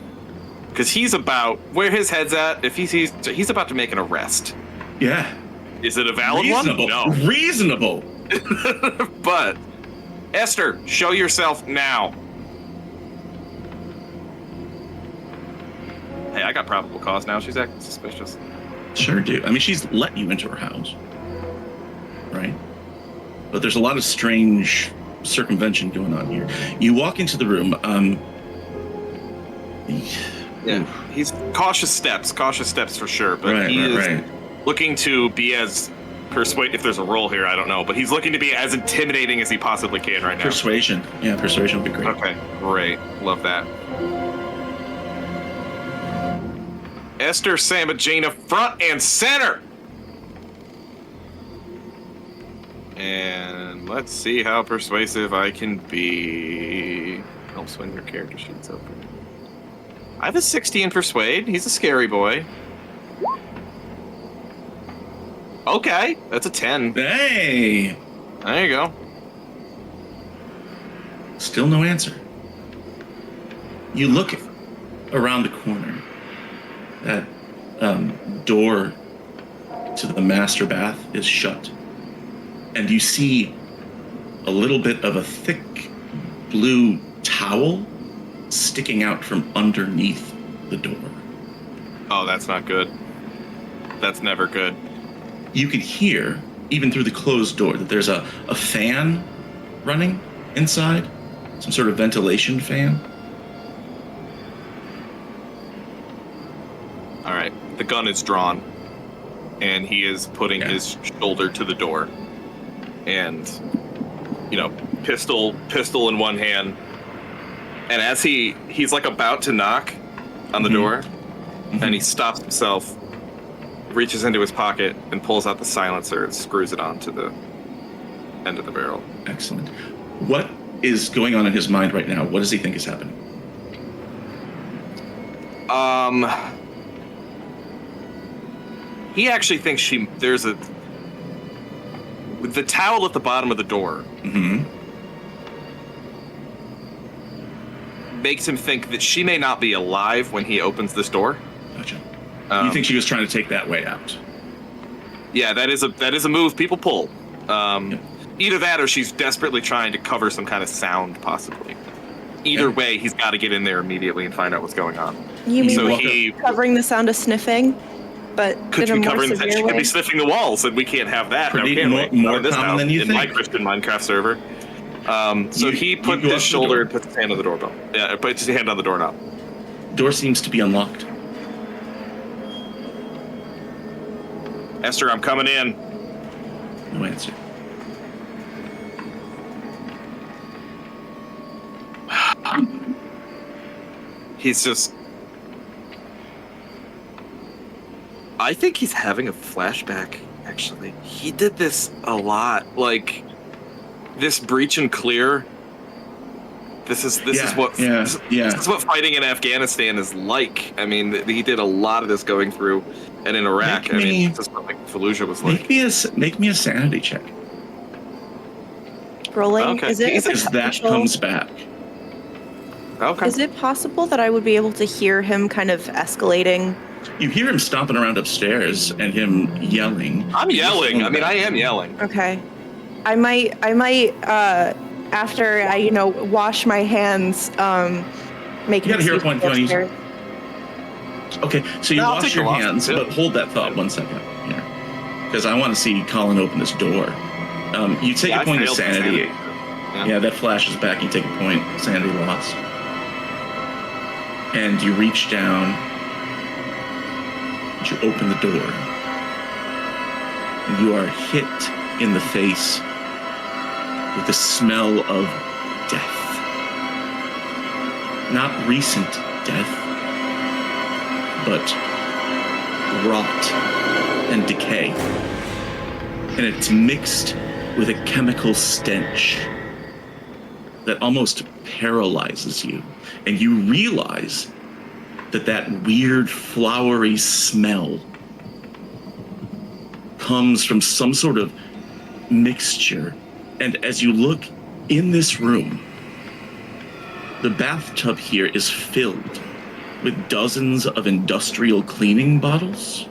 [SPEAKER 1] Because he's about where his head's at. If he's about to make an arrest.
[SPEAKER 2] Yeah.
[SPEAKER 1] Is it a valid
[SPEAKER 2] Reasonable.
[SPEAKER 1] one? No.
[SPEAKER 2] Reasonable.
[SPEAKER 1] But Esther, show yourself now. Hey, I got probable cause now. She's acting suspicious.
[SPEAKER 2] Sure do. I mean, she's let you into her house, right? But there's a lot of strange circumvention going on here. You walk into the room.
[SPEAKER 1] Yeah, he's cautious steps for sure. But
[SPEAKER 2] Right,
[SPEAKER 1] he is
[SPEAKER 2] right.
[SPEAKER 1] looking to be as if there's a role here, I don't know. But he's looking to be as intimidating as he possibly can right now.
[SPEAKER 2] Persuasion. Yeah, persuasion would be great.
[SPEAKER 1] Okay, great. Love that. Esther Samigina, front and center. And let's see how persuasive I can be. Helps when your character sheet's open. I have a 16 persuade. He's a scary boy. Okay, that's a 10.
[SPEAKER 2] Hey!
[SPEAKER 1] There you go.
[SPEAKER 2] Still no answer. You look around the corner. That door to the master bath is shut. And you see a little bit of a thick blue towel sticking out from underneath the door.
[SPEAKER 1] Oh, that's not good. That's never good.
[SPEAKER 2] You could hear, even through the closed door, that there's a fan running inside, some sort of ventilation fan.
[SPEAKER 1] All right, the gun is drawn, and he is putting his shoulder to the door, and pistol in one hand, and as he's like about to knock on the door, and he stops himself, reaches into his pocket, and pulls out the silencer and screws it onto the end of the barrel.
[SPEAKER 2] Excellent. What is going on in his mind right now? What does he think is happening?
[SPEAKER 1] He actually thinks there's the towel at the bottom of the door makes him think that she may not be alive when he opens this door.
[SPEAKER 2] Gotcha. You think she was trying to take that way out?
[SPEAKER 1] Yeah, that is a move people pull. Either that or she's desperately trying to cover some kind of sound, possibly. Either way, he's got to get in there immediately and find out what's going on.
[SPEAKER 6] You mean
[SPEAKER 1] So
[SPEAKER 6] like covering the sound of sniffing? But
[SPEAKER 1] could
[SPEAKER 6] in a
[SPEAKER 1] be
[SPEAKER 6] more
[SPEAKER 1] covering
[SPEAKER 6] severe
[SPEAKER 1] she could
[SPEAKER 6] way?
[SPEAKER 1] be sniffing the walls, and we can't have that.
[SPEAKER 2] Pretty
[SPEAKER 1] now, can we?
[SPEAKER 2] more
[SPEAKER 1] Not in this
[SPEAKER 2] common
[SPEAKER 1] house,
[SPEAKER 2] than you
[SPEAKER 1] in
[SPEAKER 2] think.
[SPEAKER 1] my Christian Minecraft server. So he put
[SPEAKER 2] go up
[SPEAKER 1] his
[SPEAKER 2] the
[SPEAKER 1] shoulder
[SPEAKER 2] door.
[SPEAKER 1] and puts his hand on the doorbell. Yeah, puts his hand on the doorknob.
[SPEAKER 2] Door seems to be unlocked.
[SPEAKER 1] Esther, I'm coming in.
[SPEAKER 2] No answer.
[SPEAKER 1] He's just... I think he's having a flashback, actually. He did this a lot. Like, this breach and clear. This is what fighting in Afghanistan is like. I mean, he did a lot of this going through, and in Iraq, this is what Fallujah was like.
[SPEAKER 2] Make me a sanity check.
[SPEAKER 6] Rolling.
[SPEAKER 1] Okay.
[SPEAKER 6] Is it
[SPEAKER 2] Because that comes back.
[SPEAKER 1] Okay.
[SPEAKER 6] Is it possible that I would be able to hear him kind of escalating?
[SPEAKER 2] You hear him stomping around upstairs and him yelling.
[SPEAKER 1] I'm yelling. I mean, I am yelling.
[SPEAKER 6] Okay. I might after I wash my hands make
[SPEAKER 2] You got a hero point, Tony.
[SPEAKER 6] upstairs.
[SPEAKER 2] Okay, so you
[SPEAKER 1] No, I'll
[SPEAKER 2] wash
[SPEAKER 1] take
[SPEAKER 2] your
[SPEAKER 1] the loss,
[SPEAKER 2] hands,
[SPEAKER 1] yeah.
[SPEAKER 2] but hold that thought 1 second here, because I want to see Colin open this door. You take a point of sanity. Yeah, that flashes back. You take a point, sanity loss, and you reach down. And you open the door, and you are hit in the face with the smell of death. Not recent death, but rot and decay. And it's mixed with a chemical stench that almost paralyzes you. And you realize that weird flowery smell comes from some sort of mixture. And as you look in this room, the bathtub here is filled with dozens of industrial cleaning bottles.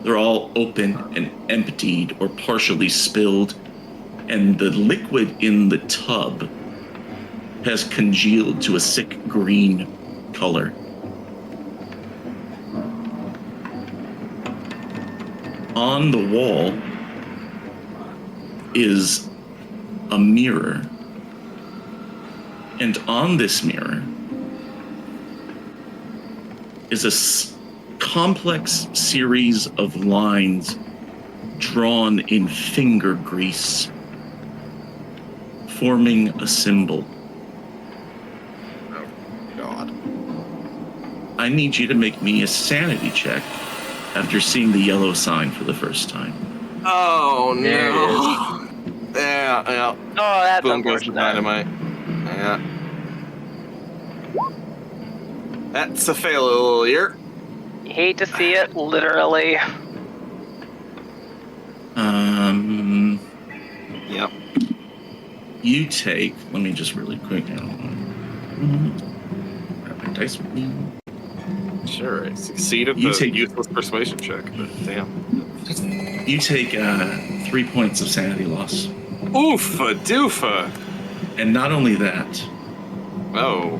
[SPEAKER 2] They're all open and emptied or partially spilled, and the liquid in the tub has congealed to a sick green color. On the wall is a mirror, and on this mirror is a complex series of lines drawn in finger grease, forming a symbol.
[SPEAKER 1] Oh, God.
[SPEAKER 2] I need you to make me a sanity check after seeing the yellow sign for the first time.
[SPEAKER 1] Oh, no.
[SPEAKER 3] There it
[SPEAKER 1] Yeah.
[SPEAKER 5] Oh, that's
[SPEAKER 1] Boom goes the
[SPEAKER 5] unfortunate.
[SPEAKER 1] dynamite. Yeah. That's a failure.
[SPEAKER 5] You hate to see it, literally.
[SPEAKER 1] Yep.
[SPEAKER 2] You take, let me just really quick, grab my dice with me.
[SPEAKER 1] Sure, I succeeded
[SPEAKER 2] You
[SPEAKER 1] the
[SPEAKER 2] take-
[SPEAKER 1] useless persuasion check, but damn.
[SPEAKER 2] You take 3 points of sanity loss.
[SPEAKER 1] Oofa doofa.
[SPEAKER 2] And not only that,
[SPEAKER 1] Oh.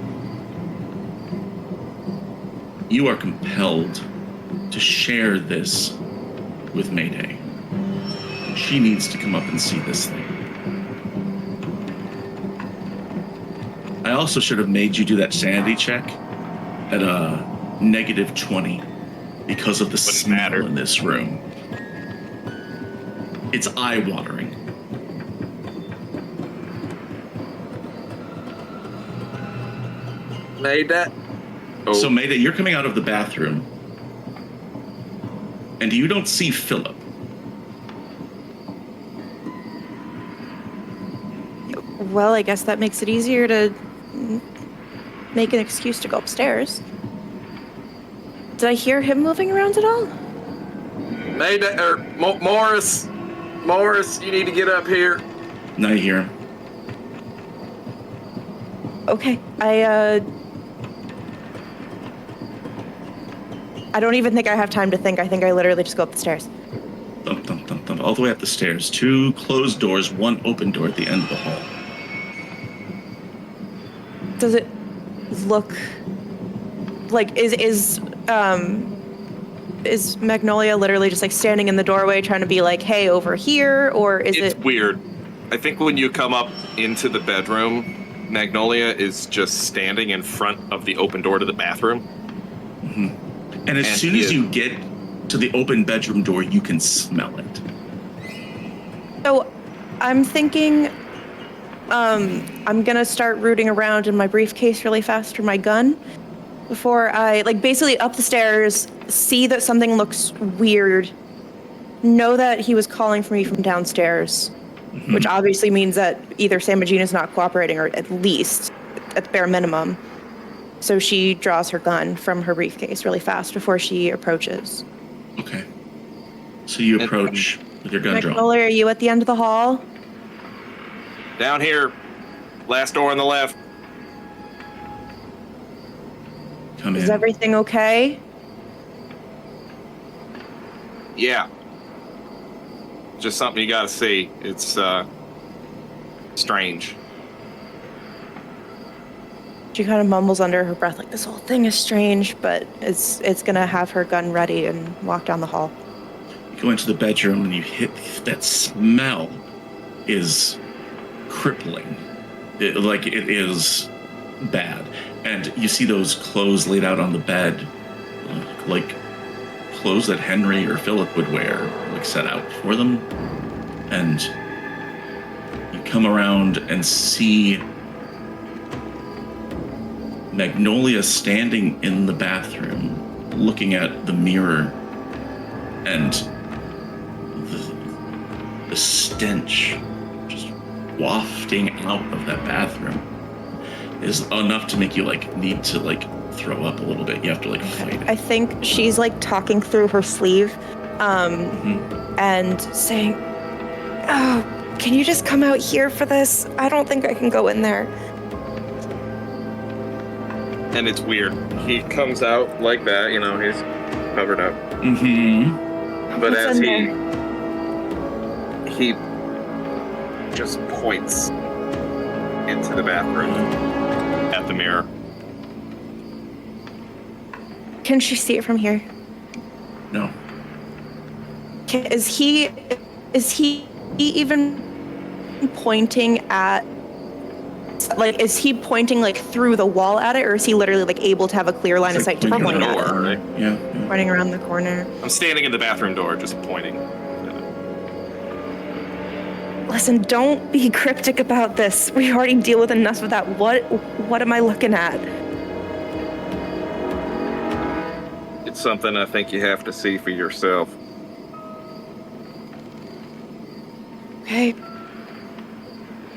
[SPEAKER 2] you are compelled to share this with Mayday. She needs to come up and see this thing. I also should have made you do that sanity check at a -20 because of the smell
[SPEAKER 1] matter.
[SPEAKER 2] in this room. It's eye-watering.
[SPEAKER 1] Made that. Oh.
[SPEAKER 2] So Mayday, you're coming out of the bathroom, and you don't see Philip.
[SPEAKER 6] Well, I guess that makes it easier to make an excuse to go upstairs. Did I hear him moving around at all?
[SPEAKER 1] Made that. Morris. Morris, you need to get up here.
[SPEAKER 2] Now you hear him.
[SPEAKER 6] Okay, I don't even think I have time to think. I think I literally just go up the stairs.
[SPEAKER 2] Thump, thump, thump, thump, all the way up the stairs. 2 closed doors, 1 open door at the end of the hall.
[SPEAKER 6] Does it look like is Magnolia literally just like standing in the doorway trying to be like, hey, over here, or is
[SPEAKER 1] It's
[SPEAKER 6] it
[SPEAKER 1] weird. I think when you come up into the bedroom, Magnolia is just standing in front of the open door to the bathroom.
[SPEAKER 2] Mm-hmm. And as
[SPEAKER 1] And
[SPEAKER 2] soon
[SPEAKER 1] he
[SPEAKER 2] as
[SPEAKER 1] is-
[SPEAKER 2] you get to the open bedroom door, you can smell it.
[SPEAKER 6] So I'm thinking I'm gonna start rooting around in my briefcase really fast for my gun before I like basically up the stairs, see that something looks weird, know that he was calling for me from downstairs, which obviously means that either SAMIGINA's not cooperating or at least at the bare minimum. So she draws her gun from her briefcase really fast before she approaches.
[SPEAKER 2] Okay. So you approach with your gun drawn.
[SPEAKER 6] Magnolia, are you at the end of the hall?
[SPEAKER 1] Down here. Last door on the left.
[SPEAKER 2] Come
[SPEAKER 6] Is
[SPEAKER 2] in.
[SPEAKER 6] everything okay?
[SPEAKER 1] Yeah. Just something you gotta see. It's strange.
[SPEAKER 6] She kind of mumbles under her breath, like, this whole thing is strange, but it's gonna have her gun ready and walk down the hall.
[SPEAKER 2] You go into the bedroom and you hit that smell is crippling. It is bad. And you see those clothes laid out on the bed, like clothes that Henry or Philip would wear, like set out for them. And you come around and see Magnolia standing in the bathroom, looking at the mirror, and the stench just wafting out of that bathroom is enough to make you like need to like throw up a little bit. You have to like fight it.
[SPEAKER 6] I think she's like talking through her sleeve, and saying, "Oh, can you just come out here for this? I don't think I can go in there."
[SPEAKER 1] And it's weird. He comes out like that, he's covered up. But
[SPEAKER 6] What's
[SPEAKER 1] as
[SPEAKER 6] in
[SPEAKER 1] he just points into the bathroom at the mirror.
[SPEAKER 6] Can she see it from here?
[SPEAKER 2] No.
[SPEAKER 6] Is he even pointing at, like, is he pointing like through the wall at it, or is he literally like able to have a clear line of sight to
[SPEAKER 2] pointing
[SPEAKER 6] point
[SPEAKER 2] at
[SPEAKER 6] at
[SPEAKER 2] the
[SPEAKER 6] it?
[SPEAKER 2] door, right? Yeah.
[SPEAKER 6] Pointing around the corner.
[SPEAKER 1] I'm standing in the bathroom door, just pointing.
[SPEAKER 6] Listen, don't be cryptic about this. We already deal with enough of that. What am I looking at?
[SPEAKER 1] It's something I think you have to see for yourself.
[SPEAKER 6] Okay.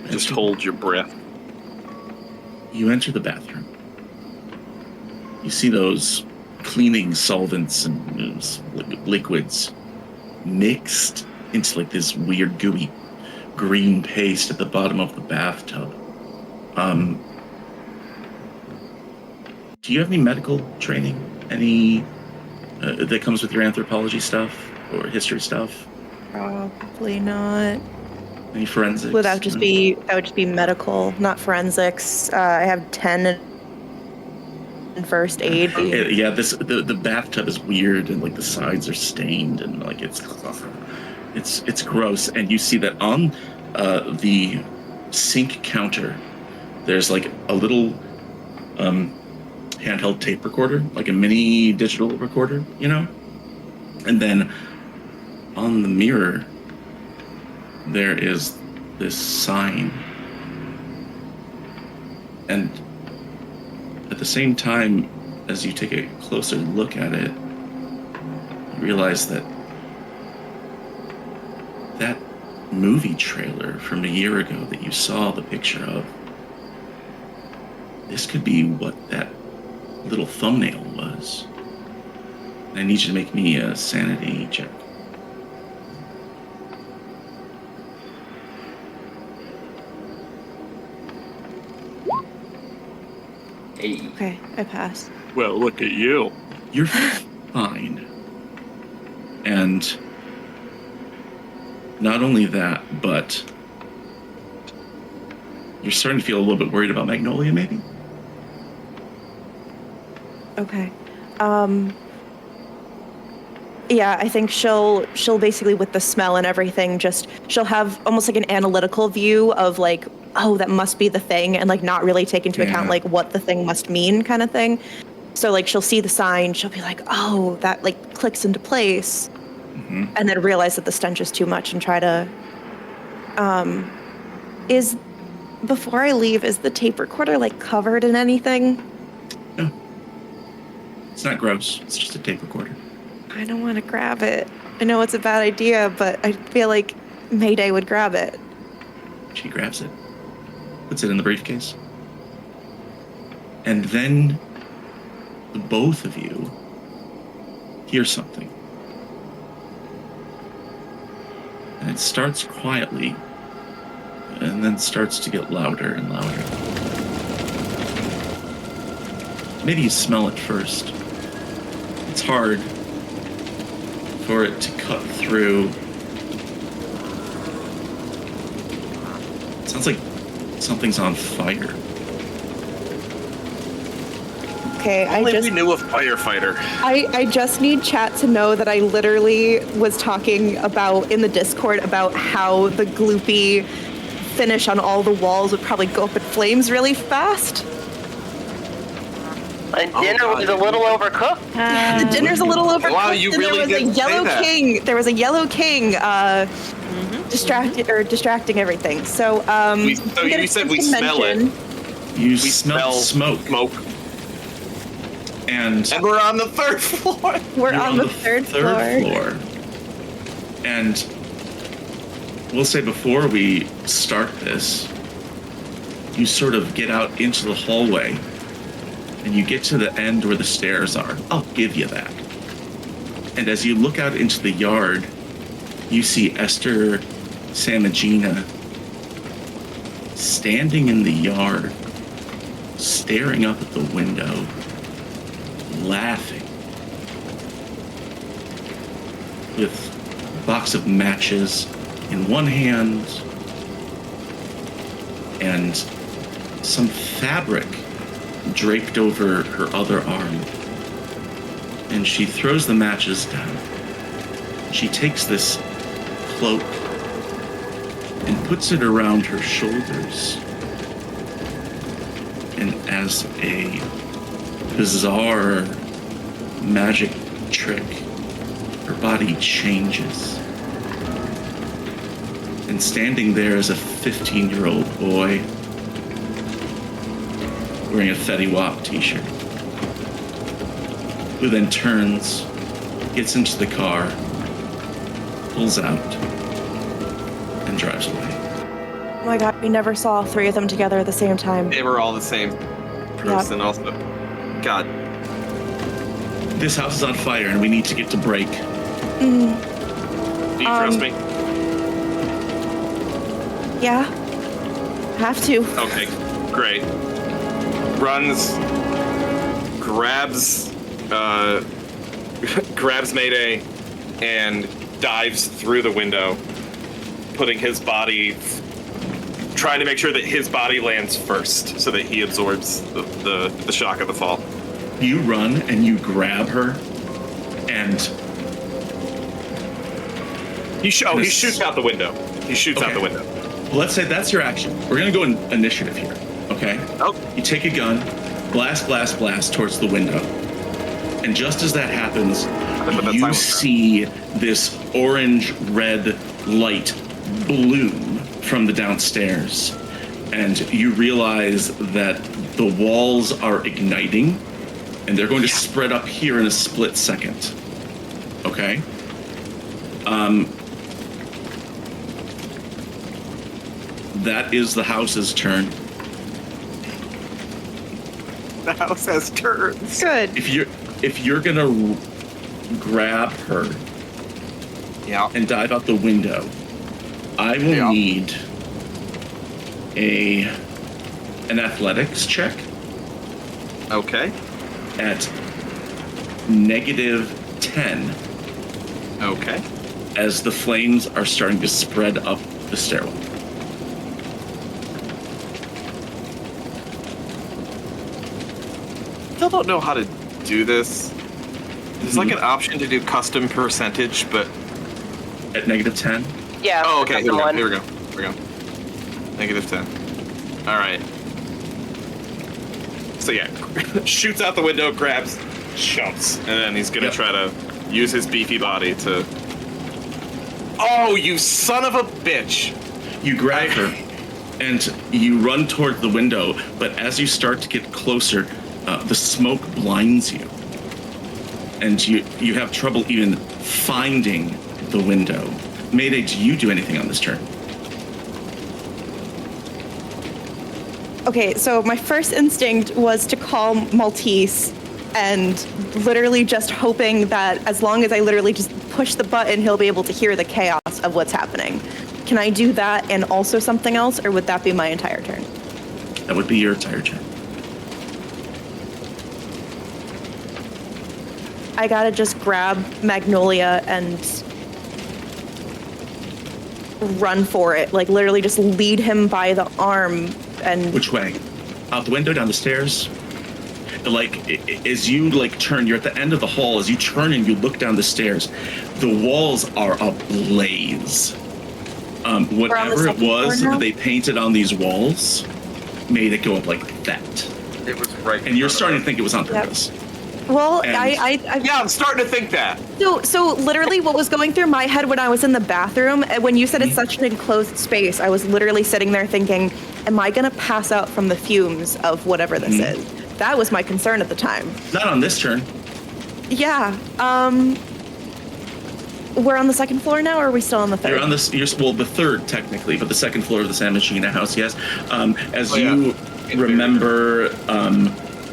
[SPEAKER 1] Just hold your breath.
[SPEAKER 2] You enter the bathroom. You see those cleaning solvents and liquids mixed into like this weird gooey green paste at the bottom of the bathtub. Do you have any medical training? Any that comes with your anthropology stuff or history stuff?
[SPEAKER 6] Probably not.
[SPEAKER 2] Any forensics?
[SPEAKER 6] Would that just be medical, not forensics? I have 10 in first aid.
[SPEAKER 2] Yeah, the bathtub is weird and like the sides are stained and like it's gross. And you see that on the sink counter, there's like a little handheld tape recorder, like a mini digital recorder, And then on the mirror, there is this sign. And at the same time, as you take a closer look at it, you realize that that movie trailer from a year ago that you saw the picture of, this could be what that little thumbnail was. I need you to make me a sanity check.
[SPEAKER 6] Okay, I pass.
[SPEAKER 1] Well, look at you.
[SPEAKER 2] You're fine. And not only that, but you're starting to feel a little bit worried about Magnolia, maybe?
[SPEAKER 6] Okay. Yeah, I think she'll basically, with the smell and everything, she'll have almost like an analytical view of like, oh, that must be the thing, and like not really take into account like what the thing must mean, kind of thing. So like she'll see the sign, she'll be like, oh, that like clicks into place, and then realize that the stench is too much and try to. Before I leave, is the tape recorder like covered in anything?
[SPEAKER 2] No. It's not gross. It's just a tape recorder.
[SPEAKER 6] I don't want to grab it. I know it's a bad idea, but I feel like Mayday would grab it.
[SPEAKER 2] She grabs it, puts it in the briefcase. And then the both of you hear something. And it starts quietly, and then starts to get louder and louder. Maybe you smell it first. It's hard for it to cut through. It sounds like something's on fire.
[SPEAKER 6] Okay,
[SPEAKER 1] We knew a firefighter.
[SPEAKER 6] I just need chat to know that I literally was talking about in the Discord about how the gloopy finish on all the walls would probably go up in flames really fast.
[SPEAKER 5] And dinner was a little overcooked.
[SPEAKER 6] The dinner's a little overcooked.
[SPEAKER 1] Wow, you really
[SPEAKER 6] there was
[SPEAKER 1] did
[SPEAKER 6] a yellow
[SPEAKER 1] say that.
[SPEAKER 6] king. There was a yellow king distracting everything. So
[SPEAKER 1] You said we smell it.
[SPEAKER 2] You smell smoke. And
[SPEAKER 1] we're on the third floor.
[SPEAKER 6] We're on the third floor.
[SPEAKER 2] And we'll say before we start this, you sort of get out into the hallway and you get to the end where the stairs are. I'll give you that. And as you look out into the yard, you see Esther Samigina standing in the yard, staring up at the window, laughing, with a box of matches in one hand and some fabric draped over her other arm. And she throws the matches down. She takes this cloak and puts it around her shoulders. And as a bizarre magic trick, her body changes. And standing there is a 15-year-old boy wearing a Fetty Wap t-shirt, who then turns, gets into the car, pulls out, and drives away.
[SPEAKER 6] Oh my god, we never saw all three of them together at the same time.
[SPEAKER 1] They were all the same person also. God.
[SPEAKER 2] This house is on fire and we need to get to break.
[SPEAKER 1] Do you trust me?
[SPEAKER 6] Yeah. Have to.
[SPEAKER 1] Okay, great. Runs, grabs Mayday, and dives through the window, putting his body, trying to make sure that his body lands first so that he absorbs the shock of the fall.
[SPEAKER 2] You run and you grab her, and
[SPEAKER 1] he shoots out the window. He shoots out the window.
[SPEAKER 2] Well, let's say that's your action. We're gonna go in initiative here, okay?
[SPEAKER 1] Oh.
[SPEAKER 2] You take a gun, blast, blast, blast towards the window. And just as that happens, you see this orange-red light bloom from the downstairs. And you realize that the walls are igniting, and they're going to spread up here in a split second. Okay? That is the house's turn.
[SPEAKER 1] The house has turns.
[SPEAKER 6] Good.
[SPEAKER 2] If you're gonna grab her and dive out the window, I will need an athletics check.
[SPEAKER 1] Okay.
[SPEAKER 2] At -10.
[SPEAKER 1] Okay.
[SPEAKER 2] As the flames are starting to spread up the stairwell.
[SPEAKER 1] Still don't know how to do this. There's like an option to do custom percentage, but
[SPEAKER 2] at -10.
[SPEAKER 5] Yeah.
[SPEAKER 1] Oh, okay. Here we
[SPEAKER 5] one.
[SPEAKER 1] go. -10. All right. So yeah, shoots out the window, grabs, jumps, and then he's gonna try to use his beefy body to. Oh, you son of a bitch!
[SPEAKER 2] You grab her, and you run toward the window. But as you start to get closer, the smoke blinds you, and you have trouble even finding the window. Mayday, do you do anything on this turn?
[SPEAKER 6] Okay, so my first instinct was to call Maltese and literally just hoping that as long as I literally just push the button, he'll be able to hear the chaos of what's happening. Can I do that and also something else, or would that be my entire turn?
[SPEAKER 2] That would be your entire turn.
[SPEAKER 6] I gotta just grab Magnolia and run for it. Like, literally just lead him by the arm and...
[SPEAKER 2] Which way? Out the window, down the stairs? Like, as you, like, turn, you're at the end of the hall. As you turn and you look down the stairs, the walls are ablaze. Whatever it was that they painted on these walls made it go up like that.
[SPEAKER 1] It was right.
[SPEAKER 2] And you're starting to think it was on purpose.
[SPEAKER 6] Well,
[SPEAKER 2] And-
[SPEAKER 1] Yeah, I'm starting to think that.
[SPEAKER 6] So literally what was going through my head when I was in the bathroom, when you said it's such an enclosed space, I was literally sitting there thinking, am I going to pass out from the fumes of whatever this is? That was my concern at the time.
[SPEAKER 2] Not on this turn.
[SPEAKER 6] Yeah. we're on the second floor now, or are we still on the third?
[SPEAKER 2] You're on this. The third technically, but the second floor of the SAMIGINA house. Yes. Remember,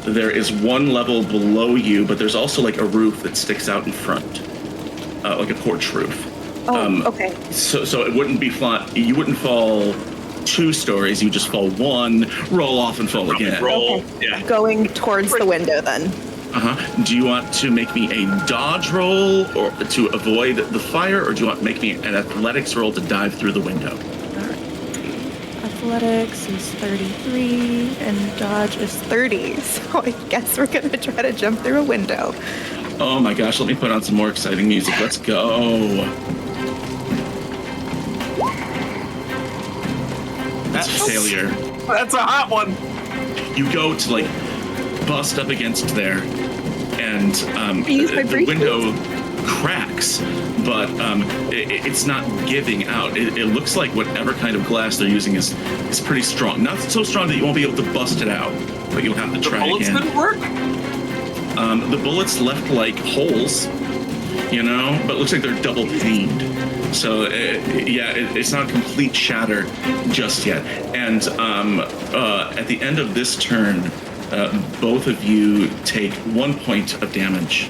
[SPEAKER 2] there is one level below you, but there's also like a roof that sticks out in front, like a porch roof.
[SPEAKER 6] Oh, okay.
[SPEAKER 2] So it wouldn't be flat. You wouldn't fall 2 stories. You just fall 1, roll off, and fall again.
[SPEAKER 1] Roll.
[SPEAKER 6] Okay.
[SPEAKER 1] Yeah.
[SPEAKER 6] Going towards the window then.
[SPEAKER 2] Do you want to make me a dodge roll or to avoid the fire, or do you want to make me an athletics roll to dive through the window?
[SPEAKER 6] Athletics is 33 and dodge is 30. So I guess we're going to try to jump through a window.
[SPEAKER 2] Oh my gosh, let me put on some more exciting music. Let's go. That's a failure.
[SPEAKER 1] That's a hot one.
[SPEAKER 2] You go to like bust up against there, and the window cracks, but it's not giving out. It looks like whatever kind of glass they're using is pretty strong. Not so strong that you won't be able to bust it out, but you'll have to try again.
[SPEAKER 1] The bullets didn't work?
[SPEAKER 2] The bullets left like holes, but it looks like they're double paned. So it's not a complete shatter just yet. And at the end of this turn, both of you take 1 point of damage.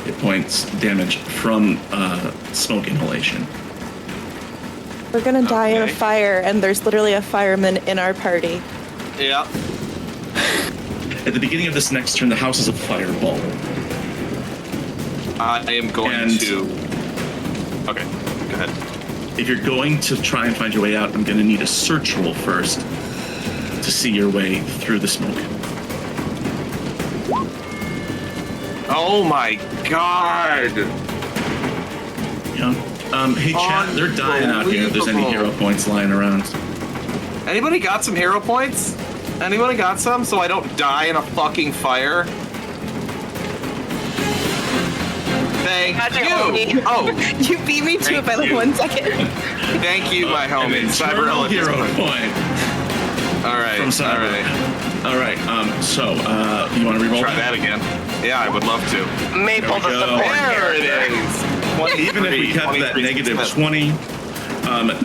[SPEAKER 2] Hit points damage from smoke inhalation.
[SPEAKER 6] We're gonna die in a fire, and there's literally a fireman in our party.
[SPEAKER 1] Yeah.
[SPEAKER 2] At the beginning of this next turn, the house is a fireball.
[SPEAKER 1] I am going to... Okay, go ahead.
[SPEAKER 2] If you're going to try and find your way out, I'm going to need a search roll first to see your way through the smoke.
[SPEAKER 1] Oh my god!
[SPEAKER 2] Yeah. Hey, chat, they're dying out here if there's any hero points lying around.
[SPEAKER 1] Anybody got some hero points? Anybody got some so I don't die in a fucking fire? Thank you! Oh!
[SPEAKER 6] You beat me to it by like 1 second.
[SPEAKER 1] Thank you, my homie. Cyber
[SPEAKER 2] hero point.
[SPEAKER 1] Alright,
[SPEAKER 2] from Cyber. Alright, so, you want to reroll?
[SPEAKER 1] Try that again. Yeah, I would love to.
[SPEAKER 5] Maple the support.
[SPEAKER 1] There it is!
[SPEAKER 2] Even if we kept that negative 20,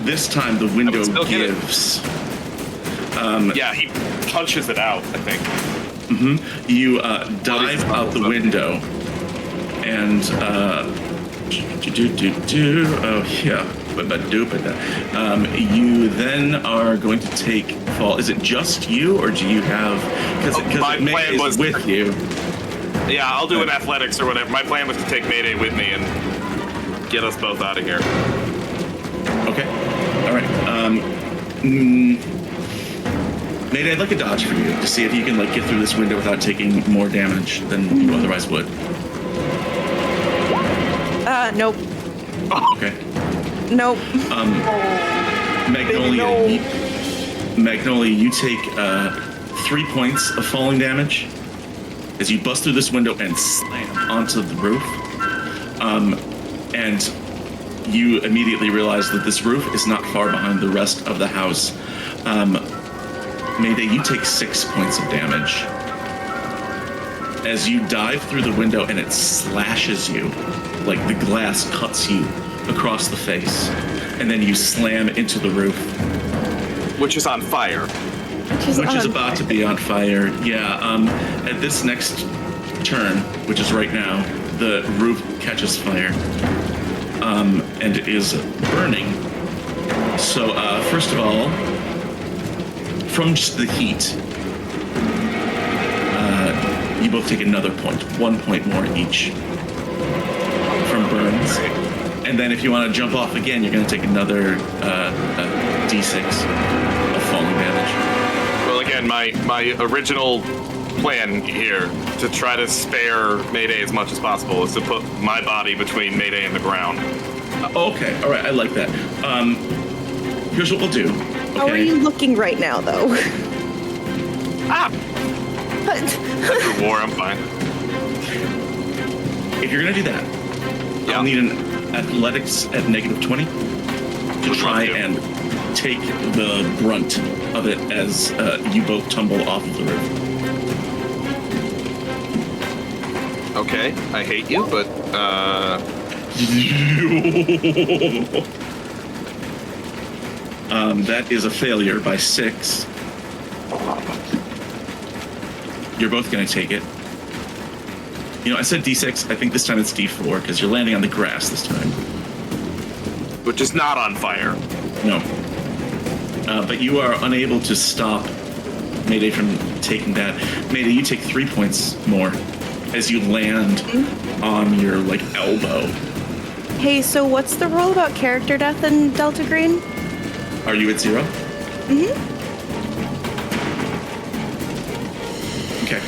[SPEAKER 2] this time the window gives.
[SPEAKER 1] Yeah, he punches it out, I think.
[SPEAKER 2] You dive out the window, and you then are going to take fall. Is it just you, or do you have? Because
[SPEAKER 1] my plan was
[SPEAKER 2] with you.
[SPEAKER 1] Yeah, I'll do an athletics or whatever. My plan was to take Mayday with me and get us both out of here.
[SPEAKER 2] Okay. All right. Mayday, I'd like a dodge for you to see if you can get through this window without taking more damage than you otherwise would.
[SPEAKER 6] Nope.
[SPEAKER 2] Okay.
[SPEAKER 6] Nope.
[SPEAKER 2] Magnolia, you take 3 points of falling damage as you bust through this window and slam onto the roof. And you immediately realize that this roof is not far behind the rest of the house. Mayday, you take 6 points of damage as you dive through the window and it slashes you, like the glass cuts you across the face, and then you slam into the roof.
[SPEAKER 1] Which is on fire.
[SPEAKER 2] Which is about to be on fire, yeah. At this next turn, which is right now, the roof catches fire, and it is burning. So, first of all, from just the heat, you both take another point, 1 point more each from burns. And then if you want to jump off again, you're going to take another D6 of falling damage.
[SPEAKER 1] Well, again, my original plan here to try to spare Mayday as much as possible is to put my body between Mayday and the ground.
[SPEAKER 2] Okay, all right, I like that. Here's what we'll do. Okay.
[SPEAKER 6] How are you looking right now, though?
[SPEAKER 1] After war, I'm fine.
[SPEAKER 2] If you're going to do that, I'll need an athletics at -20 to try and take the brunt of it as you both tumble off of the roof.
[SPEAKER 1] Okay, I hate you, but
[SPEAKER 2] That is a failure by 6. You're both going to take it. You know, I said D6. I think this time it's D4 because you're landing on the grass this time.
[SPEAKER 1] Which is not on fire.
[SPEAKER 2] No. But you are unable to stop Mayday from taking that. Mayday, you take 3 points more as you land on your, like, elbow.
[SPEAKER 6] Hey, so what's the rule about character death in Delta Green?
[SPEAKER 2] Are you at 0?
[SPEAKER 6] Mm-hmm.
[SPEAKER 2] Okay.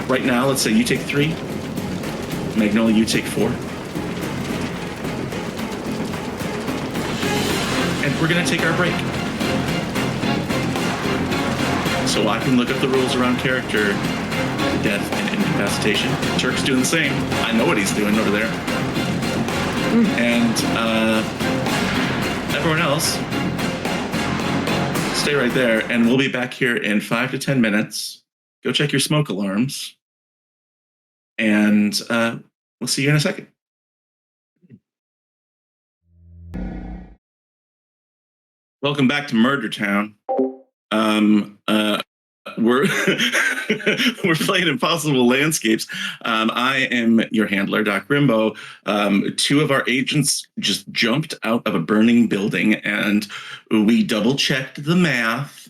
[SPEAKER 2] Right now, let's say you take 3. Magnolia, you take 4. And we're going to take our break. So I can look up the rules around character death and incapacitation. Turk's doing the same. I know what he's doing over there. And everyone else, stay right there, and we'll be back here in 5 to 10 minutes. Go check your smoke alarms, and we'll see you in a second. Welcome back to Murder Town. We're we're playing Impossible Landscapes. I am your handler, Doc Rimbo. 2 of our agents just jumped out of a burning building, and we double-checked the math.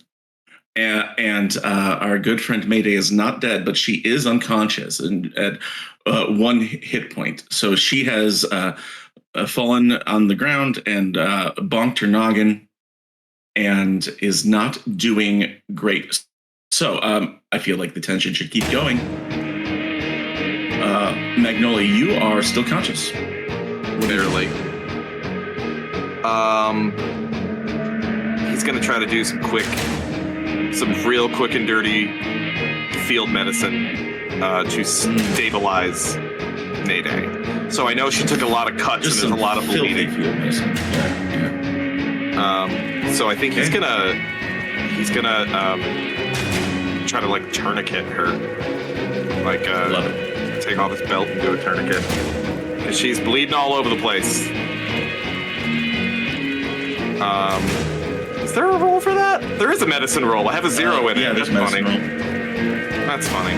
[SPEAKER 2] And our good friend Mayday is not dead, but she is unconscious and at 1 hit point. So she has fallen on the ground and bonked her noggin and is not doing great. So I feel like the tension should keep going. Magnolia, you are still conscious.
[SPEAKER 1] Barely. He's gonna try to do some real quick and dirty field medicine to stabilize Mayday. So I know she took a lot of cuts
[SPEAKER 2] Just
[SPEAKER 1] and there's a lot of
[SPEAKER 2] filthy
[SPEAKER 1] bleeding.
[SPEAKER 2] field medicine. Yeah.
[SPEAKER 1] So I think he's gonna try to like tourniquet her, like
[SPEAKER 2] Love it.
[SPEAKER 1] take off his belt and do a tourniquet. And she's bleeding all over the place. Is there a roll for that? There is a medicine roll. I have a 0 in it.
[SPEAKER 2] Yeah,
[SPEAKER 1] That's
[SPEAKER 2] there's
[SPEAKER 1] funny.
[SPEAKER 2] medicine roll.
[SPEAKER 1] That's funny.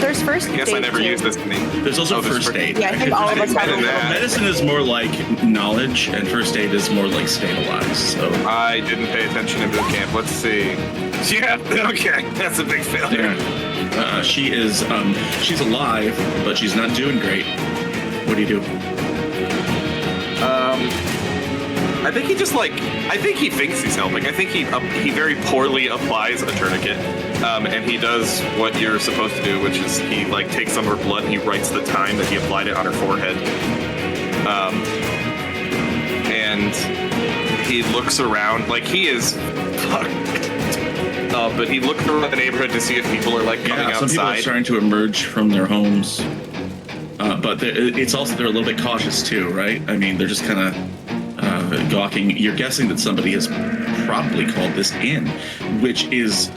[SPEAKER 6] There's first
[SPEAKER 1] I guess I
[SPEAKER 6] aid,
[SPEAKER 1] never
[SPEAKER 6] too.
[SPEAKER 1] used this many.
[SPEAKER 2] There's also
[SPEAKER 1] there's
[SPEAKER 2] first aid.
[SPEAKER 6] Yeah, I think all of us have a
[SPEAKER 1] didn't
[SPEAKER 6] roll.
[SPEAKER 1] add.
[SPEAKER 2] Medicine is more like knowledge, and first aid is more like stabilize. So
[SPEAKER 1] I didn't pay attention in boot camp. Let's see. Yeah, okay. That's a big failure.
[SPEAKER 2] yeah, she's alive, but she's not doing great. What do you do?
[SPEAKER 1] I think he he thinks he's helping. I think he very poorly applies a tourniquet, and he does what you're supposed to do, which is he like takes some of her blood and he writes the time that he applied it on her forehead. And he looks around like he is fucked. But he looked around the neighborhood to see if people are like coming
[SPEAKER 2] Some people are
[SPEAKER 1] outside.
[SPEAKER 2] starting to emerge from their homes, but it's also they're a little bit cautious too, right? I mean, they're just kind of gawking. You're guessing that somebody has probably called this in, which is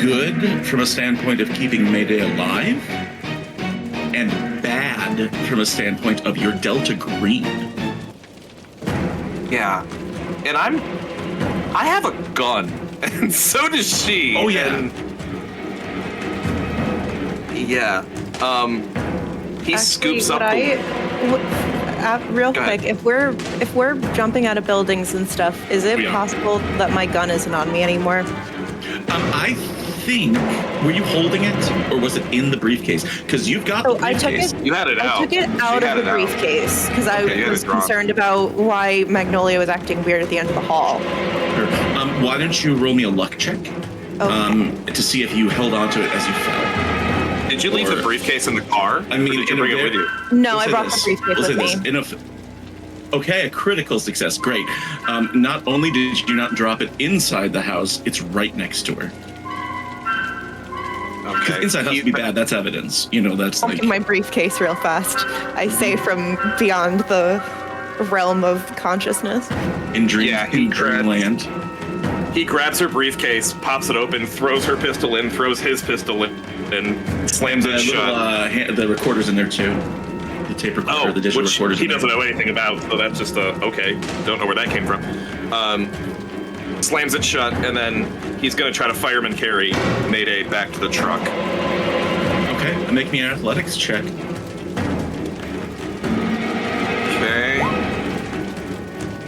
[SPEAKER 2] good from a standpoint of keeping Mayday alive, and bad from a standpoint of your Delta Green.
[SPEAKER 1] Yeah, and I have a gun, and so does she.
[SPEAKER 2] Oh yeah.
[SPEAKER 1] And yeah. He
[SPEAKER 6] Actually,
[SPEAKER 1] scoops up.
[SPEAKER 6] Real
[SPEAKER 1] Go
[SPEAKER 6] quick,
[SPEAKER 1] ahead.
[SPEAKER 6] if we're jumping out of buildings and stuff, is it
[SPEAKER 2] We are.
[SPEAKER 6] possible that my gun isn't on me anymore?
[SPEAKER 2] I think, were you holding it, or was it in the briefcase? Because you've got the
[SPEAKER 6] So I took
[SPEAKER 2] briefcase.
[SPEAKER 6] it.
[SPEAKER 1] You had it out.
[SPEAKER 6] I took it out
[SPEAKER 1] She had
[SPEAKER 6] of the
[SPEAKER 1] it out.
[SPEAKER 6] briefcase because
[SPEAKER 1] Okay, you
[SPEAKER 6] I
[SPEAKER 1] had
[SPEAKER 6] was
[SPEAKER 1] it dropped.
[SPEAKER 6] concerned about why Magnolia was acting weird at the end of the hall.
[SPEAKER 2] Why don't you roll me a luck check to see if you held onto it as you fell?
[SPEAKER 1] Did you leave
[SPEAKER 2] Or-
[SPEAKER 1] the briefcase in the car?
[SPEAKER 2] I mean,
[SPEAKER 1] or did you
[SPEAKER 2] in a
[SPEAKER 1] bring it
[SPEAKER 2] very-
[SPEAKER 1] with you?
[SPEAKER 6] No,
[SPEAKER 2] We'll
[SPEAKER 6] I
[SPEAKER 2] say
[SPEAKER 6] brought
[SPEAKER 2] this.
[SPEAKER 6] the briefcase
[SPEAKER 2] We'll say
[SPEAKER 6] with me.
[SPEAKER 2] this. Okay, a critical success. Great. Not only did you not drop it inside the house, it's right next to her. Because
[SPEAKER 1] Okay.
[SPEAKER 2] inside house would be bad. That's evidence. You know, that's like
[SPEAKER 6] Open my briefcase real fast. I say from beyond the realm of consciousness.
[SPEAKER 2] in
[SPEAKER 1] Yeah, he
[SPEAKER 2] dreamland.
[SPEAKER 1] He grabs her briefcase, pops it open, throws her pistol in, throws his pistol in, and slams it shut.
[SPEAKER 2] The recorder's in there too. The tape recorder, the digital
[SPEAKER 1] which
[SPEAKER 2] recorder's
[SPEAKER 1] he
[SPEAKER 2] in there.
[SPEAKER 1] doesn't know anything about, so that's just okay. Don't know where that came from. Slams it shut, and then he's going to try to fireman carry Mayday back to the truck.
[SPEAKER 2] Okay, make me an athletics check.
[SPEAKER 1] Okay.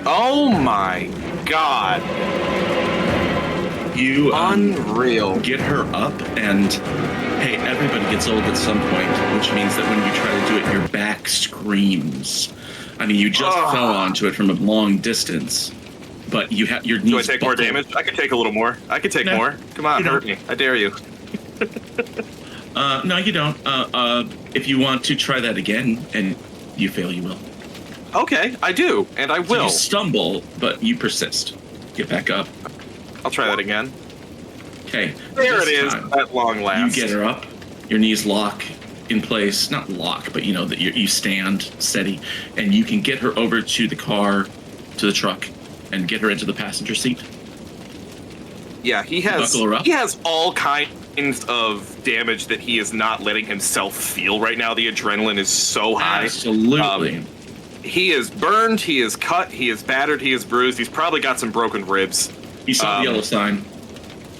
[SPEAKER 1] Oh my god.
[SPEAKER 2] You
[SPEAKER 1] Unreal.
[SPEAKER 2] get her up, and hey, everybody gets old at some point, which means that when you try to do it, your back screams. I mean, you just fell onto it from a long distance, but you have your knees.
[SPEAKER 1] Do I take more damage? I could take a little more. I could take more. Come on, hurt me. I dare you.
[SPEAKER 2] No, you don't. If you want to try that again and you fail, you will.
[SPEAKER 1] Okay, I do, and I
[SPEAKER 2] So
[SPEAKER 1] will.
[SPEAKER 2] you stumble, but you persist. Get back up.
[SPEAKER 1] I'll try that again.
[SPEAKER 2] Okay.
[SPEAKER 1] There
[SPEAKER 2] this
[SPEAKER 1] it is,
[SPEAKER 2] time,
[SPEAKER 1] at long last.
[SPEAKER 2] You get her up. Your knees lock in place. Not lock, but you know that you stand steady, and you can get her over to the car, to the truck, and get her into the passenger seat.
[SPEAKER 1] Yeah, he has all kinds of damage that he is not letting himself feel right now. The adrenaline is so high.
[SPEAKER 2] Absolutely.
[SPEAKER 1] He is burned, he is cut, he is battered, he is bruised. He's probably got some broken ribs.
[SPEAKER 2] You saw the yellow sign.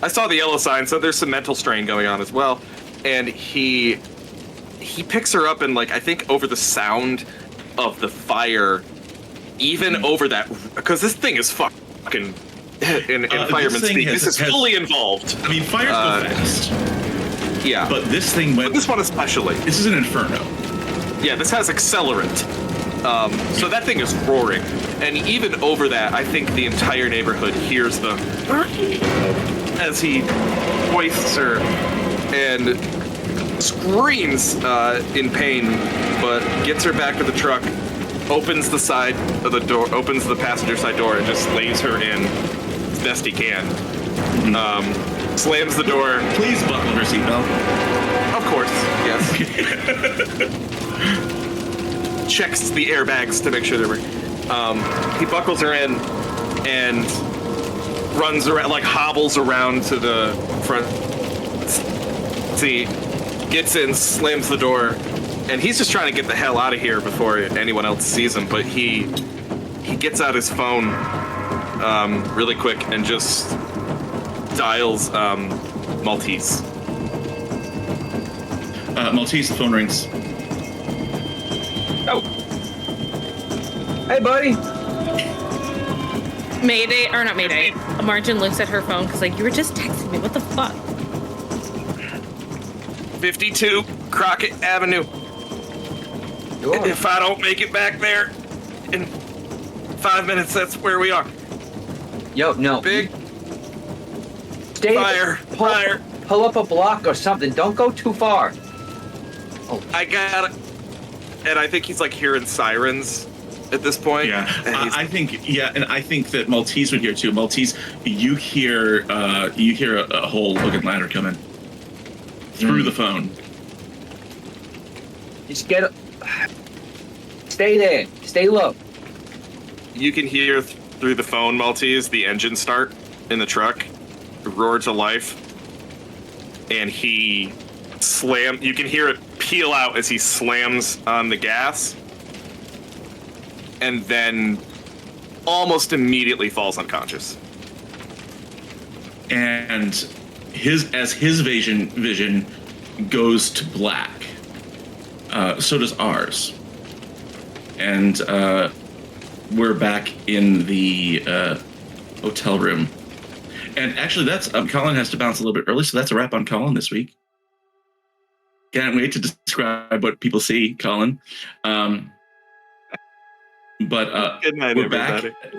[SPEAKER 1] I saw the yellow sign, so there's some mental strain going on as well. And he picks her up, and like I think over the sound of the fire, even over that, because this thing is fucking in fireman speak. This is fully involved.
[SPEAKER 2] I mean, fires go fast.
[SPEAKER 1] Yeah,
[SPEAKER 2] but this thing went.
[SPEAKER 1] But this one especially.
[SPEAKER 2] This is an inferno.
[SPEAKER 1] Yeah, this has accelerant. So that thing is roaring, and even over that, I think the entire neighborhood hears the as he hoists her and screams in pain, but gets her back to the truck, opens the side of the door, opens the passenger side door, and just lays her in as best he can. Slams the door.
[SPEAKER 2] Please buckle her seatbelt.
[SPEAKER 1] Of course, yes. Checks the airbags to make sure they're he buckles her in and runs around, like hobbles around to the front seat, gets in, slams the door, and he's just trying to get the hell out of here before anyone else sees him, but he gets out his phone really quick and just dials Maltese.
[SPEAKER 2] Maltese, the phone rings.
[SPEAKER 3] Oh. Hey, buddy.
[SPEAKER 4] Mayday, or not Mayday. Margin looks at her phone because, like, you were just texting me. What the fuck?
[SPEAKER 1] 52 Crockett Avenue. If I don't make it back there in 5 minutes, that's where we are.
[SPEAKER 3] Yo, no.
[SPEAKER 1] Big
[SPEAKER 3] Stay
[SPEAKER 1] fire.
[SPEAKER 3] Pull up a block or something. Don't go too far.
[SPEAKER 1] Oh. I got it. And I think he's like hearing sirens at this point.
[SPEAKER 2] Yeah, I think that Maltese would hear too. Maltese, you hear a whole looking ladder coming through the phone.
[SPEAKER 3] Just stay there. Stay low.
[SPEAKER 1] You can hear through the phone, Maltese, the engine start in the truck, roar to life, and you can hear it peel out as he slams on the gas, and then almost immediately falls unconscious.
[SPEAKER 2] And his vision goes to black. So does ours. And we're back in the hotel room. And actually, that's Colin has to bounce a little bit early, so that's a wrap on Colin this week. Can't wait to describe what people see, Colin. But
[SPEAKER 1] good night,
[SPEAKER 2] we're
[SPEAKER 1] everybody.
[SPEAKER 2] Back.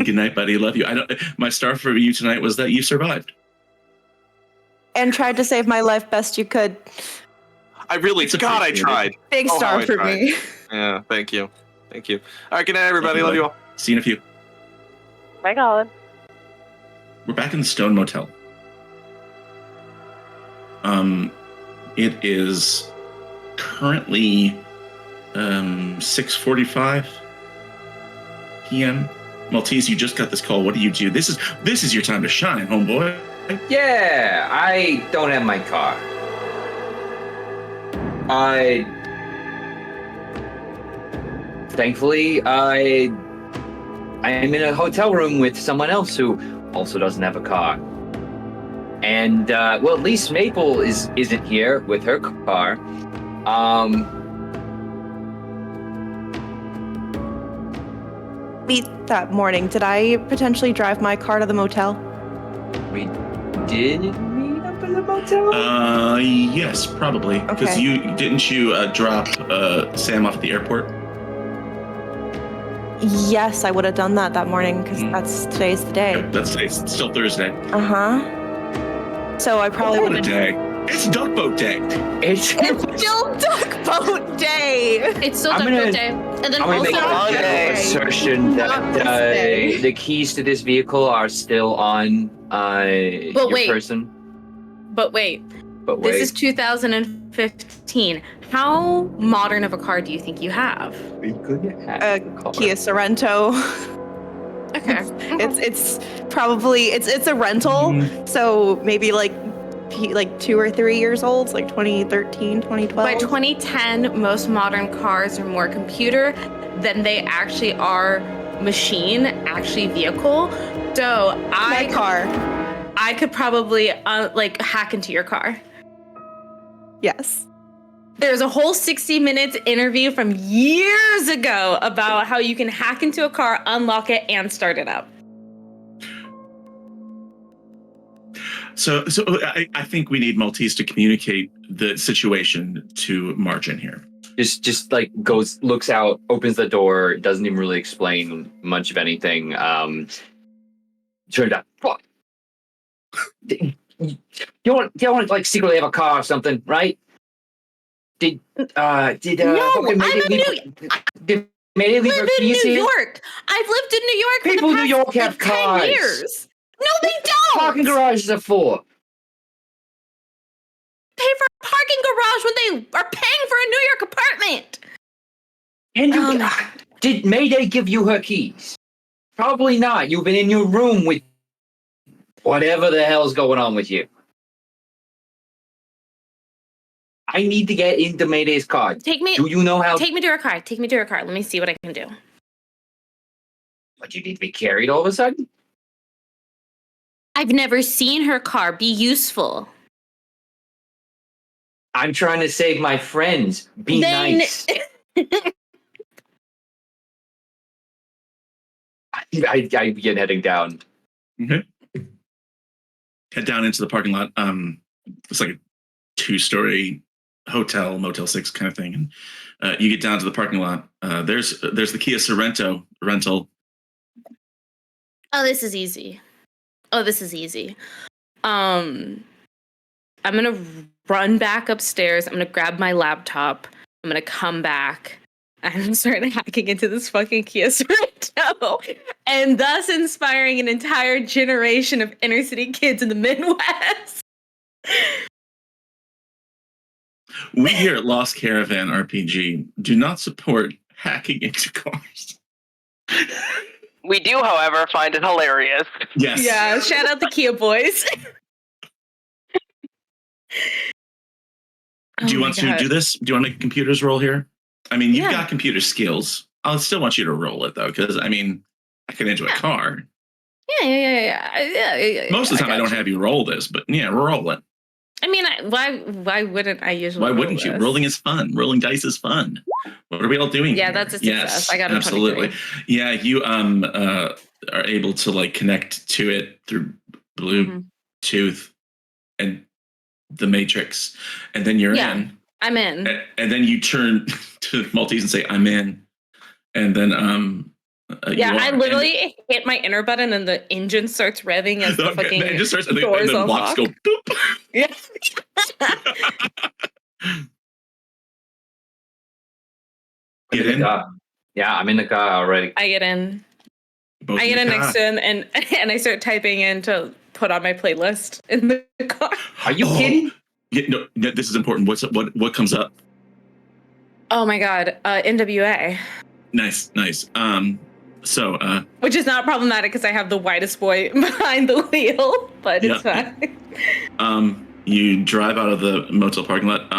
[SPEAKER 2] Good night, buddy. Love you. My star for you tonight was that you survived
[SPEAKER 6] and tried to save my life best you could.
[SPEAKER 1] I tried.
[SPEAKER 6] Big star for me.
[SPEAKER 1] Yeah, thank you. All right, good night, everybody. Love you all.
[SPEAKER 2] See you in a few.
[SPEAKER 5] Bye, Colin.
[SPEAKER 2] We're back in the Stone Motel. It is currently 6:45 p.m. Maltese, you just got this call. What do you do? This is your time to shine, homeboy.
[SPEAKER 3] Yeah, I don't have my car. Thankfully, I am in a hotel room with someone else who also doesn't have a car. And well, at least Maple isn't here with her car.
[SPEAKER 6] Meet that morning. Did I potentially drive my car to the motel?
[SPEAKER 3] We did meet up in the motel?
[SPEAKER 2] Yes, probably. Because
[SPEAKER 6] Okay.
[SPEAKER 2] you drop Sam off at the airport?
[SPEAKER 6] Yes, I would have done that morning because today's the day.
[SPEAKER 2] Yep, it's still Thursday.
[SPEAKER 6] So I probably
[SPEAKER 2] What
[SPEAKER 6] would
[SPEAKER 2] a
[SPEAKER 6] have.
[SPEAKER 2] day. It's duck boat day.
[SPEAKER 3] It's
[SPEAKER 6] Still duck boat day.
[SPEAKER 4] It's still
[SPEAKER 3] I'm
[SPEAKER 4] duck
[SPEAKER 3] gonna-
[SPEAKER 4] boat day. And then
[SPEAKER 3] I'm gonna
[SPEAKER 4] also
[SPEAKER 3] make a
[SPEAKER 5] long
[SPEAKER 3] general
[SPEAKER 5] day.
[SPEAKER 3] assertion
[SPEAKER 6] Not this
[SPEAKER 3] that
[SPEAKER 6] day.
[SPEAKER 3] the keys to this vehicle are still on your
[SPEAKER 4] wait.
[SPEAKER 3] person.
[SPEAKER 4] But wait,
[SPEAKER 3] But
[SPEAKER 4] this
[SPEAKER 3] wait,
[SPEAKER 4] is 2015. How modern of a car do you think you have?
[SPEAKER 3] we could have
[SPEAKER 6] A
[SPEAKER 3] a car.
[SPEAKER 6] Kia Sorrento.
[SPEAKER 4] Okay.
[SPEAKER 6] It's probably it's a rental, so maybe like 2 or 3 years old, like 2013, 2012.
[SPEAKER 4] By 2010, most modern cars are more computer than they actually are machine, actually vehicle. So
[SPEAKER 6] My car.
[SPEAKER 4] I could probably like hack into your car.
[SPEAKER 6] Yes.
[SPEAKER 4] There's a whole 60 minutes interview from years ago about how you can hack into a car, unlock it, and start it up.
[SPEAKER 2] So I think we need Maltese to communicate the situation to Margin here.
[SPEAKER 3] Just like looks out, opens the door, doesn't even really explain much of anything. Turned out, fuck. You don't like secretly have a car or something, right? Did
[SPEAKER 4] No,
[SPEAKER 3] fucking
[SPEAKER 4] I'm
[SPEAKER 3] did Mayday leave her
[SPEAKER 4] live in
[SPEAKER 3] keys
[SPEAKER 4] New
[SPEAKER 3] here?
[SPEAKER 4] York. I've lived in New York
[SPEAKER 3] People
[SPEAKER 4] for
[SPEAKER 3] in
[SPEAKER 4] the
[SPEAKER 3] New
[SPEAKER 4] past
[SPEAKER 3] York have
[SPEAKER 4] like, 10
[SPEAKER 3] cars.
[SPEAKER 4] years. No, they don't.
[SPEAKER 3] Parking garages are for.
[SPEAKER 4] Pay for a parking garage when they are paying for a New York apartment.
[SPEAKER 3] And you,
[SPEAKER 4] Oh my God.
[SPEAKER 3] did Mayday give you her keys? Probably not. You've been in your room with whatever the hell's going on with you. I need to get into Mayday's car.
[SPEAKER 4] Take me
[SPEAKER 3] Do you know how?
[SPEAKER 4] to her car. Take me to her car. Let me see what I can do.
[SPEAKER 3] But you need to be carried all of a sudden?
[SPEAKER 4] I've never seen her car. Be useful.
[SPEAKER 3] I'm trying to save my friends. Be
[SPEAKER 4] Then-
[SPEAKER 3] nice. I begin heading down.
[SPEAKER 2] Head down into the parking lot. It's like a 2-story hotel, Motel 6 kind of thing. And you get down to the parking lot. There's the Kia Sorrento rental.
[SPEAKER 4] Oh, this is easy. I'm gonna run back upstairs. I'm gonna grab my laptop. I'm gonna come back. I'm starting hacking into this fucking Kia Sorrento, and thus inspiring an entire generation of inner city kids in the Midwest.
[SPEAKER 2] We here at Lost Caravan RPG do not support hacking into cars.
[SPEAKER 5] We do, however, find it hilarious.
[SPEAKER 2] Yes.
[SPEAKER 4] Yeah, shout out the Kia boys.
[SPEAKER 2] Do you want to do this? Do you want to make computers roll here? I mean, you've
[SPEAKER 4] Yeah.
[SPEAKER 2] got computer skills. I'll still want you to roll it though, because I mean, I can into a car.
[SPEAKER 4] Yeah.
[SPEAKER 2] Most of the time, I
[SPEAKER 4] got
[SPEAKER 2] don't have you roll this, but yeah, roll it.
[SPEAKER 4] I mean, why wouldn't I usually?
[SPEAKER 2] Why
[SPEAKER 4] roll
[SPEAKER 2] wouldn't you?
[SPEAKER 4] this?
[SPEAKER 2] Rolling is fun. Rolling dice is fun. What are we all doing?
[SPEAKER 4] Yeah,
[SPEAKER 2] here?
[SPEAKER 4] that's a success.
[SPEAKER 2] Yes,
[SPEAKER 4] I got a
[SPEAKER 2] absolutely.
[SPEAKER 4] 23.
[SPEAKER 2] Yeah, you are able to like connect to it through Bluetooth and the Matrix, and then you're in.
[SPEAKER 4] I'm in.
[SPEAKER 2] And then you turn to Maltese and say, "I'm in," and then
[SPEAKER 4] I literally hit my enter button and the engine starts revving as the fucking
[SPEAKER 2] it just starts, and
[SPEAKER 4] doors
[SPEAKER 2] then
[SPEAKER 4] unlock.
[SPEAKER 2] locks go boop.
[SPEAKER 4] Yeah.
[SPEAKER 2] Get in.
[SPEAKER 3] Yeah, I'm in the car already.
[SPEAKER 4] I get in.
[SPEAKER 2] Both
[SPEAKER 4] I get in
[SPEAKER 2] the
[SPEAKER 4] next to him and I start typing in to put on my playlist in the car.
[SPEAKER 3] Are you kidding?
[SPEAKER 2] Yeah, no, this is important. What comes up?
[SPEAKER 4] Oh my god, NWA.
[SPEAKER 2] Nice. So,
[SPEAKER 4] which is not problematic because I have the whitest boy behind the wheel, but it's fine.
[SPEAKER 2] You drive out of the motel parking lot.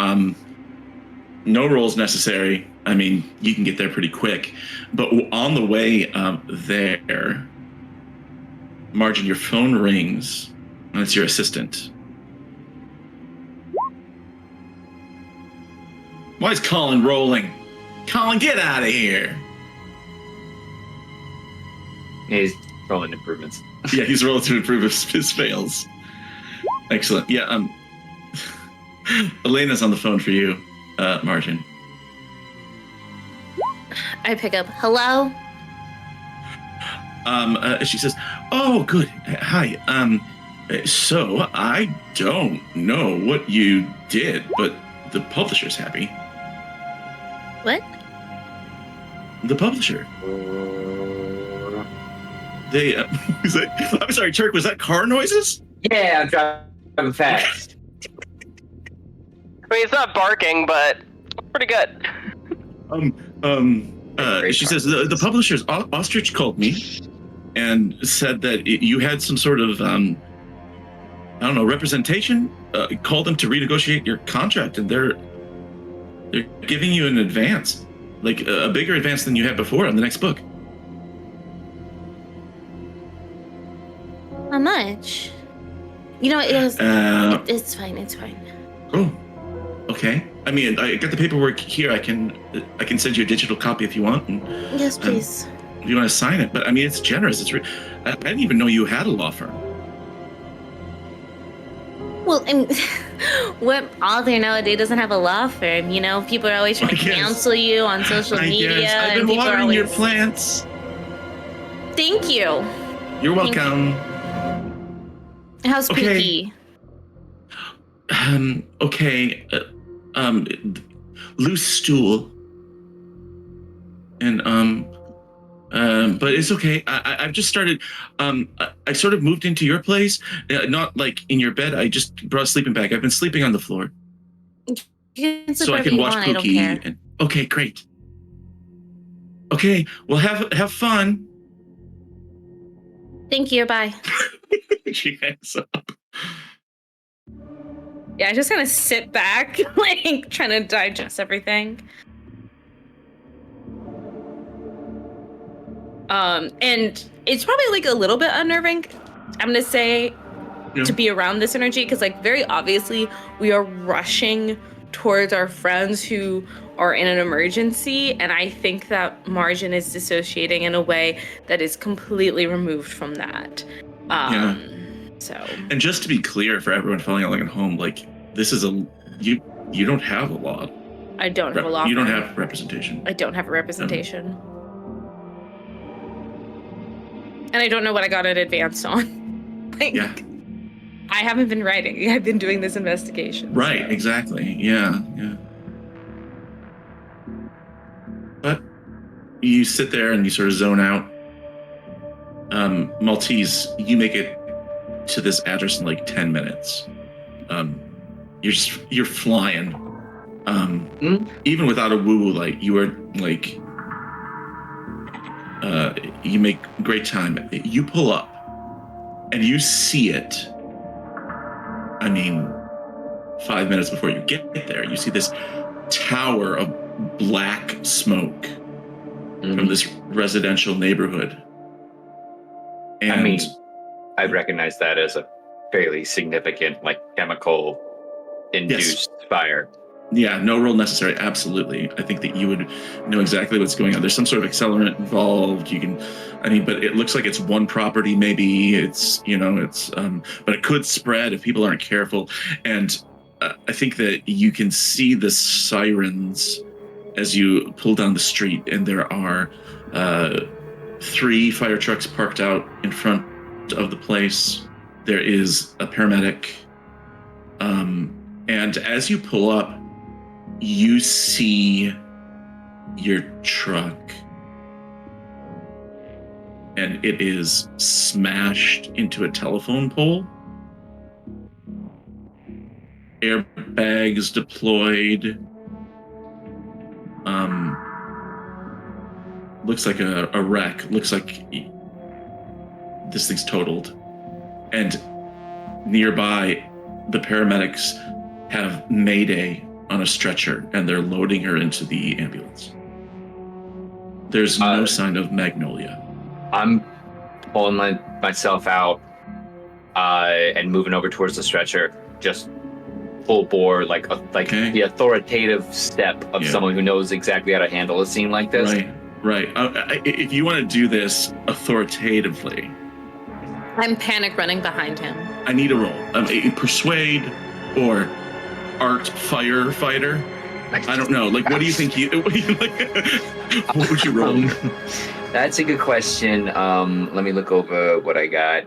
[SPEAKER 2] No rolls necessary. I mean, you can get there pretty quick. But on the way there, Margin, your phone rings, and it's your assistant. Why is Colin rolling? Colin, get out of here!
[SPEAKER 3] He's rolling improvements.
[SPEAKER 2] Yeah, he's rolling to improve his fails. Excellent. Yeah, Elena's on the phone for you, Margin.
[SPEAKER 4] I pick up. Hello?
[SPEAKER 2] She says, "Oh, good. Hi. So I don't know what you did, but the publisher's happy."
[SPEAKER 4] What?
[SPEAKER 2] The publisher. They. I'm sorry, Turk. Was that car noises?
[SPEAKER 3] Yeah, I'm driving fast.
[SPEAKER 5] I mean, it's not barking, but pretty good.
[SPEAKER 2] She says the publisher's Ostrich called me and said that you had some sort of I don't know, representation. Called them to renegotiate your contract, and they're giving you an advance, like a bigger advance than you had before on the next book.
[SPEAKER 4] How much? You know, it's fine. It's fine.
[SPEAKER 2] Oh, okay. I mean, I got the paperwork here. I can send you a digital copy if you want. And,
[SPEAKER 4] Yes, please.
[SPEAKER 2] if you want to sign it, but I mean, it's generous. I didn't even know you had a law firm.
[SPEAKER 4] Well, and what author nowadays doesn't have a law firm? You know, people are always trying to cancel you on social media.
[SPEAKER 2] I've been
[SPEAKER 4] and people
[SPEAKER 2] watering
[SPEAKER 4] are always...
[SPEAKER 2] your plants.
[SPEAKER 4] Thank you.
[SPEAKER 2] You're welcome.
[SPEAKER 4] How's
[SPEAKER 2] Okay.
[SPEAKER 4] Pookie?
[SPEAKER 2] Okay. Loose stool. And but it's okay. I've just started. I sort of moved into your place, not like in your bed. I just brought a sleeping bag. I've been sleeping on the floor,
[SPEAKER 4] You can sleep
[SPEAKER 2] so I
[SPEAKER 4] wherever
[SPEAKER 2] can
[SPEAKER 4] you
[SPEAKER 2] watch
[SPEAKER 4] want, I don't
[SPEAKER 2] Pookie.
[SPEAKER 4] care.
[SPEAKER 2] And, okay, great. Okay, well have fun.
[SPEAKER 4] Thank you. Bye.
[SPEAKER 2] She hangs up.
[SPEAKER 4] Yeah, I just kind of sit back, like trying to digest everything. And it's probably like a little bit unnerving, I'm gonna say, to be around this energy, because like very obviously we are rushing towards our friends who are in an emergency, and I think that Margin is dissociating in a way that is completely removed from that. So.
[SPEAKER 2] And just to be clear for everyone following along at home, like this is you don't have a law.
[SPEAKER 4] I don't have a law.
[SPEAKER 2] You don't have representation.
[SPEAKER 4] I don't have a representation. And I don't know what I got an advance on. Like,
[SPEAKER 2] yeah.
[SPEAKER 4] I haven't been writing. I've been doing this investigation.
[SPEAKER 2] Right,
[SPEAKER 4] so.
[SPEAKER 2] exactly. Yeah. But you sit there and you sort of zone out. Maltese, you make it to this address in like 10 minutes. You're flying. Even without a woo-woo light, you are like you make great time. You pull up and you see it. I mean, 5 minutes before you get there, you see this tower of black smoke from this residential neighborhood. And
[SPEAKER 3] I mean, I recognize that as a fairly significant, like, chemical induced fire.
[SPEAKER 2] Yeah, no roll necessary. Absolutely. I think that you would know exactly what's going on. There's some sort of accelerant involved. But it looks like it's one property. Maybe it's, but it could spread if people aren't careful. And I think that you can see the sirens as you pull down the street, and there are 3 fire trucks parked out in front of the place. There is a paramedic. And as you pull up, you see your truck, and it is smashed into a telephone pole. Airbags looks like a wreck. Looks like this thing's totaled. And nearby, the paramedics have Mayday on a stretcher, and they're loading her into the ambulance. There's no sign of Magnolia.
[SPEAKER 3] I'm pulling myself out and moving over towards the stretcher, just full bore, like the authoritative step of someone who knows exactly how to handle a scene like this.
[SPEAKER 2] Right. If you want to do this authoritatively,
[SPEAKER 4] I'm panic running behind him.
[SPEAKER 2] I need a roll. A persuade or art firefighter. I don't know. Like, what do you think what would you roll?
[SPEAKER 3] That's a good question. Let me look over what I got.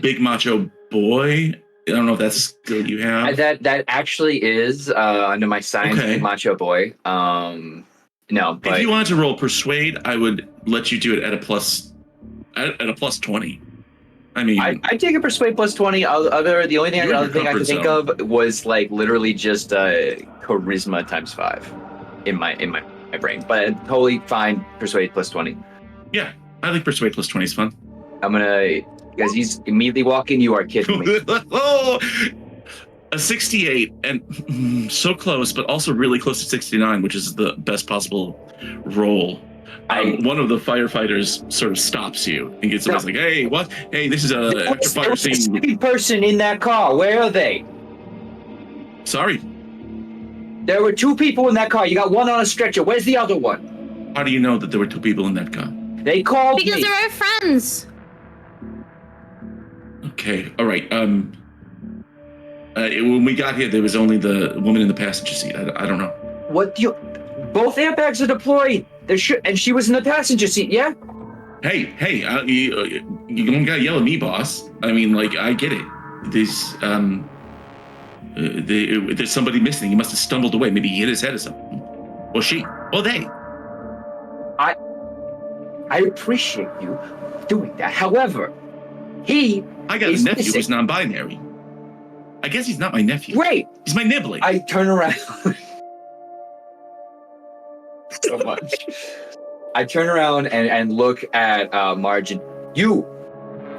[SPEAKER 2] Big macho boy. I don't know if that's a skill you have.
[SPEAKER 3] That actually is under my science. Big macho boy. No, but
[SPEAKER 2] if you wanted to roll persuade, I would let you do it at a plus 20. I mean,
[SPEAKER 3] I take a persuade plus 20. The only thing I could think of was like literally just charisma times 5 in my brain. But totally fine. Persuade plus 20.
[SPEAKER 2] Yeah, I think persuade plus 20 is fun.
[SPEAKER 3] I'm gonna, because he's immediately walking. You are kidding me.
[SPEAKER 2] A 68, and so close, but also really close to 69, which is the best possible roll. One of the firefighters sort of stops you and gets like, "Hey, what? Hey, this is a after fire scene."
[SPEAKER 3] Second person in that car. Where are they?
[SPEAKER 2] Sorry.
[SPEAKER 3] There were 2 people in that car. You got one on a stretcher. Where's the other one?
[SPEAKER 2] How do you know that there were 2 people in that car?
[SPEAKER 3] They called
[SPEAKER 4] because they're our friends.
[SPEAKER 2] Okay. All right. When we got here, there was only the woman in the passenger seat. I don't know.
[SPEAKER 3] What do you? Both airbags are deployed. And she was in the passenger seat. Yeah.
[SPEAKER 2] Hey! You don't gotta yell at me, boss. I mean, like, I get it. There's somebody missing. He must have stumbled away. Maybe he hit his head or something. Or she. Or they.
[SPEAKER 3] I appreciate you doing that. However,
[SPEAKER 2] I got a nephew who's non-binary. I guess he's not my nephew.
[SPEAKER 3] Great.
[SPEAKER 2] He's my nibbling.
[SPEAKER 3] I turn around. So much. I turn around and look at Margin. You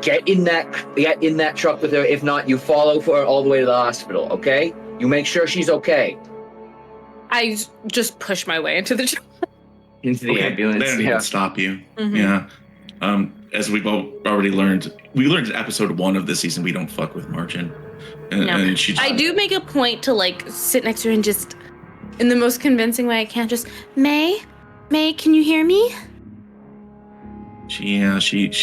[SPEAKER 3] get in that truck with her. If not, you follow her all the way to the hospital. Okay? You make sure she's okay.
[SPEAKER 4] I just push my way into the truck.
[SPEAKER 3] Into the ambulance.
[SPEAKER 2] They don't even stop you. Mm-hmm. Yeah. As we've already learned, we learned in episode 1 of this season, we don't fuck with Margin. And she.
[SPEAKER 4] I do make a point to like sit next to her and just, in the most convincing way I can, just May, can you hear me?
[SPEAKER 2] She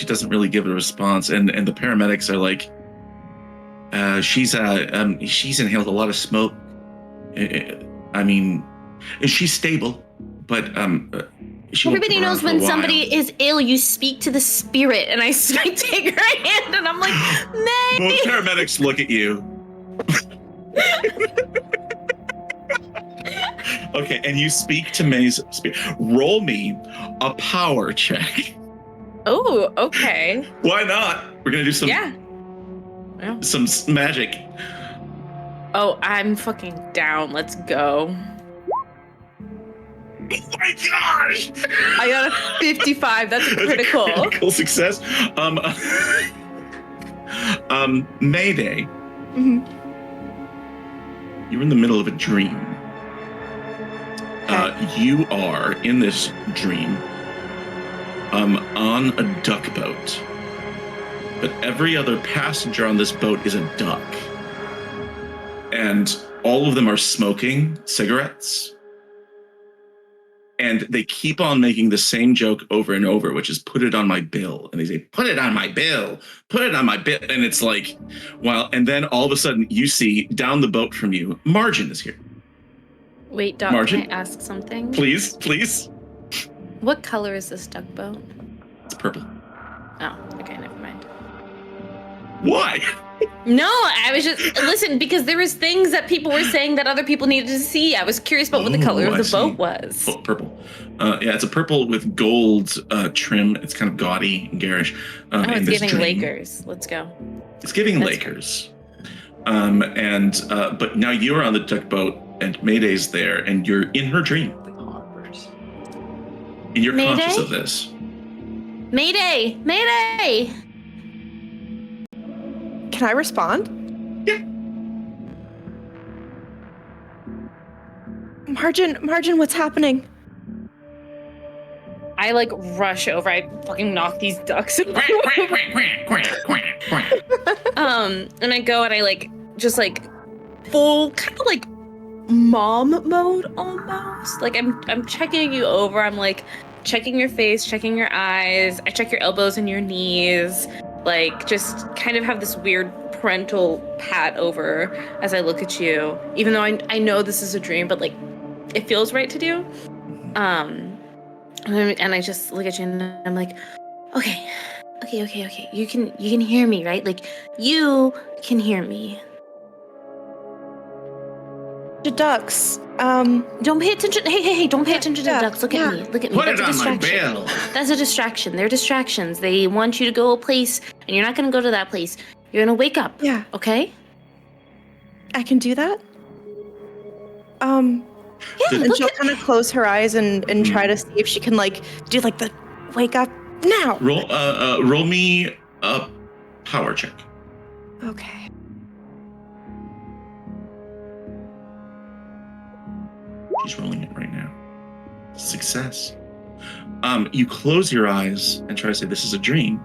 [SPEAKER 2] doesn't really give a response, and the paramedics are like, she's inhaled a lot of smoke. I mean, she's stable, but
[SPEAKER 4] everybody knows when somebody is ill, you speak to the spirit, and I take her hand, and I'm like, May.
[SPEAKER 2] Both paramedics look at you. Okay, and you speak to May's spirit. Roll me a power check.
[SPEAKER 4] Oh, okay.
[SPEAKER 2] Why not? We're gonna do some some magic.
[SPEAKER 4] Oh, I'm fucking down. Let's go.
[SPEAKER 2] Oh my gosh!
[SPEAKER 4] I got a 55. That's a critical.
[SPEAKER 2] Critical success. Mayday.
[SPEAKER 6] Mm-hmm.
[SPEAKER 2] You're in the middle of a dream. You are in this dream on a duck boat, but every other passenger on this boat is a duck, and all of them are smoking cigarettes, and they keep on making the same joke over and over, which is put it on my bill. And they say, put it on my bill, put it on my bill. And it's like, wow. And then all of a sudden you see down the boat from you, Margin is here.
[SPEAKER 4] Wait, Doc,
[SPEAKER 2] Margin?
[SPEAKER 4] can I ask something?
[SPEAKER 2] Please.
[SPEAKER 4] What color is this duck boat?
[SPEAKER 2] It's purple.
[SPEAKER 4] Oh, okay, never mind.
[SPEAKER 2] Why?
[SPEAKER 4] No, I was just, listen, because there was things that people were saying that other people needed to see. I was curious about what the color of the boat was.
[SPEAKER 2] Oh, purple. Yeah, it's a purple with gold trim. It's kind of gaudy and garish.
[SPEAKER 4] It's giving Lakers. Let's go.
[SPEAKER 2] It's giving Lakers. But now you're on the duck boat and Mayday's there and you're in her dream. And you're
[SPEAKER 4] Mayday?
[SPEAKER 2] conscious of this.
[SPEAKER 4] Mayday! Mayday!
[SPEAKER 6] Can I respond?
[SPEAKER 2] Yeah.
[SPEAKER 6] Margin, what's happening?
[SPEAKER 4] I like rush over. I fucking knock these ducks. And I go and I like just like full kind of like mom mode almost. Like I'm checking you over. I'm like checking your face, checking your eyes. I check your elbows and your knees. Like just kind of have this weird parental pat over as I look at you. Even though I know this is a dream, but like it feels right to do. And I just look at you and I'm like, okay. You can hear me, right? Like you can hear me.
[SPEAKER 6] The ducks.
[SPEAKER 4] Don't pay attention. Hey, don't pay attention to the ducks. Look at me. Look at me.
[SPEAKER 2] Put
[SPEAKER 4] That's
[SPEAKER 2] it
[SPEAKER 4] a
[SPEAKER 2] on my
[SPEAKER 4] distraction.
[SPEAKER 2] bill.
[SPEAKER 4] That's a distraction. They're distractions. They want you to go a place and you're not gonna go to that place. You're gonna wake up.
[SPEAKER 6] Yeah.
[SPEAKER 4] Okay?
[SPEAKER 6] I can do that.
[SPEAKER 4] Yeah,
[SPEAKER 6] And
[SPEAKER 4] look
[SPEAKER 6] she'll
[SPEAKER 4] at
[SPEAKER 6] kind of close her eyes and try to see if she can like do like the wake up now.
[SPEAKER 2] Roll me a power check.
[SPEAKER 6] Okay.
[SPEAKER 2] She's rolling it right now. Success. You close your eyes and try to say, this is a dream.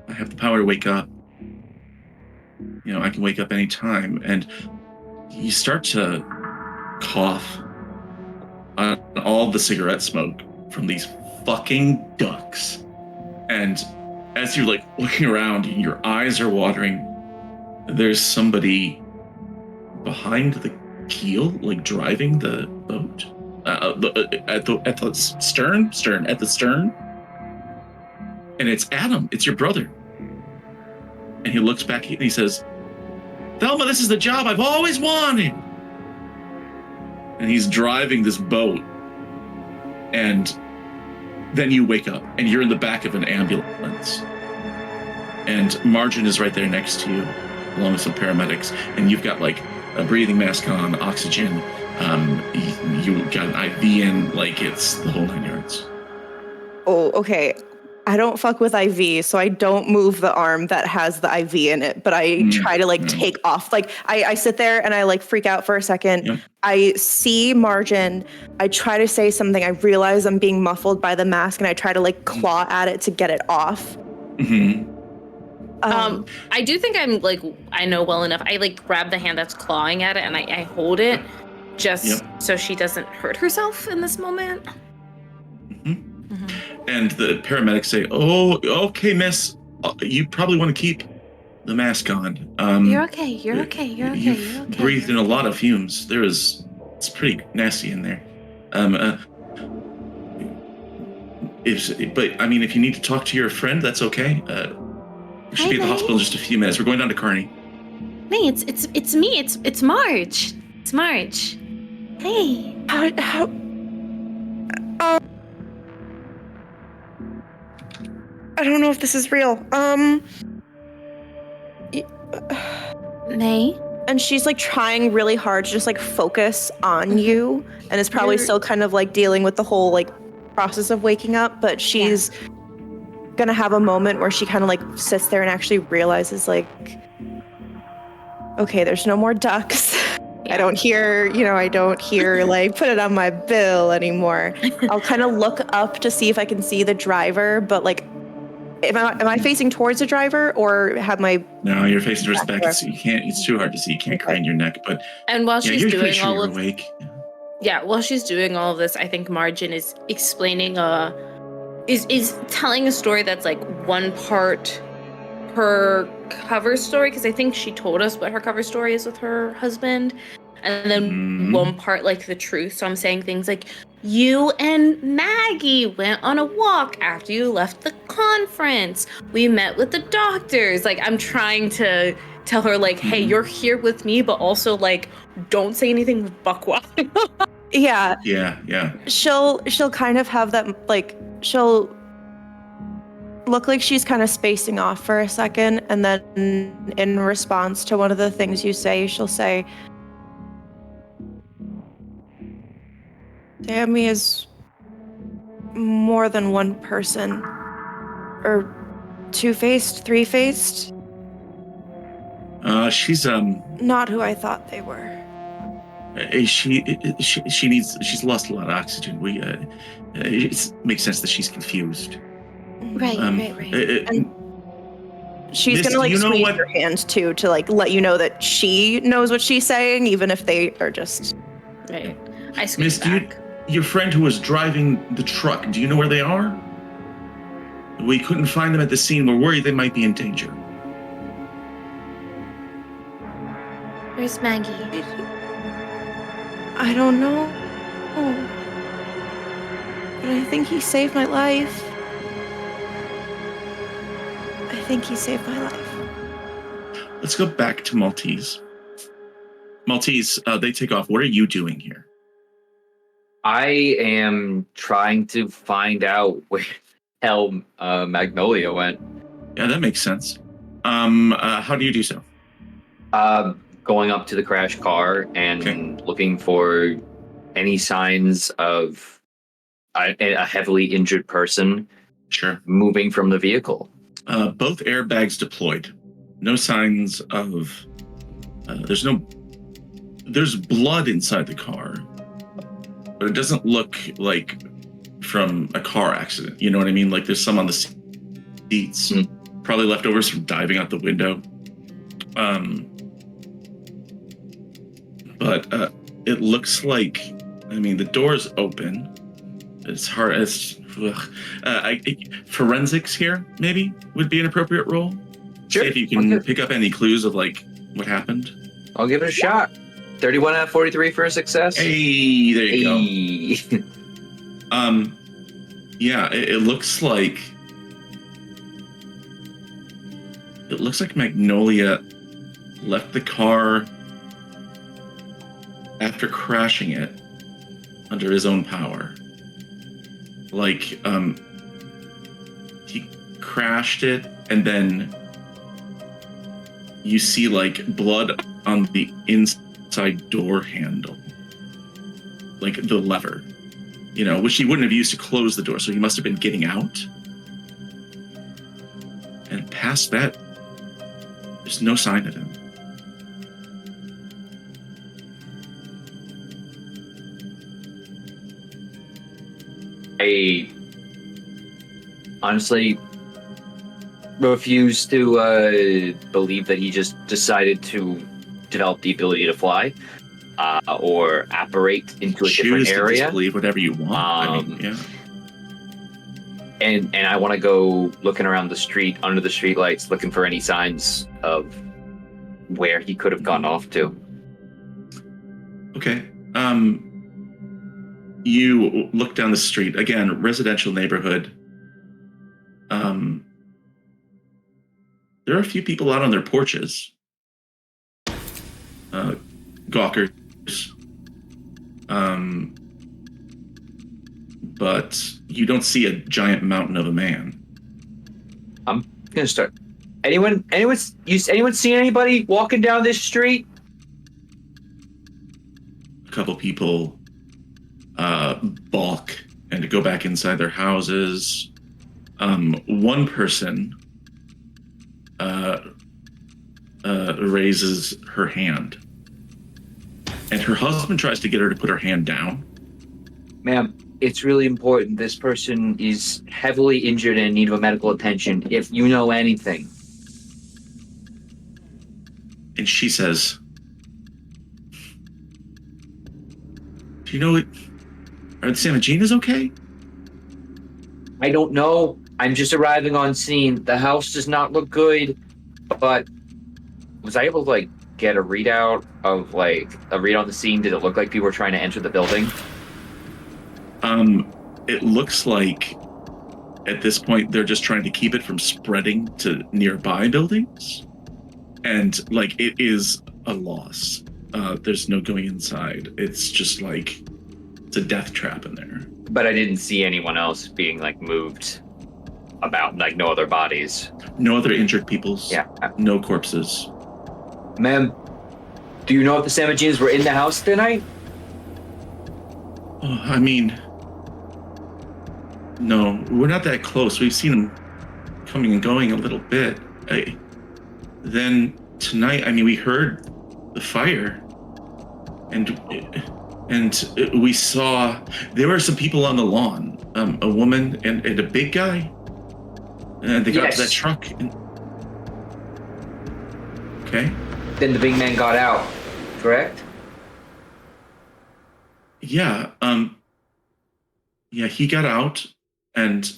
[SPEAKER 2] I have the power to wake up. You know, I can wake up anytime. And you start to cough on all the cigarette smoke from these fucking ducks. And as you're like looking around and your eyes are watering, there's somebody behind the keel, like driving the boat at the stern, and it's Adam. It's your brother. And he looks back and he says, "Thelma, this is the job I've always wanted." And he's driving this boat, and then you wake up and you're in the back of an ambulance, and Margin is right there next to you, along with some paramedics, and you've got like a breathing mask on, oxygen. You got an IV in, like it's the whole 9 yards.
[SPEAKER 6] Oh, okay. I don't fuck with IV, so I don't move the arm that has the IV in it, but I try to like take off. Like I sit there and I like freak out for a second.
[SPEAKER 2] Yep.
[SPEAKER 6] I see Margin. I try to say something. I realize I'm being muffled by the mask and I try to like claw at it to get it off.
[SPEAKER 2] Mm-hmm.
[SPEAKER 4] I do think I'm like I know well enough. I like grab the hand that's clawing at it and I hold it just so she doesn't hurt herself in this moment.
[SPEAKER 2] And the paramedics say, "Oh, okay, miss. You probably want to keep the mask on.
[SPEAKER 4] You're okay. You're okay.
[SPEAKER 2] You've breathed in a lot of fumes. It's pretty nasty in there. But I mean, if you need to talk to your friend, that's okay. You should be at the hospital in just a few minutes. We're going down to Kearney."
[SPEAKER 4] Hey, it's me. It's Marge. It's Marge. Hey.
[SPEAKER 6] How? I don't know if this is real.
[SPEAKER 4] May?
[SPEAKER 6] And she's like trying really hard to just like focus on you, and is probably still kind of like dealing with the whole like process of waking up, but she's gonna have a moment where she kind of like sits there and actually realizes like, okay, there's no more ducks. I don't hear like put it on my bill anymore. I'll kind of look up to see if I can see the driver, but like am I facing towards the driver or have my...
[SPEAKER 2] No, you're facing towards the back, so you can't, it's too hard to see. You can't crane your neck, but...
[SPEAKER 4] And while she's doing all of...
[SPEAKER 2] awake.
[SPEAKER 4] While she's doing all of this, I think Margin is explaining is telling a story that's like one part her cover story, because I think she told us what her cover story is with her husband, and then one part like the truth. So I'm saying things like, you and Maggie went on a walk after you left the conference. We met with the doctors. Like I'm trying to tell her like, hey, you're here with me, but also like, don't say anything with Buckwild.
[SPEAKER 6] Yeah. She'll kind of have that, like, she'll look like she's kind of spacing off for a second, and then in response to one of the things you say, she'll say, Sammy is more than one person. Or two-faced, three-faced.
[SPEAKER 2] She's
[SPEAKER 6] Not who I thought they were.
[SPEAKER 2] she's lost a lot of oxygen. It makes sense that she's confused.
[SPEAKER 4] Right.
[SPEAKER 6] And she's
[SPEAKER 2] Miss,
[SPEAKER 6] gonna like
[SPEAKER 2] you know
[SPEAKER 6] squeeze
[SPEAKER 2] what-
[SPEAKER 6] your hand too to like let you know that she knows what she's saying, even if they are just.
[SPEAKER 4] Right. I squeeze
[SPEAKER 2] Miss,
[SPEAKER 4] back.
[SPEAKER 2] your friend who was driving the truck, do you know where they are? We couldn't find them at the scene. We're worried they might be in danger.
[SPEAKER 4] Where's Maggie?
[SPEAKER 6] I don't know. But I think he saved my life.
[SPEAKER 2] Let's go back to Maltese. Maltese, they take off. What are you doing here?
[SPEAKER 3] I am trying to find out where the hell Magnolia went.
[SPEAKER 2] Yeah, that makes sense. How do you do so?
[SPEAKER 3] Going up to the crash car and looking for any signs of a heavily injured person
[SPEAKER 2] Sure.
[SPEAKER 3] moving from the vehicle.
[SPEAKER 2] Both airbags deployed. No signs of. There's blood inside the car, but it doesn't look like from a car accident. You know what I mean? Like there's some on the seats, probably leftovers from diving out the window. But it looks like, I mean, the door's open. It's hard as forensics here maybe would be an appropriate role.
[SPEAKER 3] Sure.
[SPEAKER 2] See if you can pick up any clues of like what happened.
[SPEAKER 3] I'll give it a shot. 31 out of 43 for a success.
[SPEAKER 2] Hey, there you
[SPEAKER 3] Hey.
[SPEAKER 2] go. Yeah, it looks like Magnolia left the car after crashing it under his own power. Like, he crashed it, and then you see like blood on the inside door handle, like the lever, which he wouldn't have used to close the door. So he must have been getting out. And past that, there's no sign of him.
[SPEAKER 3] I honestly refuse to believe that he just decided to develop the ability to fly or apparate into a different area.
[SPEAKER 2] To believe whatever you want. Yeah.
[SPEAKER 3] And I want to go looking around the street, under the streetlights, looking for any signs of where he could have gone off to.
[SPEAKER 2] Okay. You look down the street, again, residential neighborhood. There are a few people out on their porches. Gawkers. But you don't see a giant mountain of a man.
[SPEAKER 3] I'm gonna start. Anyone seen anybody walking down this street?
[SPEAKER 2] A couple people balk and go back inside their houses. One person raises her hand, and her husband tries to get her to put her hand down.
[SPEAKER 3] Ma'am, it's really important. This person is heavily injured and in need of medical attention. If you know anything.
[SPEAKER 2] And she says, "Do you know it? Are the SAMIGINAs okay?"
[SPEAKER 3] I don't know. I'm just arriving on scene. The house does not look good, but was I able to get a readout of a read on the scene? Did it look like people were trying to enter the building?
[SPEAKER 2] It looks like at this point they're just trying to keep it from spreading to nearby buildings. And it is a loss. There's no going inside. It's just it's a death trap in there.
[SPEAKER 3] But I didn't see anyone else being moved about, no other bodies.
[SPEAKER 2] No other injured peoples.
[SPEAKER 3] Yeah.
[SPEAKER 2] No corpses.
[SPEAKER 3] Ma'am, do you know if the SAMIGINAs were in the house tonight?
[SPEAKER 2] Oh, I mean, No, we're not that close. We've seen him coming and going a little bit. Then tonight, I mean, we heard the fire, and we saw there were some people on the lawn, a woman and a big guy, and they got to that truck. Okay.
[SPEAKER 3] Then the big man got out, correct?
[SPEAKER 2] Yeah. Yeah, he got out, and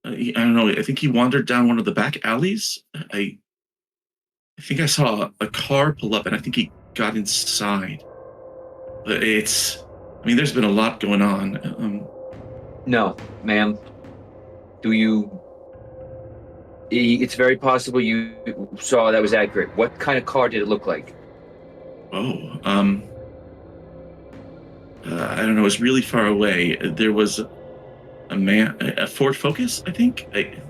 [SPEAKER 2] I don't know. I think he wandered down one of the back alleys. I think I saw a car pull up, and I think he got inside. But I mean, there's been a lot going on.
[SPEAKER 3] No, ma'am. It's very possible you saw that was accurate. What kind of car did it look like?
[SPEAKER 2] Oh, I don't know. It was really far away. There was a Ford Focus, I think. It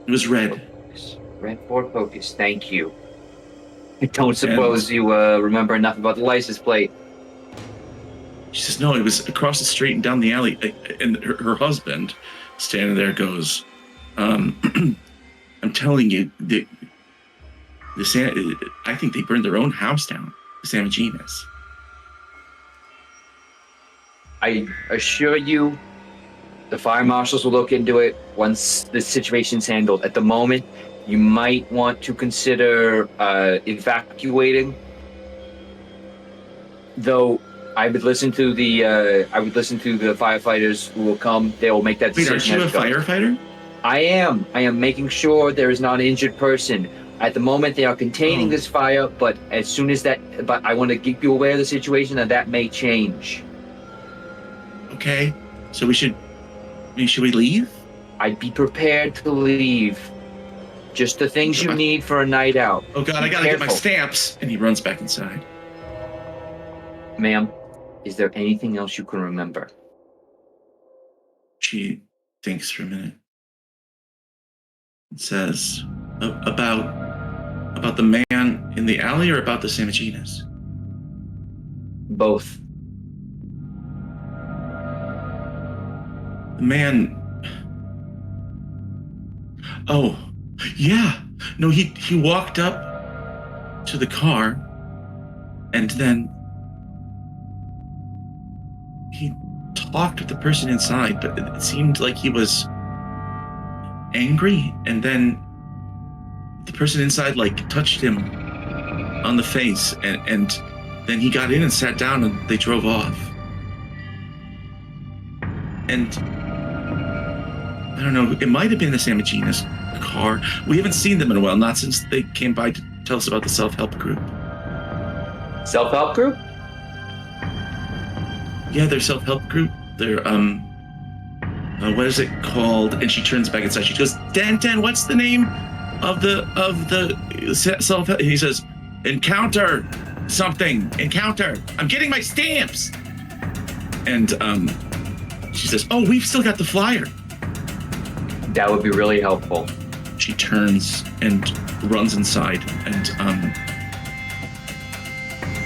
[SPEAKER 2] was red.
[SPEAKER 3] Red Ford Focus. Thank you. I don't suppose you remember enough about the license plate.
[SPEAKER 2] She says, no, it was across the street and down the alley. And her husband, standing there, goes, I'm telling you, I think they burned their own house down, the SAMIGINAs.
[SPEAKER 3] I assure you, the fire marshals will look into it once the situation's handled. At the moment, you might want to consider evacuating. Though I would listen to the firefighters who will come. They will make that decision.
[SPEAKER 2] Wait, aren't you a firefighter?
[SPEAKER 3] I am making sure there is not an injured person. At the moment, they are containing this fire, but as soon as but I want to keep you aware of the situation, and that may change.
[SPEAKER 2] Okay, so should we leave?
[SPEAKER 3] I'd be prepared to leave. Just the things you need for a night out.
[SPEAKER 2] Oh God, I gotta get my stamps. And he runs back inside.
[SPEAKER 3] Ma'am, is there anything else you can remember?
[SPEAKER 2] She thinks for a minute. It says, about the man in the alley or about the SAMIGINAs?
[SPEAKER 3] Both.
[SPEAKER 2] The man. Oh, yeah. No, he walked up to the car, and then he talked with the person inside, but it seemed like he was angry, and then the person inside touched him on the face, and then he got in and sat down, and they drove off. And I don't know, it might have been the SAMIGINA's car. We haven't seen them in a while, not since they came by to tell us about the self-help group.
[SPEAKER 3] Self-help group?
[SPEAKER 2] Yeah, their self-help group. They're what is it called? And she turns back inside. She goes, Dan, what's the name of the self-help? And he says, Encounter something. Encounter. I'm getting my stamps. And she says, oh, we've still got the flyer.
[SPEAKER 3] That would be really helpful.
[SPEAKER 2] She turns and runs inside, and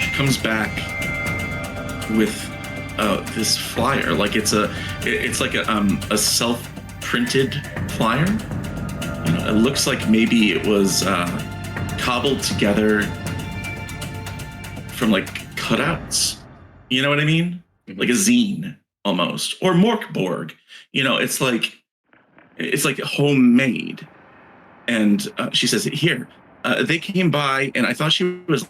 [SPEAKER 2] she comes back with this flyer. It's like a self-printed flyer. You know, it looks like maybe it was cobbled together from cutouts. You know what I mean? Mm-hmm. Like a zine almost, or Morkborg. You know, it's like homemade. And she says, here, they came by, and I thought she was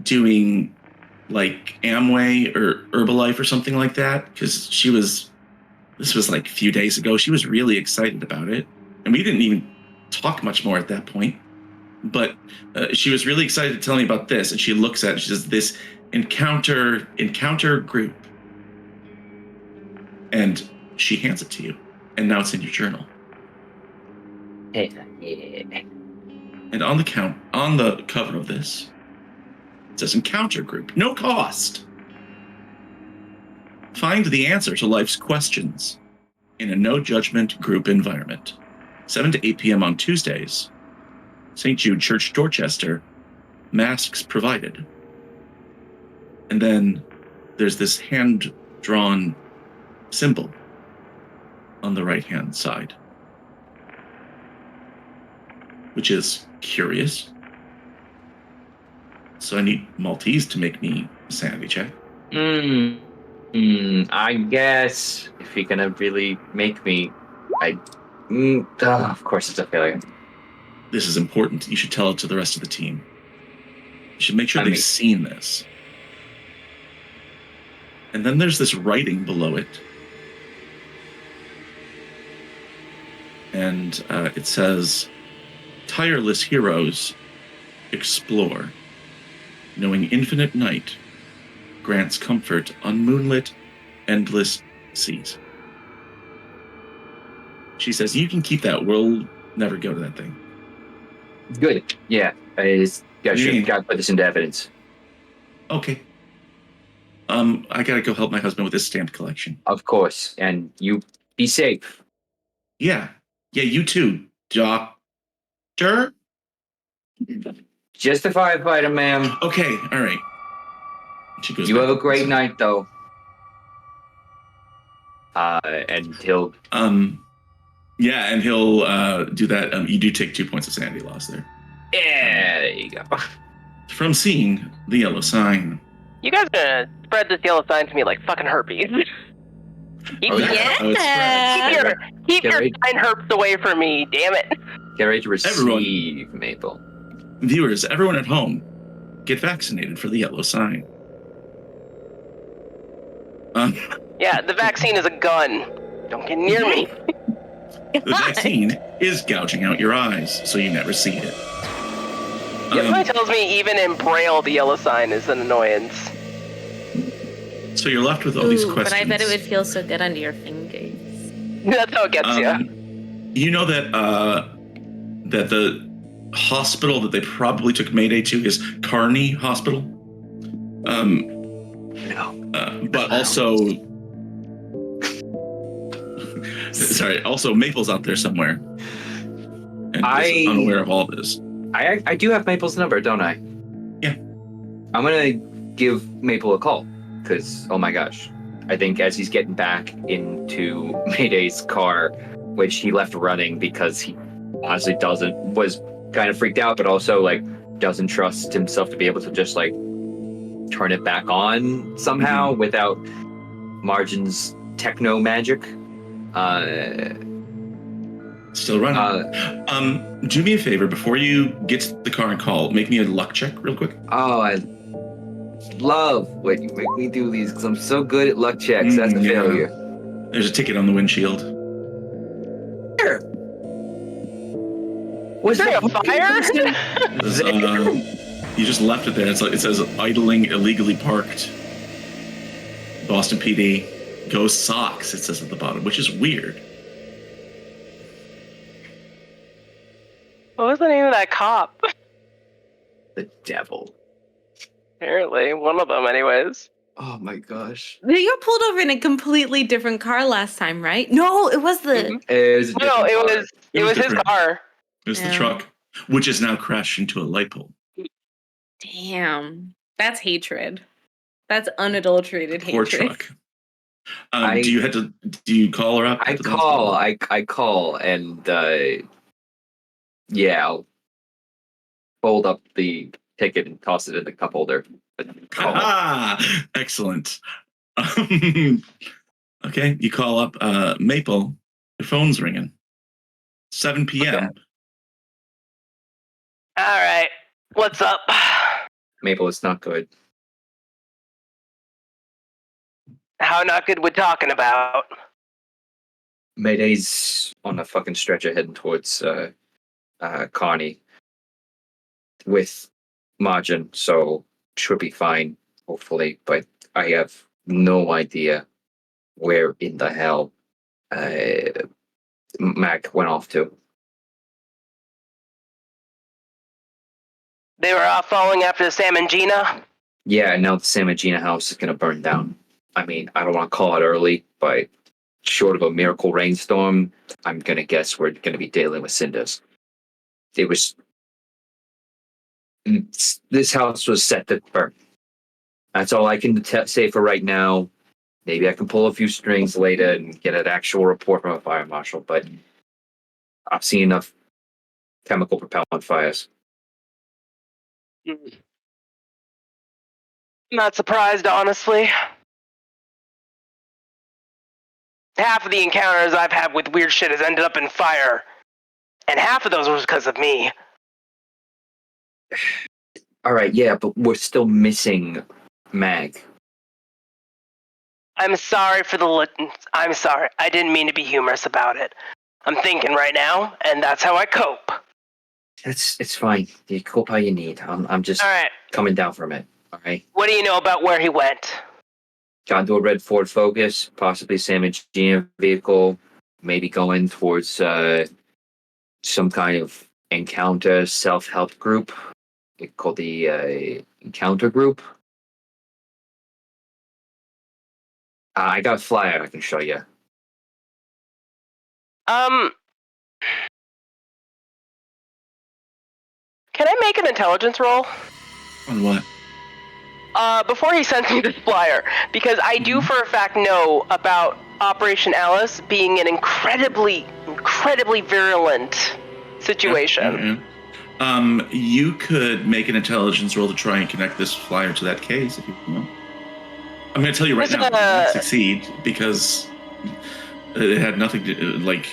[SPEAKER 2] doing Amway or Herbalife or something like that, because this was a few days ago. She was really excited about it, and we didn't even talk much more at that point. But she was really excited to tell me about this, and she looks at it, she says, this encounter group, and she hands it to you, and now it's in your journal. And on the cover of this, it says Encounter Group, no cost. Find the answer to life's questions in a no-judgment group environment. 7 to 8 p.m. on Tuesdays. St. Jude Church, Dorchester. Masks provided. And then there's this hand-drawn symbol on the right-hand side, which is curious. So I need Maltese to make me a sanity check.
[SPEAKER 3] I guess if you're gonna really make me, of course it's a failure.
[SPEAKER 2] This is important. You should tell it to the rest of the team. You should make sure they've seen this. And then there's this writing below it. And it says, tireless heroes explore, knowing infinite night grants comfort on moonlit, endless seas. She says, you can keep that. We'll never go to that thing.
[SPEAKER 3] Good. Yeah. I should put this into evidence.
[SPEAKER 2] Okay. I gotta go help my husband with his stamp collection.
[SPEAKER 3] Of course. And you be safe.
[SPEAKER 2] Yeah. Yeah, you too, Doctor?
[SPEAKER 3] Just a firefighter, ma'am.
[SPEAKER 2] Okay, all right. She goes.
[SPEAKER 3] You have a great night, though. And he'll.
[SPEAKER 2] Yeah, and he'll do that. You do take 2 points of sanity loss there.
[SPEAKER 3] Yeah, there you go.
[SPEAKER 2] From seeing the yellow sign.
[SPEAKER 5] You guys are gonna spread this yellow sign to me like fucking herpes. Keep your sign herpes away from me, damn it.
[SPEAKER 3] Get ready to receive, Maple.
[SPEAKER 2] Viewers, everyone at home, get vaccinated for the yellow sign.
[SPEAKER 5] Yeah, the vaccine is a gun. Don't get near me.
[SPEAKER 2] The vaccine is gouging out your eyes, so you never see it.
[SPEAKER 5] Somebody tells me even in Braille the yellow sign is an annoyance.
[SPEAKER 2] So you're left with all these questions.
[SPEAKER 4] But I bet it would feel so good under your fingers.
[SPEAKER 5] That's how it gets you.
[SPEAKER 2] You know that that the hospital that they probably took Mayday to is Kearney Hospital. But also, sorry, also Maple's out there somewhere, and is unaware of all this.
[SPEAKER 3] I do have Maple's number, don't I?
[SPEAKER 2] Yeah.
[SPEAKER 3] I'm gonna give Maple a call because, oh my gosh, I think as he's getting back into Mayday's car, which he left running because he honestly was kind of freaked out, but also like doesn't trust himself to be able to just like turn it back on somehow without Margin's techno magic.
[SPEAKER 2] Still running. Do me a favor before you get to the car and call. Make me a luck check real quick.
[SPEAKER 3] Oh, I love when you make me do these because I'm so good at luck checks. That's a failure.
[SPEAKER 2] There's a ticket on the windshield.
[SPEAKER 3] Where? Was there a fire?
[SPEAKER 2] You just left it there. It's like, it says idling illegally parked. Boston PD. Ghost socks, it says at the bottom, which is weird.
[SPEAKER 5] What was the name of that cop?
[SPEAKER 3] The devil.
[SPEAKER 5] Apparently, one of them anyways.
[SPEAKER 3] Oh my gosh.
[SPEAKER 4] You got pulled over in a completely different car last time, right? No, it was the...
[SPEAKER 3] It
[SPEAKER 5] was his car.
[SPEAKER 2] It was the truck, which is now crashed into a light pole.
[SPEAKER 4] Damn. That's hatred. That's unadulterated
[SPEAKER 2] Poor
[SPEAKER 4] hatred.
[SPEAKER 2] truck. Do you call her up?
[SPEAKER 3] I call and I'll fold up the ticket and toss it in the cup holder.
[SPEAKER 2] Excellent. Okay, you call up Maple. Your phone's ringing. 7 p.m.
[SPEAKER 5] Okay. All right. What's up?
[SPEAKER 3] Maple, it's not good.
[SPEAKER 5] How not good we're talking about?
[SPEAKER 3] Mayday's on a fucking stretcher heading towards Connie with Margin, so should be fine, hopefully. But I have no idea where in the hell Mac went off to.
[SPEAKER 5] They were off following after the SAMIGINA?
[SPEAKER 3] Yeah, and now the SAMIGINA house is going to burn down. I mean, I don't want to call it early, but short of a miracle rainstorm, I'm going to guess we're going to be dealing with cinders. This house was set to burn. That's all I can say for right now. Maybe I can pull a few strings later and get an actual report from a fire marshal, but I've seen enough chemical propellant fires.
[SPEAKER 5] Not surprised, honestly. Half of the encounters I've had with weird shit has ended up in fire. And half of those was because of me.
[SPEAKER 3] All right, yeah, but we're still missing Mag.
[SPEAKER 5] I'm sorry for I'm sorry. I didn't mean to be humorous about it. I'm thinking right now, and that's how I cope.
[SPEAKER 3] It's fine. You cope how you need. I'm just
[SPEAKER 5] All right.
[SPEAKER 3] coming down from it. All right.
[SPEAKER 5] What do you know about where he went?
[SPEAKER 3] Got into a red Ford Focus, possibly SAMIGINA vehicle, maybe going towards some kind of encounter self-help group. It's called the Encounter Group. I got a flyer I can show you.
[SPEAKER 5] Can I make an intelligence roll?
[SPEAKER 2] On what?
[SPEAKER 5] Before he sends me this flyer, because I do for a fact know about Operation Alice being an incredibly virulent situation.
[SPEAKER 2] You could make an intelligence roll to try and connect this flyer to that case if you want. I'm going to tell you right now, you won't succeed because it had nothing to like.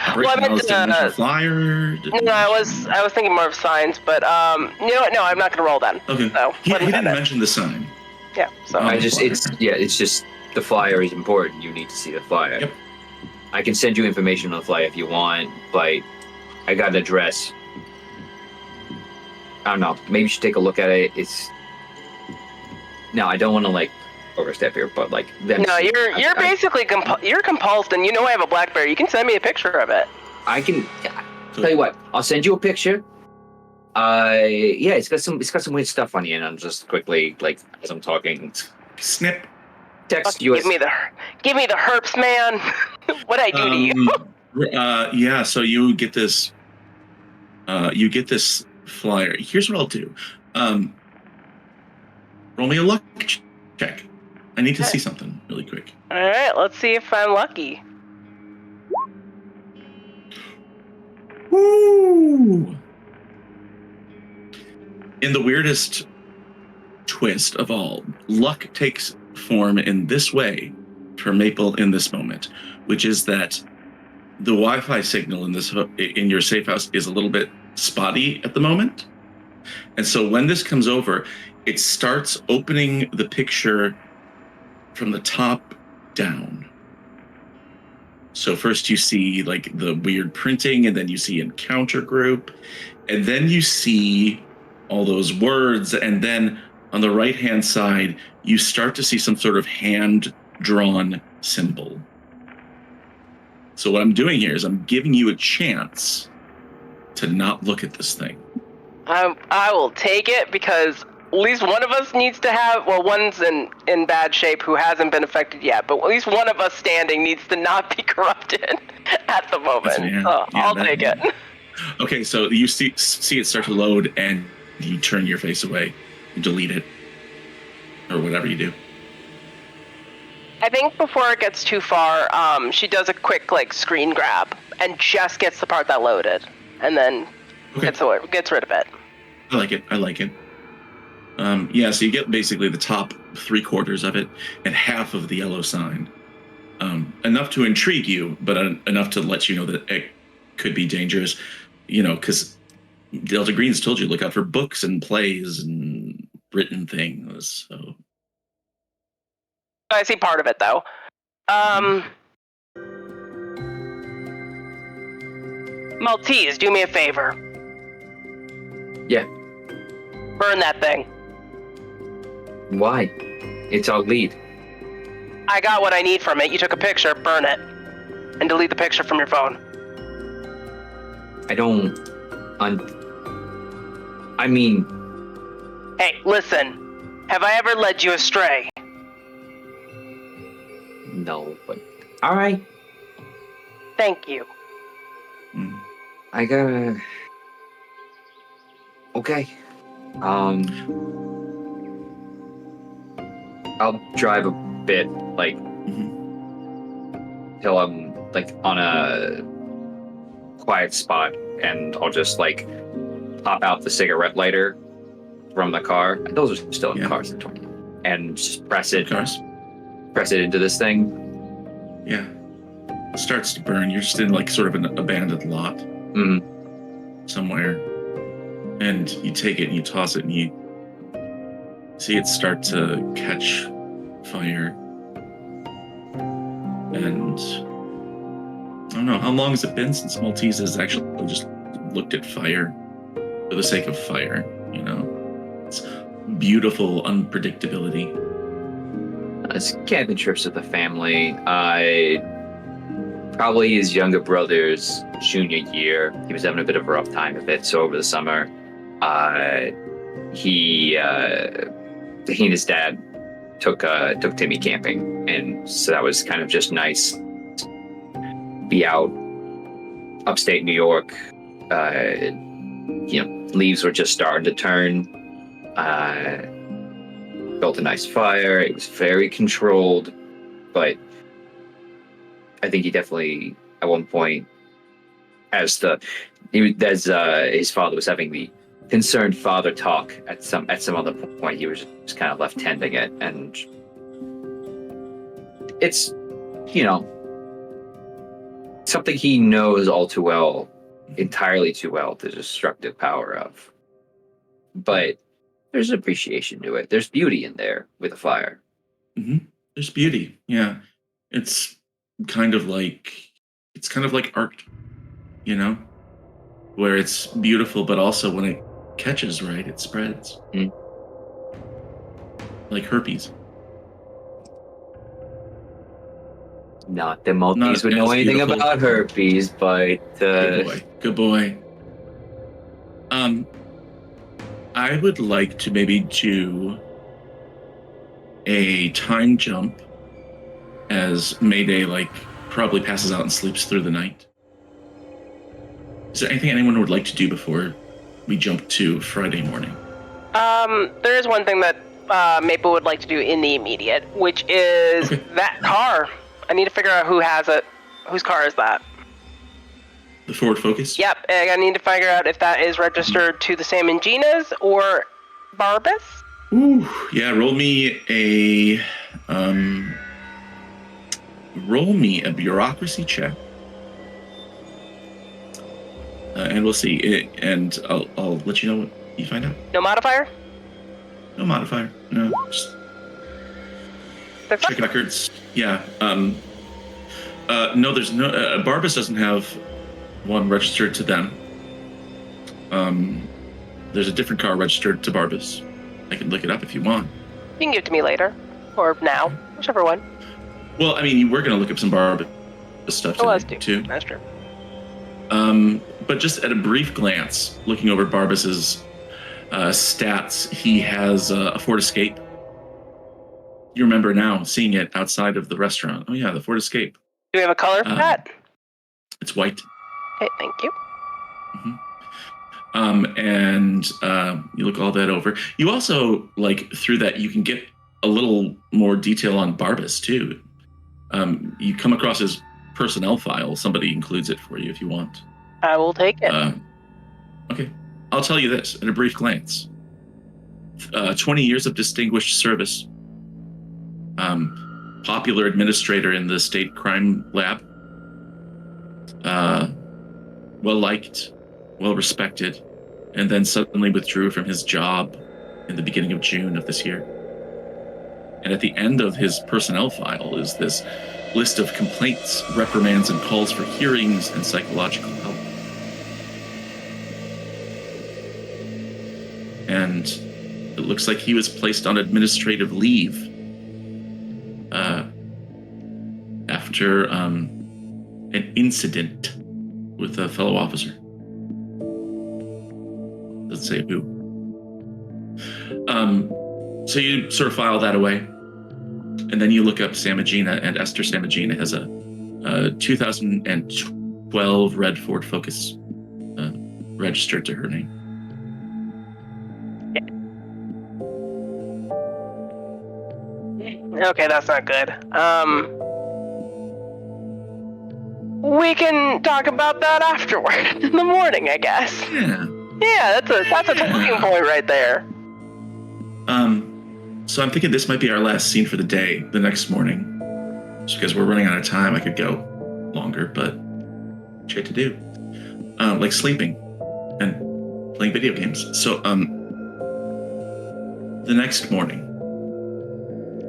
[SPEAKER 2] Operation Alice didn't mention a flyer.
[SPEAKER 5] No, I was thinking more of signs, but you know what? No, I'm not going to roll then.
[SPEAKER 2] Okay.
[SPEAKER 5] So,
[SPEAKER 2] he didn't mention the sign.
[SPEAKER 5] Yeah. So
[SPEAKER 3] it's just the flyer is important. You need to see the flyer.
[SPEAKER 2] Yep.
[SPEAKER 3] I can send you information on the flyer if you want, but I got an address. I don't know. Maybe you should take a look at it. No, I don't want to like overstep here, but like
[SPEAKER 5] no, you're basically you're compulsed, and you know I have a BlackBerry. You can send me a picture of it.
[SPEAKER 3] I can tell you what. I'll send you a picture. Yeah, it's got some weird stuff on you, and I'm just quickly like as I'm talking.
[SPEAKER 2] Snip.
[SPEAKER 3] Text you.
[SPEAKER 5] Give me the herps, man. What I do to you?
[SPEAKER 2] Yeah. So you get this. You get this flyer. Here's what I'll do. Roll me a luck check. I need to see something really quick.
[SPEAKER 5] All right, let's see if I'm lucky.
[SPEAKER 2] Woo! In the weirdest twist of all, luck takes form in this way for Maple in this moment, which is that the Wi-Fi signal in your safe house is a little bit spotty at the moment. And so when this comes over, it starts opening the picture from the top down. So first you see like the weird printing, and then you see encounter group, and then you see all those words, and then on the right-hand side, you start to see some sort of hand-drawn symbol. So what I'm doing here is I'm giving you a chance to not look at this thing.
[SPEAKER 5] I will take it because at least one of us needs to have, well, one's in bad shape who hasn't been affected yet, but at least one of us standing needs to not be corrupted at the moment. I'll take it.
[SPEAKER 2] Okay, so you see it start to load, and you turn your face away, you delete it, or whatever you do.
[SPEAKER 5] I think before it gets too far, she does a quick like screen grab and just gets the part that loaded, and then gets rid of it.
[SPEAKER 2] I like it. Yeah, so you get basically the top 3/4 of it and half of the yellow sign. Enough to intrigue you, but enough to let you know that it could be dangerous. You know, because Delta Green's told you look out for books and plays and written things. So
[SPEAKER 5] I see part of it though. Maltese, do me a favor.
[SPEAKER 3] Yeah.
[SPEAKER 5] Burn that thing.
[SPEAKER 3] Why? It's our lead.
[SPEAKER 5] I got what I need from it. You took a picture, burn it. And delete the picture from your phone.
[SPEAKER 3] I don't... I mean...
[SPEAKER 5] Hey, listen. Have I ever led you astray?
[SPEAKER 3] No, but... Alright.
[SPEAKER 5] Thank you.
[SPEAKER 3] I gotta... I'll drive a bit, like, till I'm like on a quiet spot, and I'll just like pop out the cigarette lighter from the car. Those are still in cars in 20, and just press it into this thing.
[SPEAKER 2] Yeah, it starts to burn. You're just in like sort of an abandoned lot somewhere, and you take it and you toss it, and you see it start to catch fire. And I don't know, how long has it been since Maltese has actually just looked at fire for the sake of fire, you know? It's beautiful unpredictability.
[SPEAKER 3] It's camping trips with the family. Probably his younger brother's junior year. He was having a bit of a rough time of it, so over the summer, he and his dad took Timmy camping, and so that was kind of just nice. Be out upstate New York. Leaves were just starting to turn. Built a nice fire. It was very controlled, but I think he definitely, at one point, as his father was having the concerned father talk at some other point, he was just kind of left tending it, and it's something he knows all too well, entirely too well, the destructive power of. But there's appreciation to it. There's beauty in there with a fire.
[SPEAKER 2] There's beauty. Yeah, it's kind of like art, where it's beautiful, but also when it catches right, it spreads. Like herpes.
[SPEAKER 3] Not that Maltese would know anything about herpes, but
[SPEAKER 2] good boy. I would like to maybe do a time jump as Mayday probably passes out and sleeps through the night. Is there anything anyone would like to do before we jump to Friday morning?
[SPEAKER 5] There is one thing that Maple would like to do in the immediate, which is that car. I need to figure out who has it. Whose car is that?
[SPEAKER 2] The Ford Focus?
[SPEAKER 5] Yep, and I need to figure out if that is registered to the SAMIGINA's or Barbas.
[SPEAKER 2] Ooh, yeah, roll me a bureaucracy check. And we'll see. And I'll let you know what you find out.
[SPEAKER 5] No modifier?
[SPEAKER 2] No modifier. No. Just check records. Yeah. No, there's no. Barbas doesn't have one registered to them. There's a different car registered to Barbas. I can look it up if you want.
[SPEAKER 5] You can give it to me later. Or now. Whichever one.
[SPEAKER 2] Well, I mean, we're going to look up some Barbas stuff today, too.
[SPEAKER 5] That's true.
[SPEAKER 2] But just at a brief glance, looking over Barbas's stats, he has a Ford Escape. You remember now seeing it outside of the restaurant. Oh, yeah, the Ford Escape.
[SPEAKER 5] Do we have a color for that?
[SPEAKER 2] It's white.
[SPEAKER 5] Okay, thank you.
[SPEAKER 2] And you look all that over. You also, through that, you can get a little more detail on Barbas, too. You come across his personnel file. Somebody includes it for you if you want.
[SPEAKER 5] I will take it.
[SPEAKER 2] Okay. I'll tell you this at a brief glance. 20 years of distinguished service. Popular administrator in the state crime lab. Well-liked, well-respected, and then suddenly withdrew from his job in the beginning of June of this year. And at the end of his personnel file is this list of complaints, reprimands, and calls for hearings and psychological help. And it looks like he was placed on administrative leave after an incident with a fellow officer. Doesn't say who. So you sort of file that away, and then you look up SAMIGINA, and Esther SAMIGINA has a 2012 red Ford Focus registered to her name.
[SPEAKER 5] Okay, that's not good. We can talk about that afterward in the morning, I guess.
[SPEAKER 2] Yeah.
[SPEAKER 5] Yeah, that's a talking point right there.
[SPEAKER 2] So I'm thinking this might be our last scene for the day, the next morning. Just because we're running out of time, I could go longer, but shit to do. Like sleeping and playing video games. So, the next morning,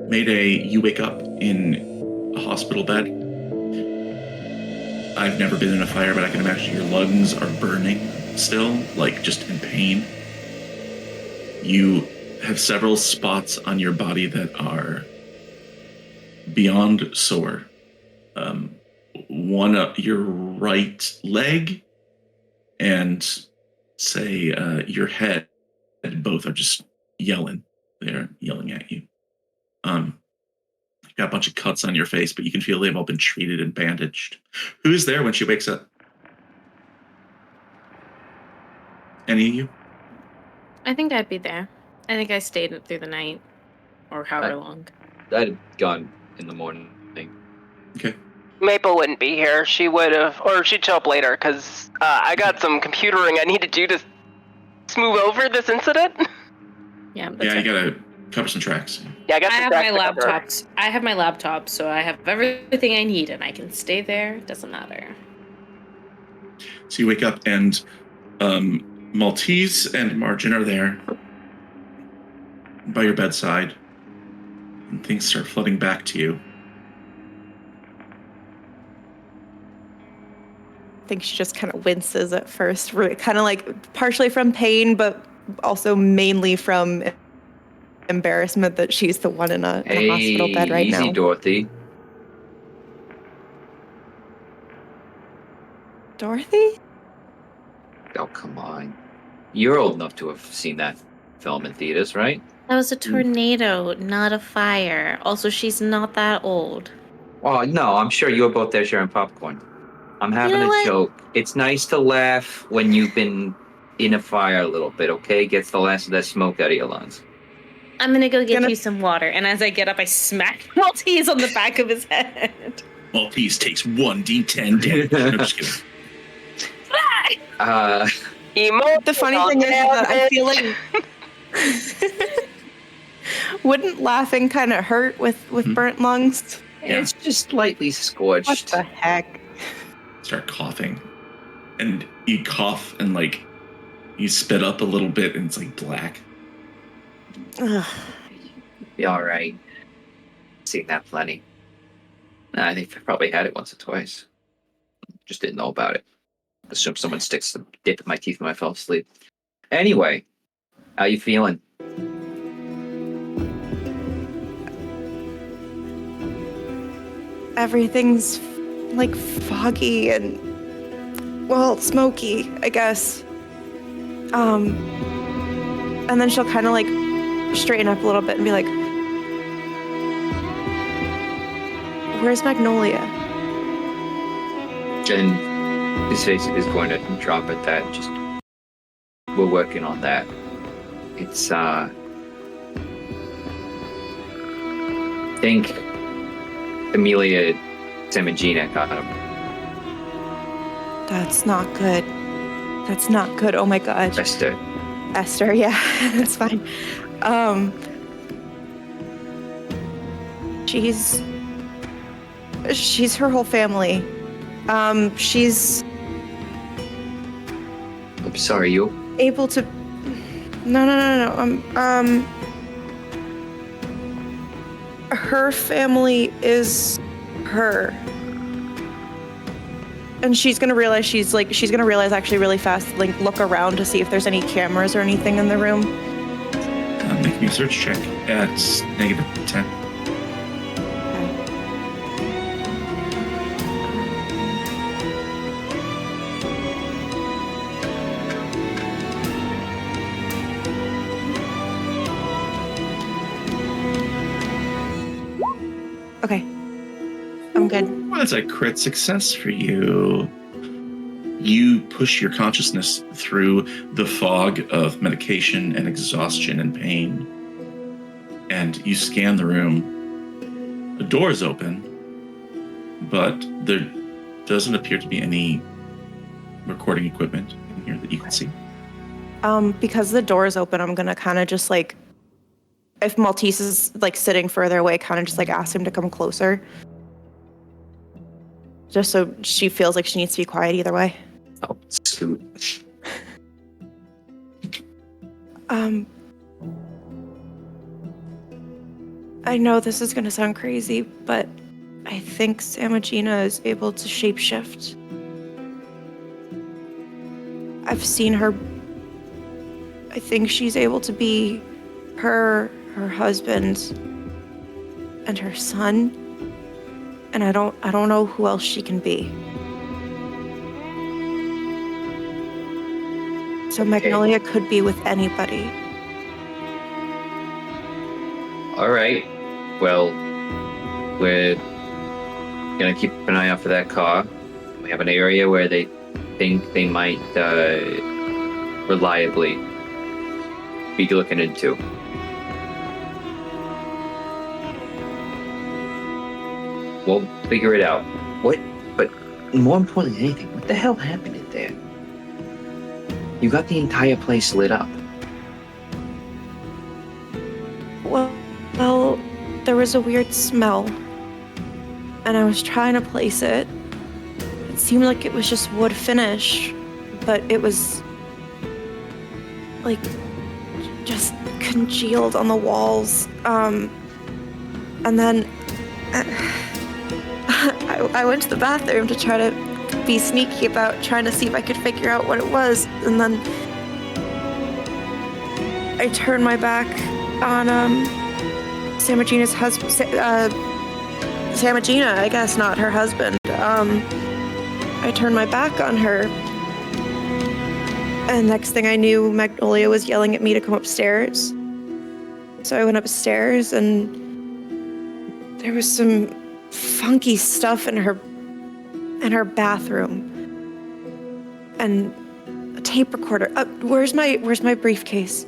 [SPEAKER 2] Mayday, you wake up in a hospital bed. I've never been in a fire, but I can imagine your lungs are burning still, like just in pain. You have several spots on your body that are beyond sore. One up your right leg and say your head, both are just yelling. They're yelling at you. Got a bunch of cuts on your face, but you can feel they've all been treated and bandaged. Who is there when she wakes up? Any of you?
[SPEAKER 4] I think I'd be there. I think I stayed through the night, or however long.
[SPEAKER 3] I'd have gone in the morning.
[SPEAKER 2] Okay.
[SPEAKER 5] Maple wouldn't be here. She would have, or she'd show up later because I got some computering I need to do to smooth over this incident.
[SPEAKER 4] Yeah,
[SPEAKER 2] Yeah, you gotta cover some tracks.
[SPEAKER 5] Yeah, I got
[SPEAKER 4] I
[SPEAKER 5] some
[SPEAKER 4] have
[SPEAKER 5] tracks
[SPEAKER 4] my
[SPEAKER 5] to cover.
[SPEAKER 4] laptops. I have my laptop, so I have everything I need, and I can stay there. Doesn't matter.
[SPEAKER 2] So you wake up and Maltese and Margin are there by your bedside, and things start flooding back to you.
[SPEAKER 6] I think she just kind of winces at first, kind of like partially from pain, but also mainly from embarrassment that she's the one in a hospital bed right now.
[SPEAKER 3] Easy, Dorothy.
[SPEAKER 6] Dorothy?
[SPEAKER 3] Oh, come on. You're old enough to have seen that film in theaters, right?
[SPEAKER 4] That was a tornado, not a fire. Also, she's not that old.
[SPEAKER 3] Oh, no, I'm sure you were both there sharing popcorn. I'm having a joke. It's nice to laugh when you've been in a fire a little bit, okay? Gets the last of that smoke out of your lungs.
[SPEAKER 4] I'm gonna go get you some water. And as I get up, I smack Maltese on the back of his head.
[SPEAKER 2] Maltese takes 1d10 damage. No, just kidding.
[SPEAKER 6] The funny thing is that I feel like wouldn't laughing kind of hurt with burnt lungs?
[SPEAKER 2] Yeah.
[SPEAKER 3] It's just slightly scorched.
[SPEAKER 6] What the heck?
[SPEAKER 2] Start coughing, and you cough and like you spit up a little bit, and it's like black.
[SPEAKER 6] Ugh.
[SPEAKER 3] Be all right. Seen that plenty. I think I probably had it once or twice. Just didn't know about it. Assume someone sticks the dip in my teeth when I fell asleep. Anyway, how you feeling?
[SPEAKER 6] Everything's like foggy and, well, smoky, I guess. And then she'll kind of like straighten up a little bit and be like, "Where's Magnolia?"
[SPEAKER 3] And his face is going to drop at that. Just, we're working on that. It's, think Amelia SAMIGINA got him.
[SPEAKER 6] That's not good. That's not good. Oh my god. Esther, yeah, that's fine. She's her whole family. She's
[SPEAKER 3] I'm sorry, you?
[SPEAKER 6] able to. No. Her family is her. And she's gonna realize actually really fast, like look around to see if there's any cameras or anything in the room.
[SPEAKER 2] Make me a search check at -10.
[SPEAKER 6] Okay. I'm good.
[SPEAKER 2] Well, that's a crit success for you. You push your consciousness through the fog of medication and exhaustion and pain, and you scan the room. door's open, but there doesn't appear to be any recording equipment in here that you can see.
[SPEAKER 6] Because the door is open, I'm gonna kind of just like, if Maltese is like sitting further away, kind of just like ask him to come closer. Just so she feels like she needs to be quiet either way.
[SPEAKER 3] Oh, scoot.
[SPEAKER 6] I know this is gonna sound crazy, but I think Samigina is able to shapeshift. I've seen her. I think she's able to be her husband, and her son. And I don't know who else she can be. So Magnolia could be with anybody.
[SPEAKER 3] All right. Well, we're gonna keep an eye out for that car. We have an area where they think they might reliably be looking into. We'll figure it out. What? But more important than anything, what the hell happened in there? You got the entire place lit up.
[SPEAKER 6] Well, there was a weird smell, and I was trying to place it. It seemed like it was just wood finish, but it was like just congealed on the walls. And then I went to the bathroom to try to be sneaky about trying to see if I could figure out what it was, and then I turned my back on Samigina's husband. Samigina, I guess, not her husband. I turned my back on her, and next thing I knew, Magnolia was yelling at me to come upstairs. So I went upstairs, and there was some funky stuff in her bathroom, and a tape recorder. Where's my briefcase?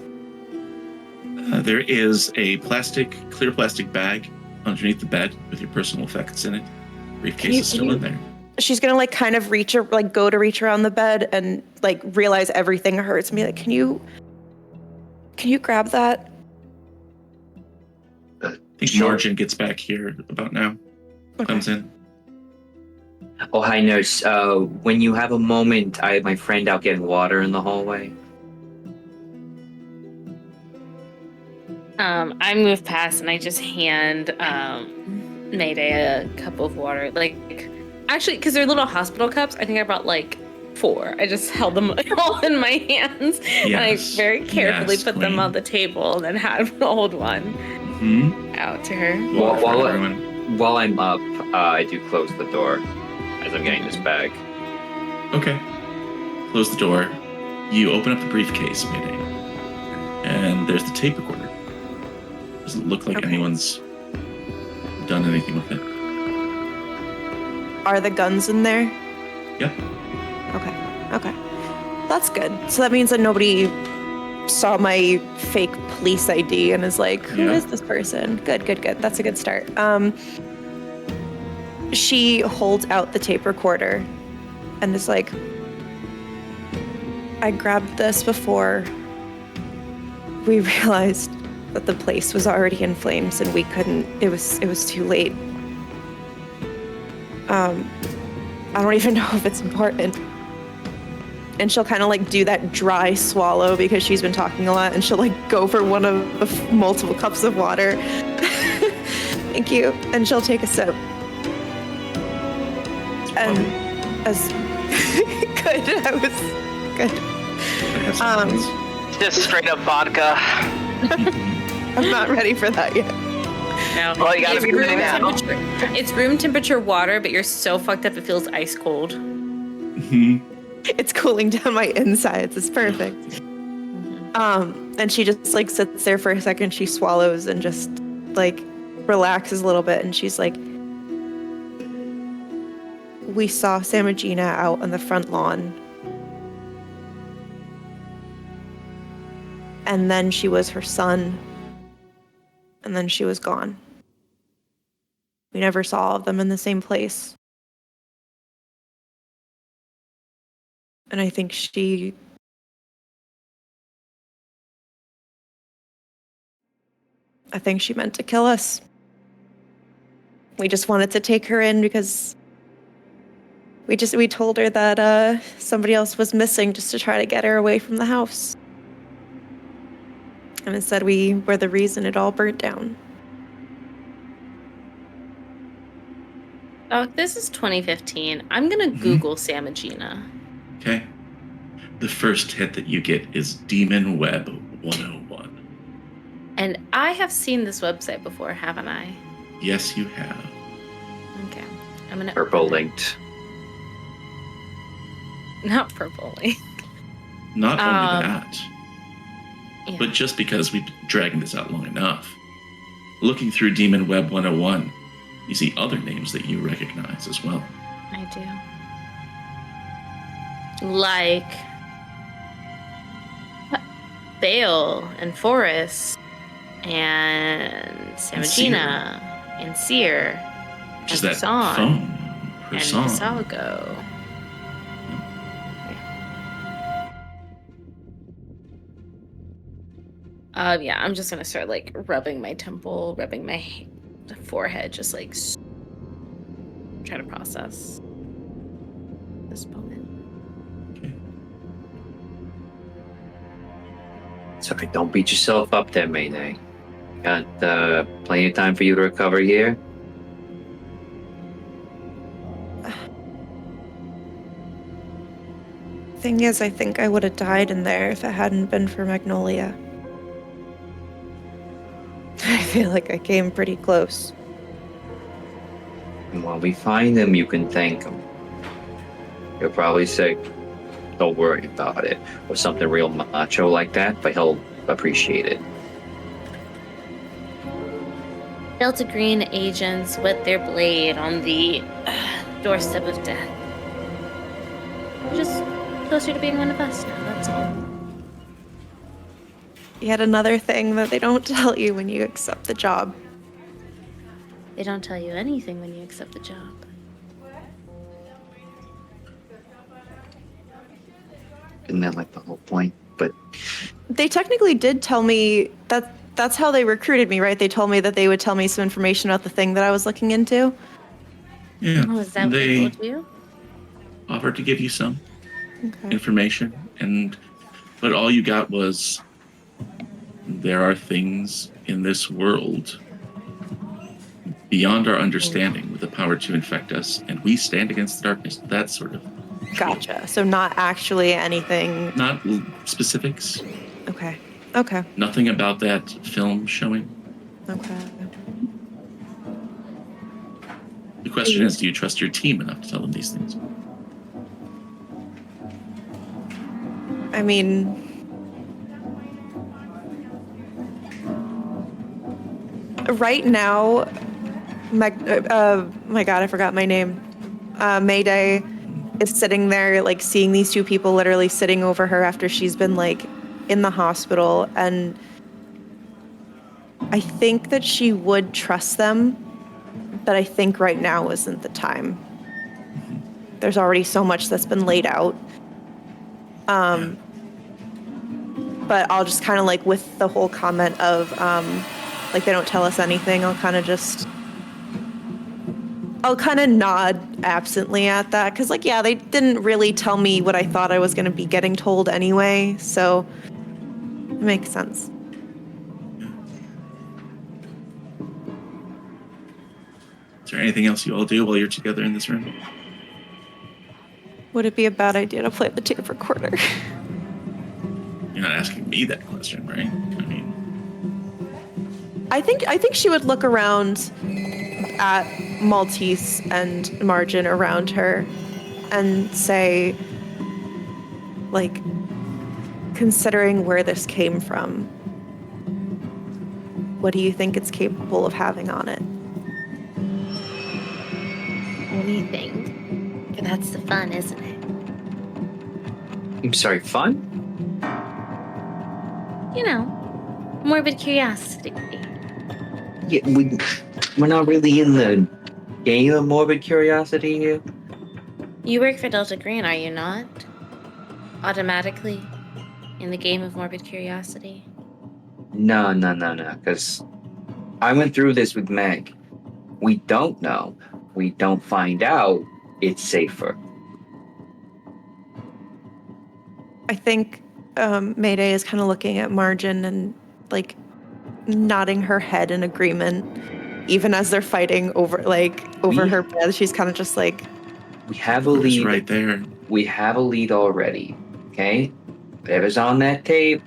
[SPEAKER 2] There is a clear plastic bag underneath the bed with your personal effects in it. Briefcase is still in there.
[SPEAKER 6] She's gonna like kind of go to reach around the bed and like realize everything hurts and be like, can you grab that?
[SPEAKER 2] I think Margin gets back here about now.
[SPEAKER 6] Okay.
[SPEAKER 2] Comes in.
[SPEAKER 3] Oh, hi, nurse. When you have a moment, I have my friend out getting water in the hallway.
[SPEAKER 4] I move past and I just hand Mayday a cup of water. Like, actually, because they're little hospital cups, I think I brought like 4. I just held them all in my hands, and I very carefully put them on the table, and then had an old one out to her.
[SPEAKER 3] While I'm up, I do close the door as I'm getting this bag.
[SPEAKER 2] Okay. Close the door. You open up the briefcase, Mayday, and there's the tape recorder. Doesn't look like anyone's done anything with it.
[SPEAKER 6] Are the guns in there?
[SPEAKER 2] Yep.
[SPEAKER 6] Okay. That's good. So that means that nobody saw my fake police ID and is like, who is this person? Good. That's a good start. She holds out the tape recorder and is like, I grabbed this before we realized that the place was already in flames and we couldn't, it was too late. I don't even know if it's important. And she'll kind of like do that dry swallow because she's been talking a lot, and she'll like go for one of the multiple cups of water. Thank you. And she'll take a sip. And as good, I was good.
[SPEAKER 5] Just straight up vodka.
[SPEAKER 6] I'm not ready for that yet.
[SPEAKER 4] No.
[SPEAKER 5] Well, you gotta be ready now.
[SPEAKER 4] It's room temperature water, but you're so fucked up it feels ice cold.
[SPEAKER 6] It's cooling down my insides. It's perfect. And she just like sits there for a second. She swallows and just like relaxes a little bit. And she's like, we saw Samigina out on the front lawn. And then she was her son. And then she was gone. We never saw all of them in the same place. And I think she meant to kill us. We just wanted to take her in because we told her that somebody else was missing just to try to get her away from the house. And instead we were the reason it all burnt down.
[SPEAKER 4] Oh, this is 2015. I'm gonna Google Samigina.
[SPEAKER 2] Okay. The first hit that you get is Demon Web 101.
[SPEAKER 4] And I have seen this website before, haven't I?
[SPEAKER 2] Yes, you have.
[SPEAKER 4] Okay. I'm gonna
[SPEAKER 3] Purple
[SPEAKER 4] open it.
[SPEAKER 3] linked.
[SPEAKER 4] Not purple link.
[SPEAKER 2] Not only that,
[SPEAKER 4] Yeah.
[SPEAKER 2] but just because we've been dragging this out long enough, looking through Demon Web 101, you see other names that you recognize as well.
[SPEAKER 4] I do. Like Bale and Forrest and Samigina and Seer
[SPEAKER 2] Which is
[SPEAKER 4] and
[SPEAKER 2] that
[SPEAKER 4] Hassan
[SPEAKER 2] phone.
[SPEAKER 4] and
[SPEAKER 2] Hassan.
[SPEAKER 4] Pasago. Yeah, I'm just gonna start like rubbing my temple, rubbing my forehead, just like try to process this moment.
[SPEAKER 2] Okay.
[SPEAKER 3] Sorry, don't beat yourself up there, Mayday. Got plenty of time for you to recover here.
[SPEAKER 6] Thing is, I think I would have died in there if it hadn't been for Magnolia. I feel like I came pretty close.
[SPEAKER 3] And when we find him, you can thank him. He'll probably say, "Don't worry about it," or something real macho like that, but he'll appreciate it.
[SPEAKER 4] Delta Green agents with their blade on the doorstep of death. We're just closer to being one of us now, that's all.
[SPEAKER 6] Yet another thing that they don't tell you when you accept the job.
[SPEAKER 4] They don't tell you anything when you accept the job.
[SPEAKER 3] Isn't that like the whole point? But
[SPEAKER 6] They technically did tell me that that's how they recruited me, right? They told me that they would tell me some information about the thing that I was looking into.
[SPEAKER 2] Yeah.
[SPEAKER 4] Oh, is that what they
[SPEAKER 2] They
[SPEAKER 4] told you?
[SPEAKER 2] offered to give you some
[SPEAKER 6] Okay.
[SPEAKER 2] information, but all you got was there are things in this world beyond our understanding with the power to infect us, and we stand against the darkness. That sort of
[SPEAKER 6] Gotcha. So not actually anything.
[SPEAKER 2] not specifics.
[SPEAKER 6] Okay. Okay.
[SPEAKER 2] Nothing about that film showing.
[SPEAKER 6] Okay.
[SPEAKER 2] The question is, do you trust your team enough to tell them these things?
[SPEAKER 6] I mean, right now, my God, I forgot my name. Mayday is sitting there, like, seeing these two people literally sitting over her after she's been, like, in the hospital. And I think that she would trust them, but I think right now isn't the time. There's already so much that's been laid out. But I'll just kind of, like, with the whole comment of, like, they don't tell us anything, I'll kind of nod absently at that. Because, like, yeah, they didn't really tell me what I thought I was going to be getting told anyway. So it makes sense.
[SPEAKER 2] Is there anything else you all do while you're together in this room?
[SPEAKER 6] Would it be a bad idea to play the tape recorder?
[SPEAKER 2] You're not asking me that question, right? I mean,
[SPEAKER 6] I think she would look around at Maltese and Margin around her and say, like, considering where this came from, what do you think it's capable of having on it?
[SPEAKER 4] Anything. That's the fun, isn't it?
[SPEAKER 3] I'm sorry, fun?
[SPEAKER 4] You know, morbid curiosity.
[SPEAKER 3] Yeah, we're not really in the game of morbid curiosity here?
[SPEAKER 4] You work for Delta Green, are you not? Automatically in the game of morbid curiosity.
[SPEAKER 3] No, because I went through this with Meg. We don't know. We don't find out. It's safer.
[SPEAKER 6] I think Mayday is kind of looking at Margin and like nodding her head in agreement, even as they're fighting over her bed. She's kind of just like,
[SPEAKER 3] we have a lead
[SPEAKER 2] right there.
[SPEAKER 3] We have a lead already. Okay, whatever's on that tape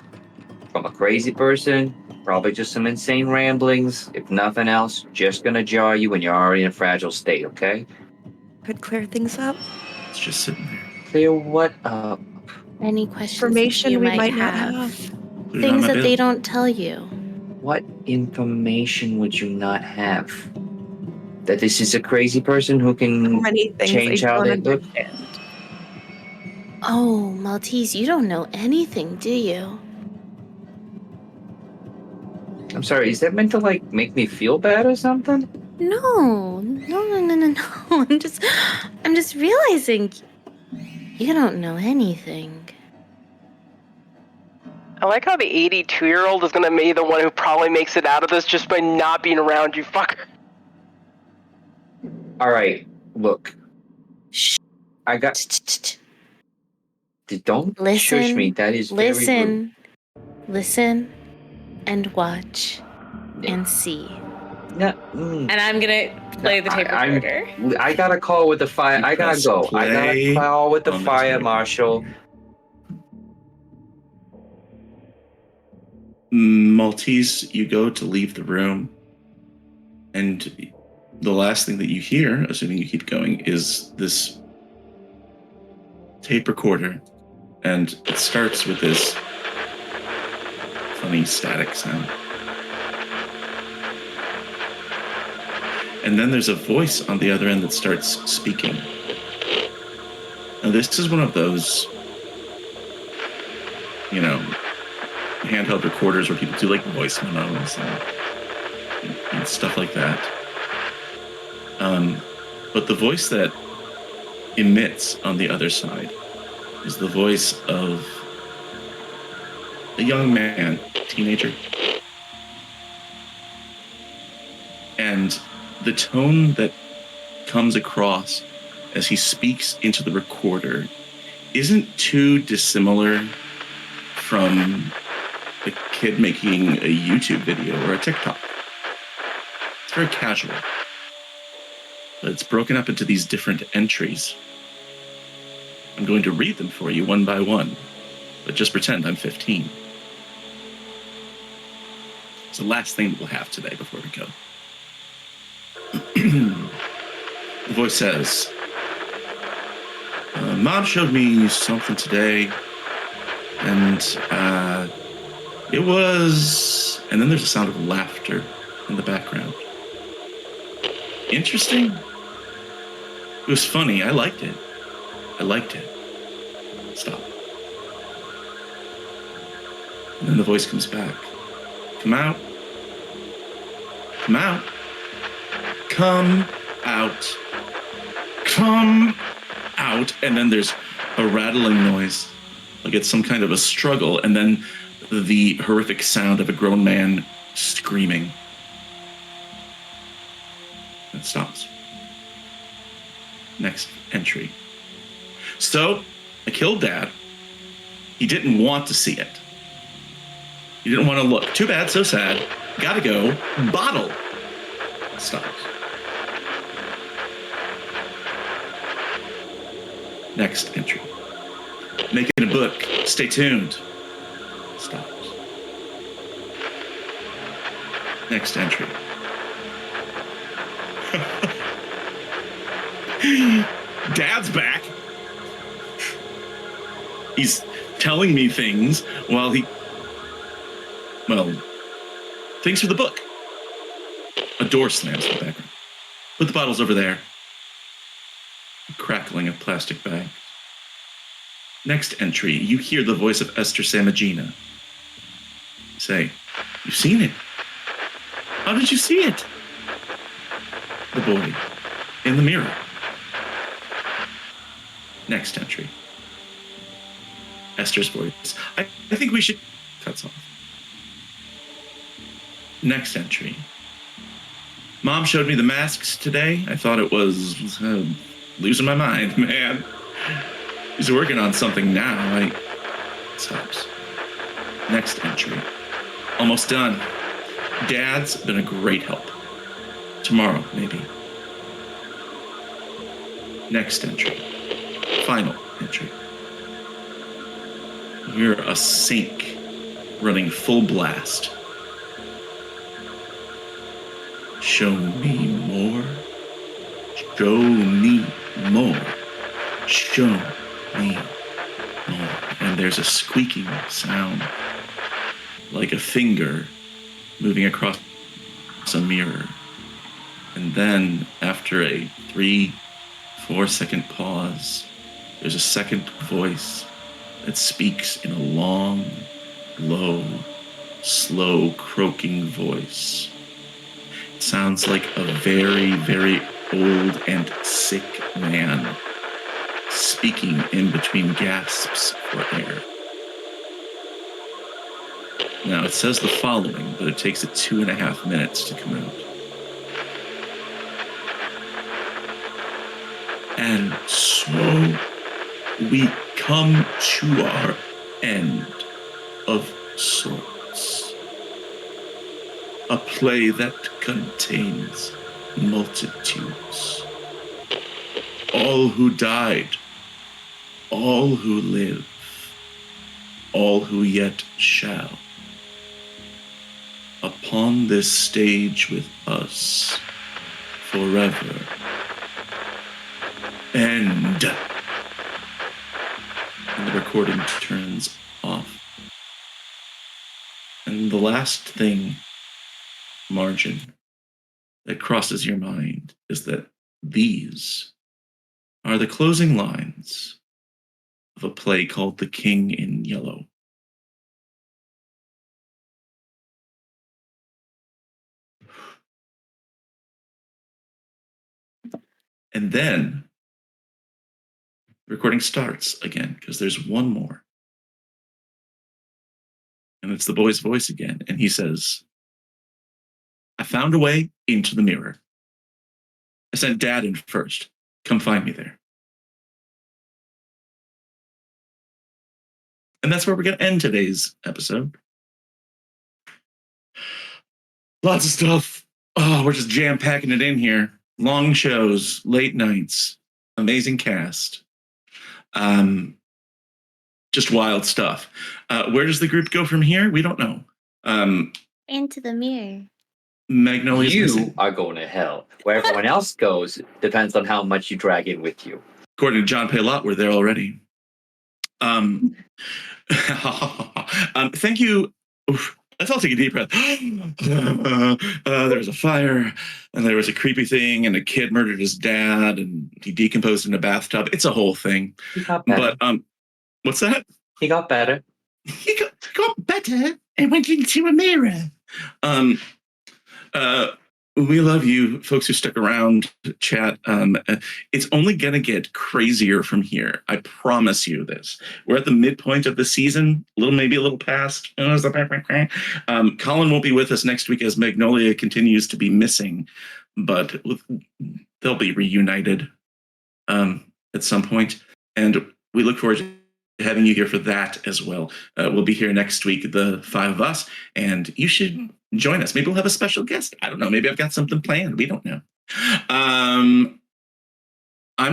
[SPEAKER 3] from a crazy person, probably just some insane ramblings. If nothing else, just gonna jar you when you're already in a fragile state. Okay.
[SPEAKER 6] could clear things up.
[SPEAKER 2] It's just sitting there.
[SPEAKER 3] Clear what up?
[SPEAKER 4] Any questions
[SPEAKER 6] Information
[SPEAKER 4] you
[SPEAKER 6] we
[SPEAKER 4] might
[SPEAKER 6] not
[SPEAKER 4] have?
[SPEAKER 2] Put it on
[SPEAKER 4] Things
[SPEAKER 2] my
[SPEAKER 4] that
[SPEAKER 2] bill.
[SPEAKER 4] they don't tell you.
[SPEAKER 3] What information would you not have? That this is a crazy person who can
[SPEAKER 6] Many things
[SPEAKER 3] change
[SPEAKER 6] I
[SPEAKER 3] how
[SPEAKER 6] don't
[SPEAKER 3] they look?
[SPEAKER 6] understand.
[SPEAKER 4] Oh, Maltese, you don't know anything, do you?
[SPEAKER 3] I'm sorry, is that meant to like make me feel bad or something?
[SPEAKER 4] No. I'm just realizing you don't know anything.
[SPEAKER 5] I like how the 82-year-old is going to be the one who probably makes it out of this just by not being around you, fucker.
[SPEAKER 3] All right, look.
[SPEAKER 4] Shh.
[SPEAKER 3] I got. Don't
[SPEAKER 4] Listen.
[SPEAKER 3] shush me. That is very rude.
[SPEAKER 4] Listen, and watch, and see.
[SPEAKER 3] No,
[SPEAKER 4] And I'm gonna play the tape recorder.
[SPEAKER 3] I got a call with the fire. I gotta go. I got a call with the fire marshal.
[SPEAKER 2] Maltese, you go to leave the room, and the last thing that you hear, assuming you keep going, is this tape recorder, and it starts with this funny static sound. And then there's a voice on the other end that starts speaking. Now, this is one of those, handheld recorders where people do like voice memos and stuff like that. But the voice that emits on the other side is the voice of a young man, teenager. And the tone that comes across as he speaks into the recorder isn't too dissimilar from a kid making a YouTube video or a TikTok. It's very casual. But it's broken up into these different entries. I'm going to read them for you one by one, but just pretend I'm 15. It's the last thing that we'll have today before we go. The voice says, Mom showed me something today, and it was... And then there's a sound of laughter in the background. Interesting. It was funny. I liked it. Stop. And then the voice comes back. Come out. Come out. Come out. Come out. And then there's a rattling noise. Like it's some kind of a struggle. And then the horrific sound of a grown man screaming. It stops. Next entry. So, I killed Dad. He didn't want to see it. He didn't want to look. Too bad, so sad. Gotta go. Bottle. Stops. Next entry. Making a book. Stay tuned. Stops. Next entry. Dad's back. He's telling me things while thanks for the book. A door slams in the background. Put the bottles over there. Crackling of plastic bags. Next entry, you hear the voice of Esther Samigina. Say, you've seen it. How did you see it? The boy, in the mirror. Next entry. Esther's voice. I think we should... Cuts off. Next entry. Mom showed me the masks today. I thought it was losing my mind, man. He's working on something now. Stops. Next entry. Almost done. Dad's been a great help. Tomorrow, maybe. Next entry. Final entry. You're a sink running full blast. Show me more. Show me more. Show me more. And there's a squeaking sound, like a finger moving across a mirror. And then, after a 3-4 second pause, there's a second voice that speaks in a long, low, slow, croaking voice. It sounds like a very, very old and sick man speaking in between gasps for air. Now, it says the following, but it takes it 2.5 minutes to come out. And so we come to our end of sorts. A play that contains multitudes. All who died, all who live, all who yet shall. Upon this stage with us forever. End. And the recording turns off. And the last thing, Margin, that crosses your mind is that these are the closing lines of a play called The King in Yellow. And then the recording starts again because there's one more. And it's the boy's voice again. And he says, I found a way into the mirror. I sent Dad in first. Come find me there. And that's where we're going to end today's episode. Lots of stuff. Oh, we're just jam-packing it in here. Long shows, late nights, amazing cast. Just wild stuff. Where does the group go from here? We don't know.
[SPEAKER 4] Into the mirror.
[SPEAKER 2] Magnolia's
[SPEAKER 3] You
[SPEAKER 2] missing.
[SPEAKER 3] are going to hell. Where everyone else goes depends on how much you drag in with you.
[SPEAKER 2] According to John Paylott, we're there already. Thank you. Oof. Let's all take a deep breath. There was a fire, and there was a creepy thing, and a kid murdered his dad, and he decomposed in a bathtub. It's a whole thing.
[SPEAKER 3] He got better.
[SPEAKER 2] But what's that?
[SPEAKER 3] He got better.
[SPEAKER 2] He got better and went into a mirror. We love you, folks who stuck around to chat. It's only going to get crazier from here. I promise you this. We're at the midpoint of the season, maybe a little past. Colin won't be with us next week as Magnolia continues to be missing, but they'll be reunited at some point. And we look forward to having you here for that as well. We'll be here next week, the 5 of us, and you should join us. Maybe we'll have a special guest. I don't know. Maybe I've got something planned. We don't know. I'm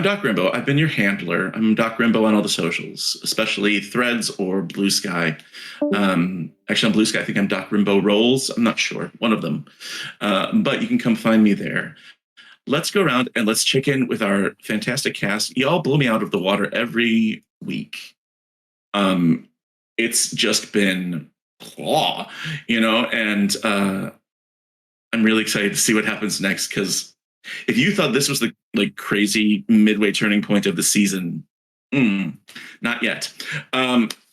[SPEAKER 2] Doc Rimbo. I've been your handler. I'm Doc Rimbo on all the socials, especially Threads or Blue Sky. Actually, on Blue Sky, I think I'm Doc Rimbo Rolls. I'm not sure. One of them. But you can come find me there. Let's go around and let's check in with our fantastic cast. Y'all blow me out of the water every week. It's just been and I'm really excited to see what happens next, because if you thought this was the crazy midway turning point of the season, not yet.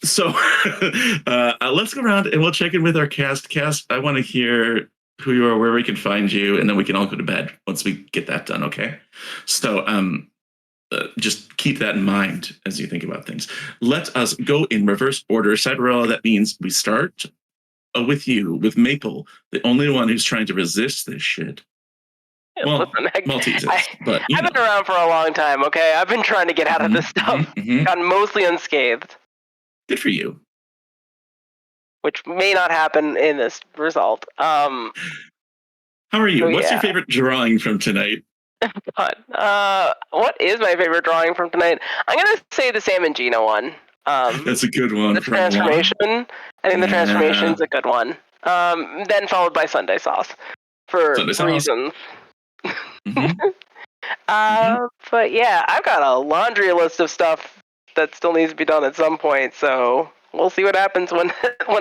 [SPEAKER 2] So let's go around and we'll check in with our cast. I want to hear who you are, where we can find you, and then we can all go to bed once we get that done. Okay. So just keep that in mind as you think about things. Let us go in reverse order. Cyberella, that means we start with you, with Maple, the only one who's trying to resist this shit. Well,
[SPEAKER 5] Listen,
[SPEAKER 2] Maltese is, but
[SPEAKER 5] I've been around for a long time, okay? I've been trying to get out of this stuff. Gotten mostly unscathed.
[SPEAKER 2] Good for you.
[SPEAKER 5] Which may not happen in this result.
[SPEAKER 2] How are you?
[SPEAKER 5] So
[SPEAKER 2] What's your favorite drawing from tonight?
[SPEAKER 5] What is my favorite drawing from tonight? I'm gonna say the SAMIGINA one.
[SPEAKER 2] That's a good one.
[SPEAKER 5] The transformation. I think the transformation's a good one. Then followed by Sunday sauce for reasons. But yeah, I've got a laundry list of stuff that still needs to be done at some point. So we'll see what happens when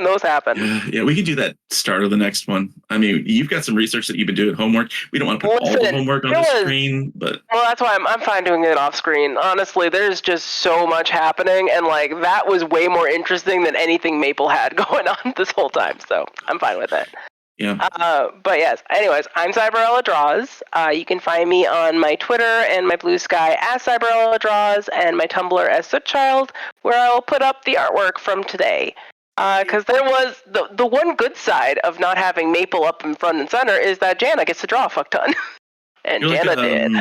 [SPEAKER 5] those happen.
[SPEAKER 2] Yeah, we could do that start of the next one. I mean, you've got some research that you've been doing homework. We don't want to put all the homework on the screen, but
[SPEAKER 5] that's why I'm fine doing it off screen. Honestly, there's just so much happening, and like that was way more interesting than anything Maple had going on this whole time. So I'm fine with it.
[SPEAKER 2] Yeah.
[SPEAKER 5] But yes, anyways, I'm Cyberella Draws. You can find me on my Twitter and my Blue Sky as Cyberella Draws and my Tumblr as Sootchild, where I will put up the artwork from today. Because there was the one good side of not having Maple up in front and center is that Jana gets to draw a fuck ton. And
[SPEAKER 2] you're
[SPEAKER 5] Jana
[SPEAKER 2] did.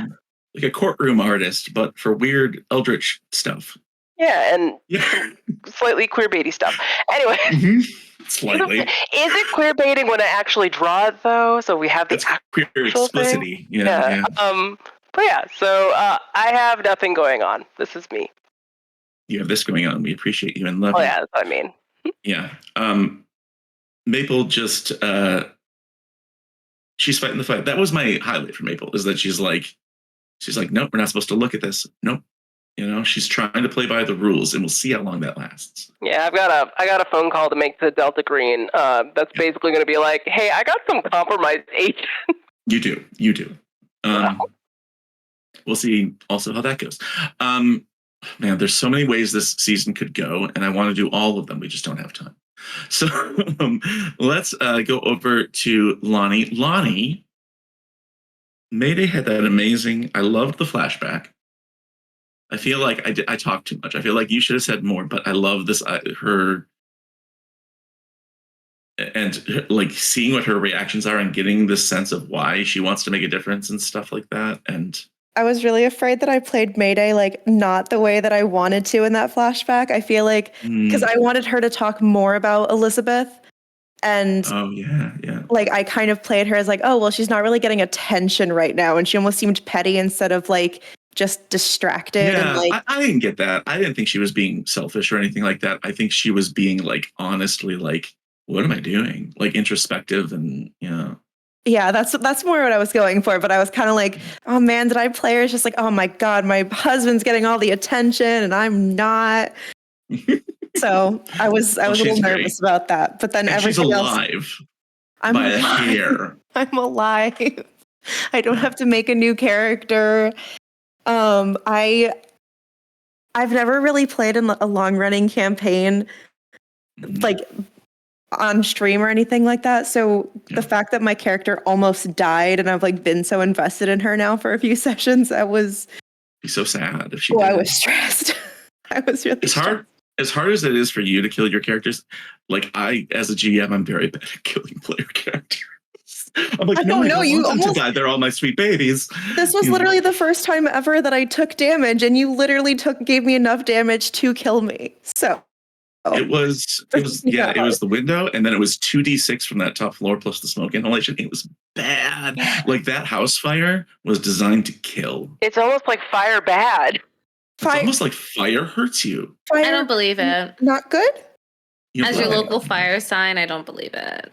[SPEAKER 2] Like a courtroom artist, but for weird eldritch stuff.
[SPEAKER 5] Yeah, and slightly queerbaity stuff. Anyway.
[SPEAKER 2] Slightly.
[SPEAKER 5] Is it queer baiting when I actually draw it though? So we have the
[SPEAKER 2] queer explicitity. Yeah.
[SPEAKER 5] But yeah, so I have nothing going on. This is me.
[SPEAKER 2] You have this going on. We appreciate you and love you.
[SPEAKER 5] Oh yeah, that's what I mean.
[SPEAKER 2] Yeah. Maple just she's fighting the fight. That was my highlight for Maple, is that she's like, nope, we're not supposed to look at this. Nope. You know, she's trying to play by the rules, and we'll see how long that lasts.
[SPEAKER 5] Yeah, I got a phone call to make to Delta Green. That's basically going to be like, hey, I got some compromised agent.
[SPEAKER 2] You do. We'll see also how that goes. Man, there's so many ways this season could go, and I want to do all of them. We just don't have time. So let's go over to Lonnie. Lonnie, Mayday had that amazing. I loved the flashback. I feel like I talked too much. I feel like you should have said more, but I love this. Her and like seeing what her reactions are and getting this sense of why she wants to make a difference and stuff like that. And
[SPEAKER 6] I was really afraid that I played Mayday like not the way that I wanted to in that flashback. I feel like because I wanted her to talk more about Elizabeth. And like I kind of played her as like, oh, well, she's not really getting attention right now. And she almost seemed petty instead of like just distracted.
[SPEAKER 2] Yeah,
[SPEAKER 6] and like
[SPEAKER 2] I didn't get that. I didn't think she was being selfish or anything like that. I think she was being like honestly like, what am I doing? Like introspective and
[SPEAKER 6] yeah, that's more what I was going for. But I was kind of like, oh man, did I play her? It's just like, oh my God, my husband's getting all the attention and I'm not. So I was a little nervous about that. But then everything
[SPEAKER 2] she's
[SPEAKER 6] else,
[SPEAKER 2] alive.
[SPEAKER 6] I'm
[SPEAKER 2] by
[SPEAKER 6] alive.
[SPEAKER 2] a hair.
[SPEAKER 6] I'm alive. I don't have to make a new character. I've never really played in a long running campaign like on stream or anything like that. So the fact that my character almost died and I've like been so invested in her now for a few sessions, that was
[SPEAKER 2] be so sad if she
[SPEAKER 6] I was stressed. I was really stressed.
[SPEAKER 2] As hard as it is for you to kill your characters, like I, as a GM, I'm very bad at killing player characters. I'm like, I don't want them to die. They're all my sweet babies.
[SPEAKER 6] This was literally the first time ever that I took damage, and you literally gave me enough damage to kill me. So
[SPEAKER 2] it was it was the window, and then it was 2d6 from that top floor plus the smoke inhalation. It was bad. Like that house fire was designed to kill.
[SPEAKER 5] It's almost like fire bad.
[SPEAKER 2] It's almost like fire hurts you.
[SPEAKER 4] I don't believe it.
[SPEAKER 6] Not good?
[SPEAKER 4] As your local fire sign, I don't believe it.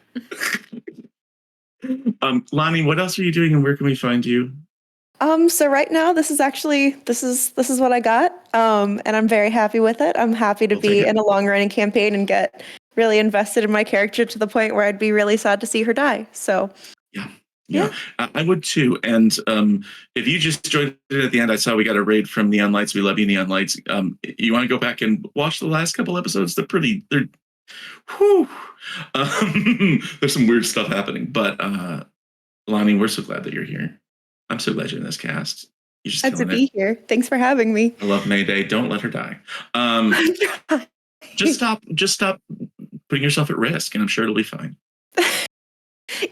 [SPEAKER 2] Lonnie, what else are you doing and where can we find you?
[SPEAKER 6] So right now this is what I got. And I'm very happy with it. I'm happy to be in a long running campaign and get really invested in my character to the point where I'd be really sad to see her die. So
[SPEAKER 2] Yeah, I would too. And if you just joined it at the end, I saw we got a raid from Neon Lights. We love you, Neon Lights. You want to go back and watch the last couple episodes? They're Whew. There's some weird stuff happening, but Lonnie, we're so glad that you're here. I'm so glad you're in this cast. You're just
[SPEAKER 6] Glad to
[SPEAKER 2] killing
[SPEAKER 6] be
[SPEAKER 2] it.
[SPEAKER 6] here. Thanks for having me.
[SPEAKER 2] I love Mayday. Don't let her die. Just stop putting yourself at risk, and I'm sure it'll be fine.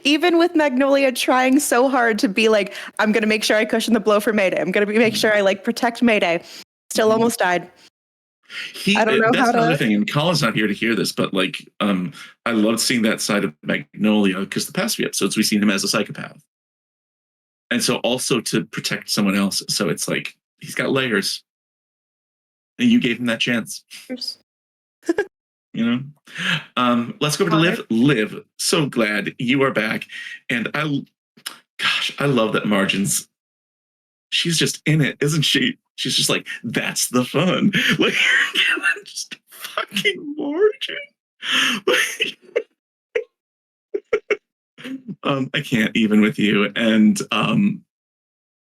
[SPEAKER 6] Even with Magnolia trying so hard to be like, I'm going to make sure I cushion the blow for Mayday. I'm going to make sure I like protect Mayday. Still almost died. I don't know
[SPEAKER 2] that's
[SPEAKER 6] how to.
[SPEAKER 2] another thing, and Colin's not here to hear this, but like, I loved seeing that side of Magnolia because the past few episodes we've seen him as a psychopath, and so also to protect someone else. So it's like he's got layers, and you gave him that chance. You know, let's go over to Liv. Liv, so glad you are back, and I love that Margins. She's just in it, isn't she? She's just like, that's the fun. Like, just fucking Margin. I can't even with you, and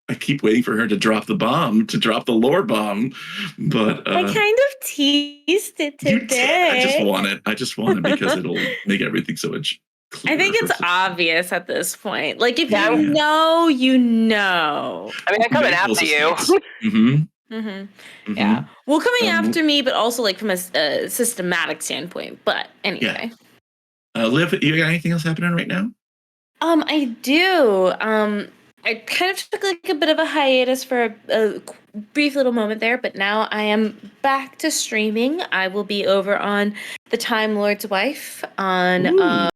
[SPEAKER 2] I keep waiting for her to drop the lore bomb, but
[SPEAKER 4] I kind of teased it today.
[SPEAKER 2] I just want it because it'll make everything so much clearer.
[SPEAKER 4] I think it's obvious at this point. Like, if
[SPEAKER 5] Yeah.
[SPEAKER 4] you know, you know.
[SPEAKER 5] I mean, I'm coming after you.
[SPEAKER 4] Yeah. Well, coming after me, but also like from a systematic standpoint. But anyway.
[SPEAKER 2] Liv, you got anything else happening right now?
[SPEAKER 4] I do. I kind of took like a bit of a hiatus for a brief little moment there, but now I am back to streaming. I will be over on the Time Lord's Wife on
[SPEAKER 2] I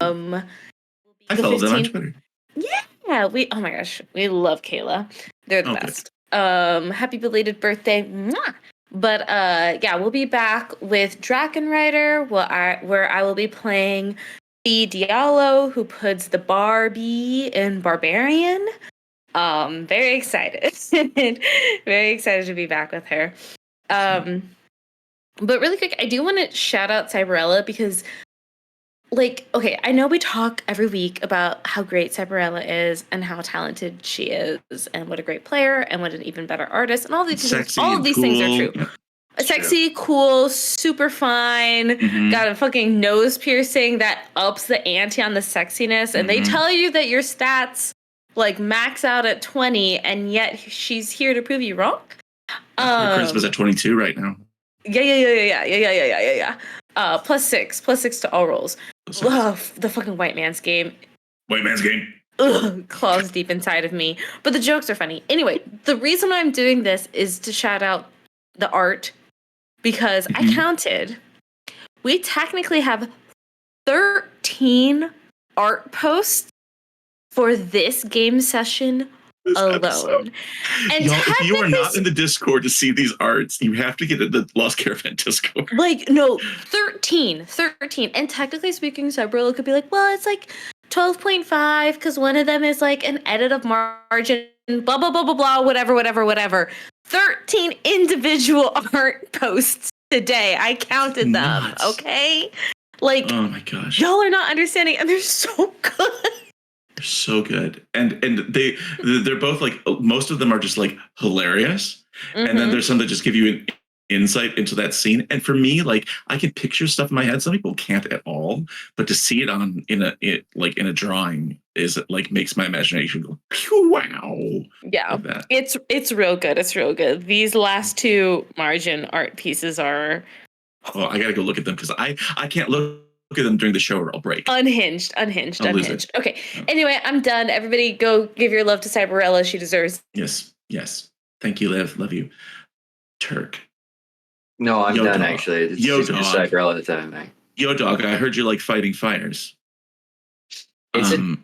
[SPEAKER 2] follow them on Twitter.
[SPEAKER 4] Yeah, oh my gosh, we love Kayla. They're the best. Happy belated birthday. Mwah! But yeah, we'll be back with Draken Rider, where I will be playing the Diallo, who puts the Barbie in Barbarian. Very excited. Very excited to be back with her. But really quick, I do want to shout out Cyberella because, like, okay, I know we talk every week about how great Cyberella is and how talented she is and what a great player and what an even better artist and all these things. All of these things are true. Yeah. Sexy, cool, super fine, got a fucking nose piercing that ups the ante on the sexiness, and they tell you that your stats like max out at 20, and yet she's here to prove you wrong.
[SPEAKER 2] Her charisma's at 22 right now.
[SPEAKER 4] Yeah. +6 to all rolls. Love the fucking white man's game.
[SPEAKER 2] White man's game.
[SPEAKER 4] Ugh, claws deep inside of me. But the jokes are funny. Anyway, the reason I'm doing this is to shout out the art, because I counted. We technically have 13 art posts for this game session alone.
[SPEAKER 2] Episode.
[SPEAKER 4] And
[SPEAKER 2] y'all, if you are not in the Discord to see these arts, you have to get in the Lost Caravan Discord.
[SPEAKER 4] Like, no, 13. And technically speaking, Cyberella could be like, well, it's like 12.5 because one of them is like an edit of margin, blah, blah, blah, blah, blah, whatever. 13 individual art posts today. I counted them, okay? Like,
[SPEAKER 2] oh my gosh.
[SPEAKER 4] Y'all are not understanding, and they're so good.
[SPEAKER 2] They're so good. And they're both like, most of them are just like hilarious. And then there's some that just give you an insight into that scene. And for me, like, I can picture stuff in my head. Some people can't at all, but to see it in a drawing is like makes my imagination go, wow.
[SPEAKER 4] Yeah, it's real good. It's real good. These last two margin art pieces are.
[SPEAKER 2] Oh, I gotta go look at them because I can't look at them during the show or I'll break.
[SPEAKER 4] Unhinged. Okay. Anyway, I'm done. Everybody go give your love to Cyberella. She deserves.
[SPEAKER 2] Yes. Thank you, Liv. Love you. Turk.
[SPEAKER 3] No, I'm done, actually. It's
[SPEAKER 2] Yo,
[SPEAKER 3] just Cyberella at the time.
[SPEAKER 2] Yo, dog, I heard you like fighting fires. I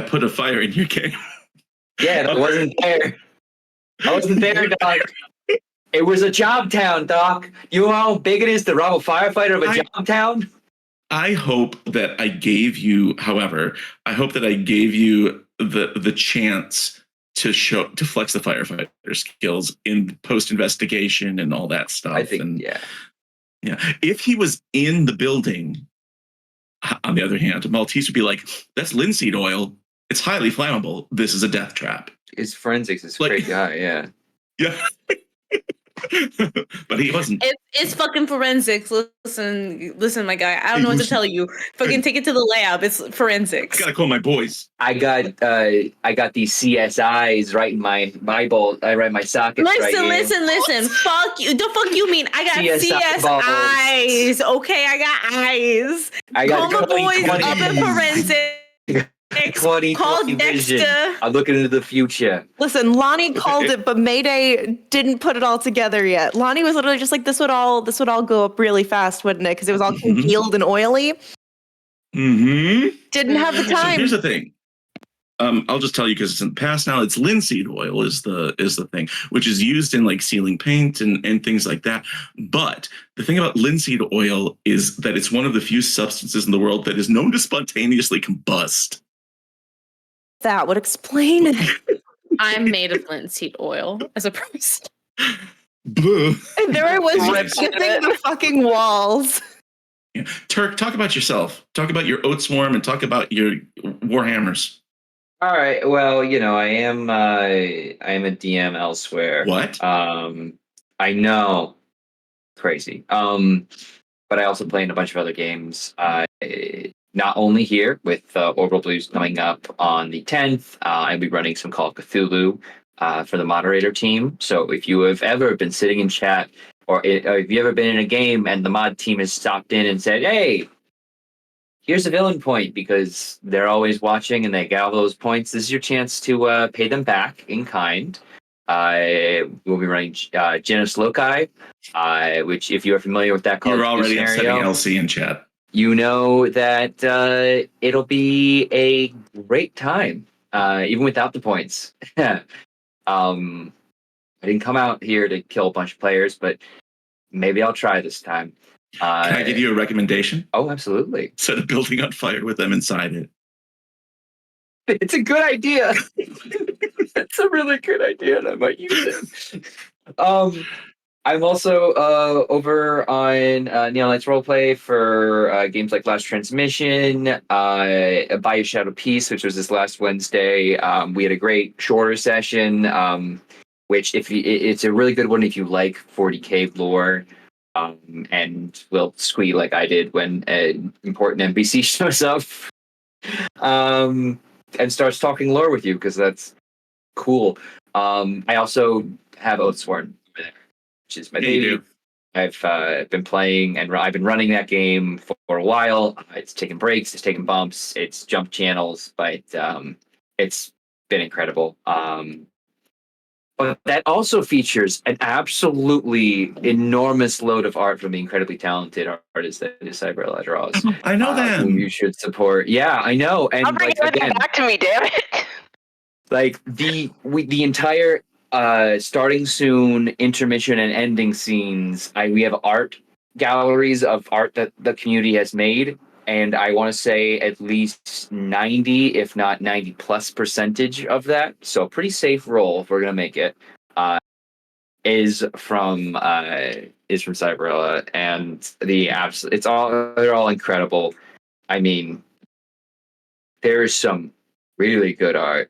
[SPEAKER 2] put a fire in your game.
[SPEAKER 3] Yeah, I wasn't there. Dog. It was a job town, Doc. You know how big it is to rob a firefighter of a job town?
[SPEAKER 2] I hope that I gave you the chance to flex the firefighter skills in post investigation and all that stuff.
[SPEAKER 3] I think,
[SPEAKER 2] and yeah. If he was in the building, on the other hand, Maltese would be like, "That's linseed oil. It's highly flammable. This is a death trap."
[SPEAKER 3] His forensics is a great guy. Yeah.
[SPEAKER 2] Yeah. But he wasn't.
[SPEAKER 4] It's fucking forensics. Listen, my guy. I don't know what to tell you. Fucking take it to the lab. It's
[SPEAKER 2] I
[SPEAKER 4] forensics.
[SPEAKER 2] gotta call my boys.
[SPEAKER 3] I got these CSIs right in my bolt. I right in my sockets.
[SPEAKER 4] Listen. Fuck you. The fuck you mean? I got CSIs. Okay, I got eyes.
[SPEAKER 3] I got
[SPEAKER 4] Call my boys up in forensics.
[SPEAKER 3] 20
[SPEAKER 4] Call
[SPEAKER 3] vision.
[SPEAKER 4] Dexter.
[SPEAKER 3] I'm looking into the future.
[SPEAKER 6] Listen, Lonnie called it, but Mayday didn't put it all together yet. Lonnie was literally just like, this would all go up really fast, wouldn't it? Because it was all congealed and oily.
[SPEAKER 2] Mm-hmm.
[SPEAKER 6] Didn't have the
[SPEAKER 2] So
[SPEAKER 6] time.
[SPEAKER 2] here's the thing. I'll just tell you because it's in the past now. It's linseed oil is the thing, which is used in like sealing paint and things like that. But the thing about linseed oil is that it's one of the few substances in the world that is known to spontaneously combust.
[SPEAKER 6] That would explain it.
[SPEAKER 4] I'm made of linseed oil as a person.
[SPEAKER 2] Boo.
[SPEAKER 6] And there I was just sniffing the fucking walls.
[SPEAKER 2] Yeah. Turk, talk about yourself. Talk about your oat swarm and talk about your warhammers.
[SPEAKER 3] All right. Well, I am a DM elsewhere.
[SPEAKER 2] What?
[SPEAKER 3] I know, crazy. But I also play in a bunch of other games. Not only here with Orbital Blues coming up on the 10th, I'll be running some Call of Cthulhu for the moderator team. So if you have ever been sitting in chat, or if you've ever been in a game and the mod team has stopped in and said, "Hey, here's a villain point," because they're always watching and they get all those points, this is your chance to pay them back in kind. We'll be running Genus Loci, which, if you're familiar with that Call of Cthulhu
[SPEAKER 2] already
[SPEAKER 3] scenario,
[SPEAKER 2] upsetting LC in chat.
[SPEAKER 3] You know that it'll be a great time, even without the points. I didn't come out here to kill a bunch of players, but maybe I'll try this time.
[SPEAKER 2] Can I give you a recommendation?
[SPEAKER 3] Oh, absolutely.
[SPEAKER 2] Set a building on fire with them inside it.
[SPEAKER 3] It's a good idea. It's a really good idea, and I might use it. I'm also over on Neon Lights Roleplay for games like Last Transmission, Bayou Shadow Peace, which was this last Wednesday. We had a great shorter session, which it's a really good one if you like 40k lore, and will squeal like I did when an important NPC shows up and starts talking lore with you, because that's cool. I also have Oathsworn, which is my baby. I've been playing and I've been running that game for a while. It's taken breaks, it's taken bumps, it's jumped channels, but it's been incredible. But that also features an absolutely enormous load of art from the incredibly talented artist that is Cyberella draws.
[SPEAKER 2] I know them.
[SPEAKER 3] Whom you should support. Yeah, I know. And
[SPEAKER 5] I'll bring everything back to me, damn it.
[SPEAKER 3] Like the entire starting soon, intermission, and ending scenes. We have art galleries of art that the community has made, and I want to say at least 90, if not 90+% of that. So a pretty safe roll if we're gonna make it. Is from Cyberella, and they're all incredible. I mean, there's some really good art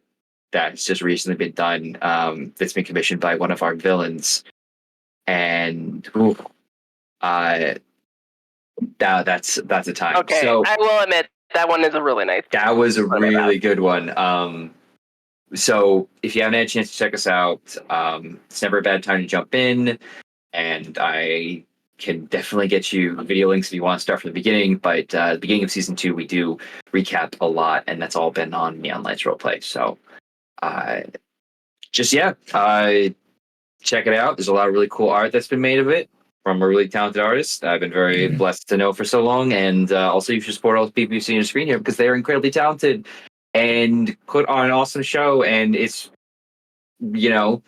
[SPEAKER 3] that's just recently been done, that's been commissioned by one of our villains, and that's a time.
[SPEAKER 5] Okay,
[SPEAKER 3] so
[SPEAKER 5] I will admit that one is a really nice.
[SPEAKER 3] that was a really good one. So if you haven't had a chance to check us out, it's never a bad time to jump in, and I can definitely get you video links if you want to start from the beginning. But at the beginning of season 2, we do recap a lot, and that's all been on Neon Lights Roleplay. So check it out. There's a lot of really cool art that's been made of it from a really talented artist I've been very blessed to know for so long. And also, you should support all the people you see on your screen here, because they're incredibly talented and put on an awesome show. And it's, gonna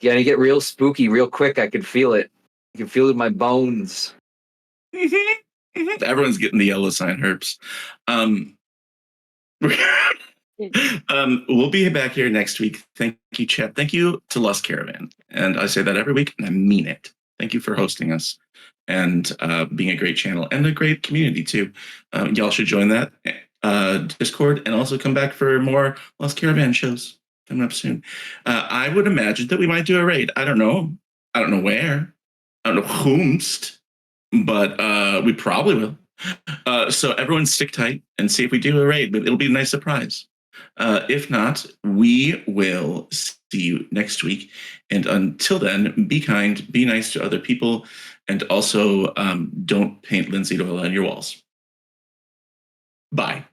[SPEAKER 3] get real spooky real quick. I can feel it. I can feel it in my bones.
[SPEAKER 2] Everyone's getting the yellow sign herps. We'll be back here next week. Thank you, Chet. Thank you to Lost Caravan. And I say that every week, and I mean it. Thank you for hosting us and being a great channel and a great community, too. Y'all should join that Discord and also come back for more Lost Caravan shows coming up soon. I would imagine that we might do a raid. I don't know. I don't know where. I don't know whomst, but we probably will. So everyone stick tight and see if we do a raid. But it'll be a nice surprise. If not, we will see you next week. And until then, be kind, be nice to other people, and also don't paint linseed oil on your walls. Bye.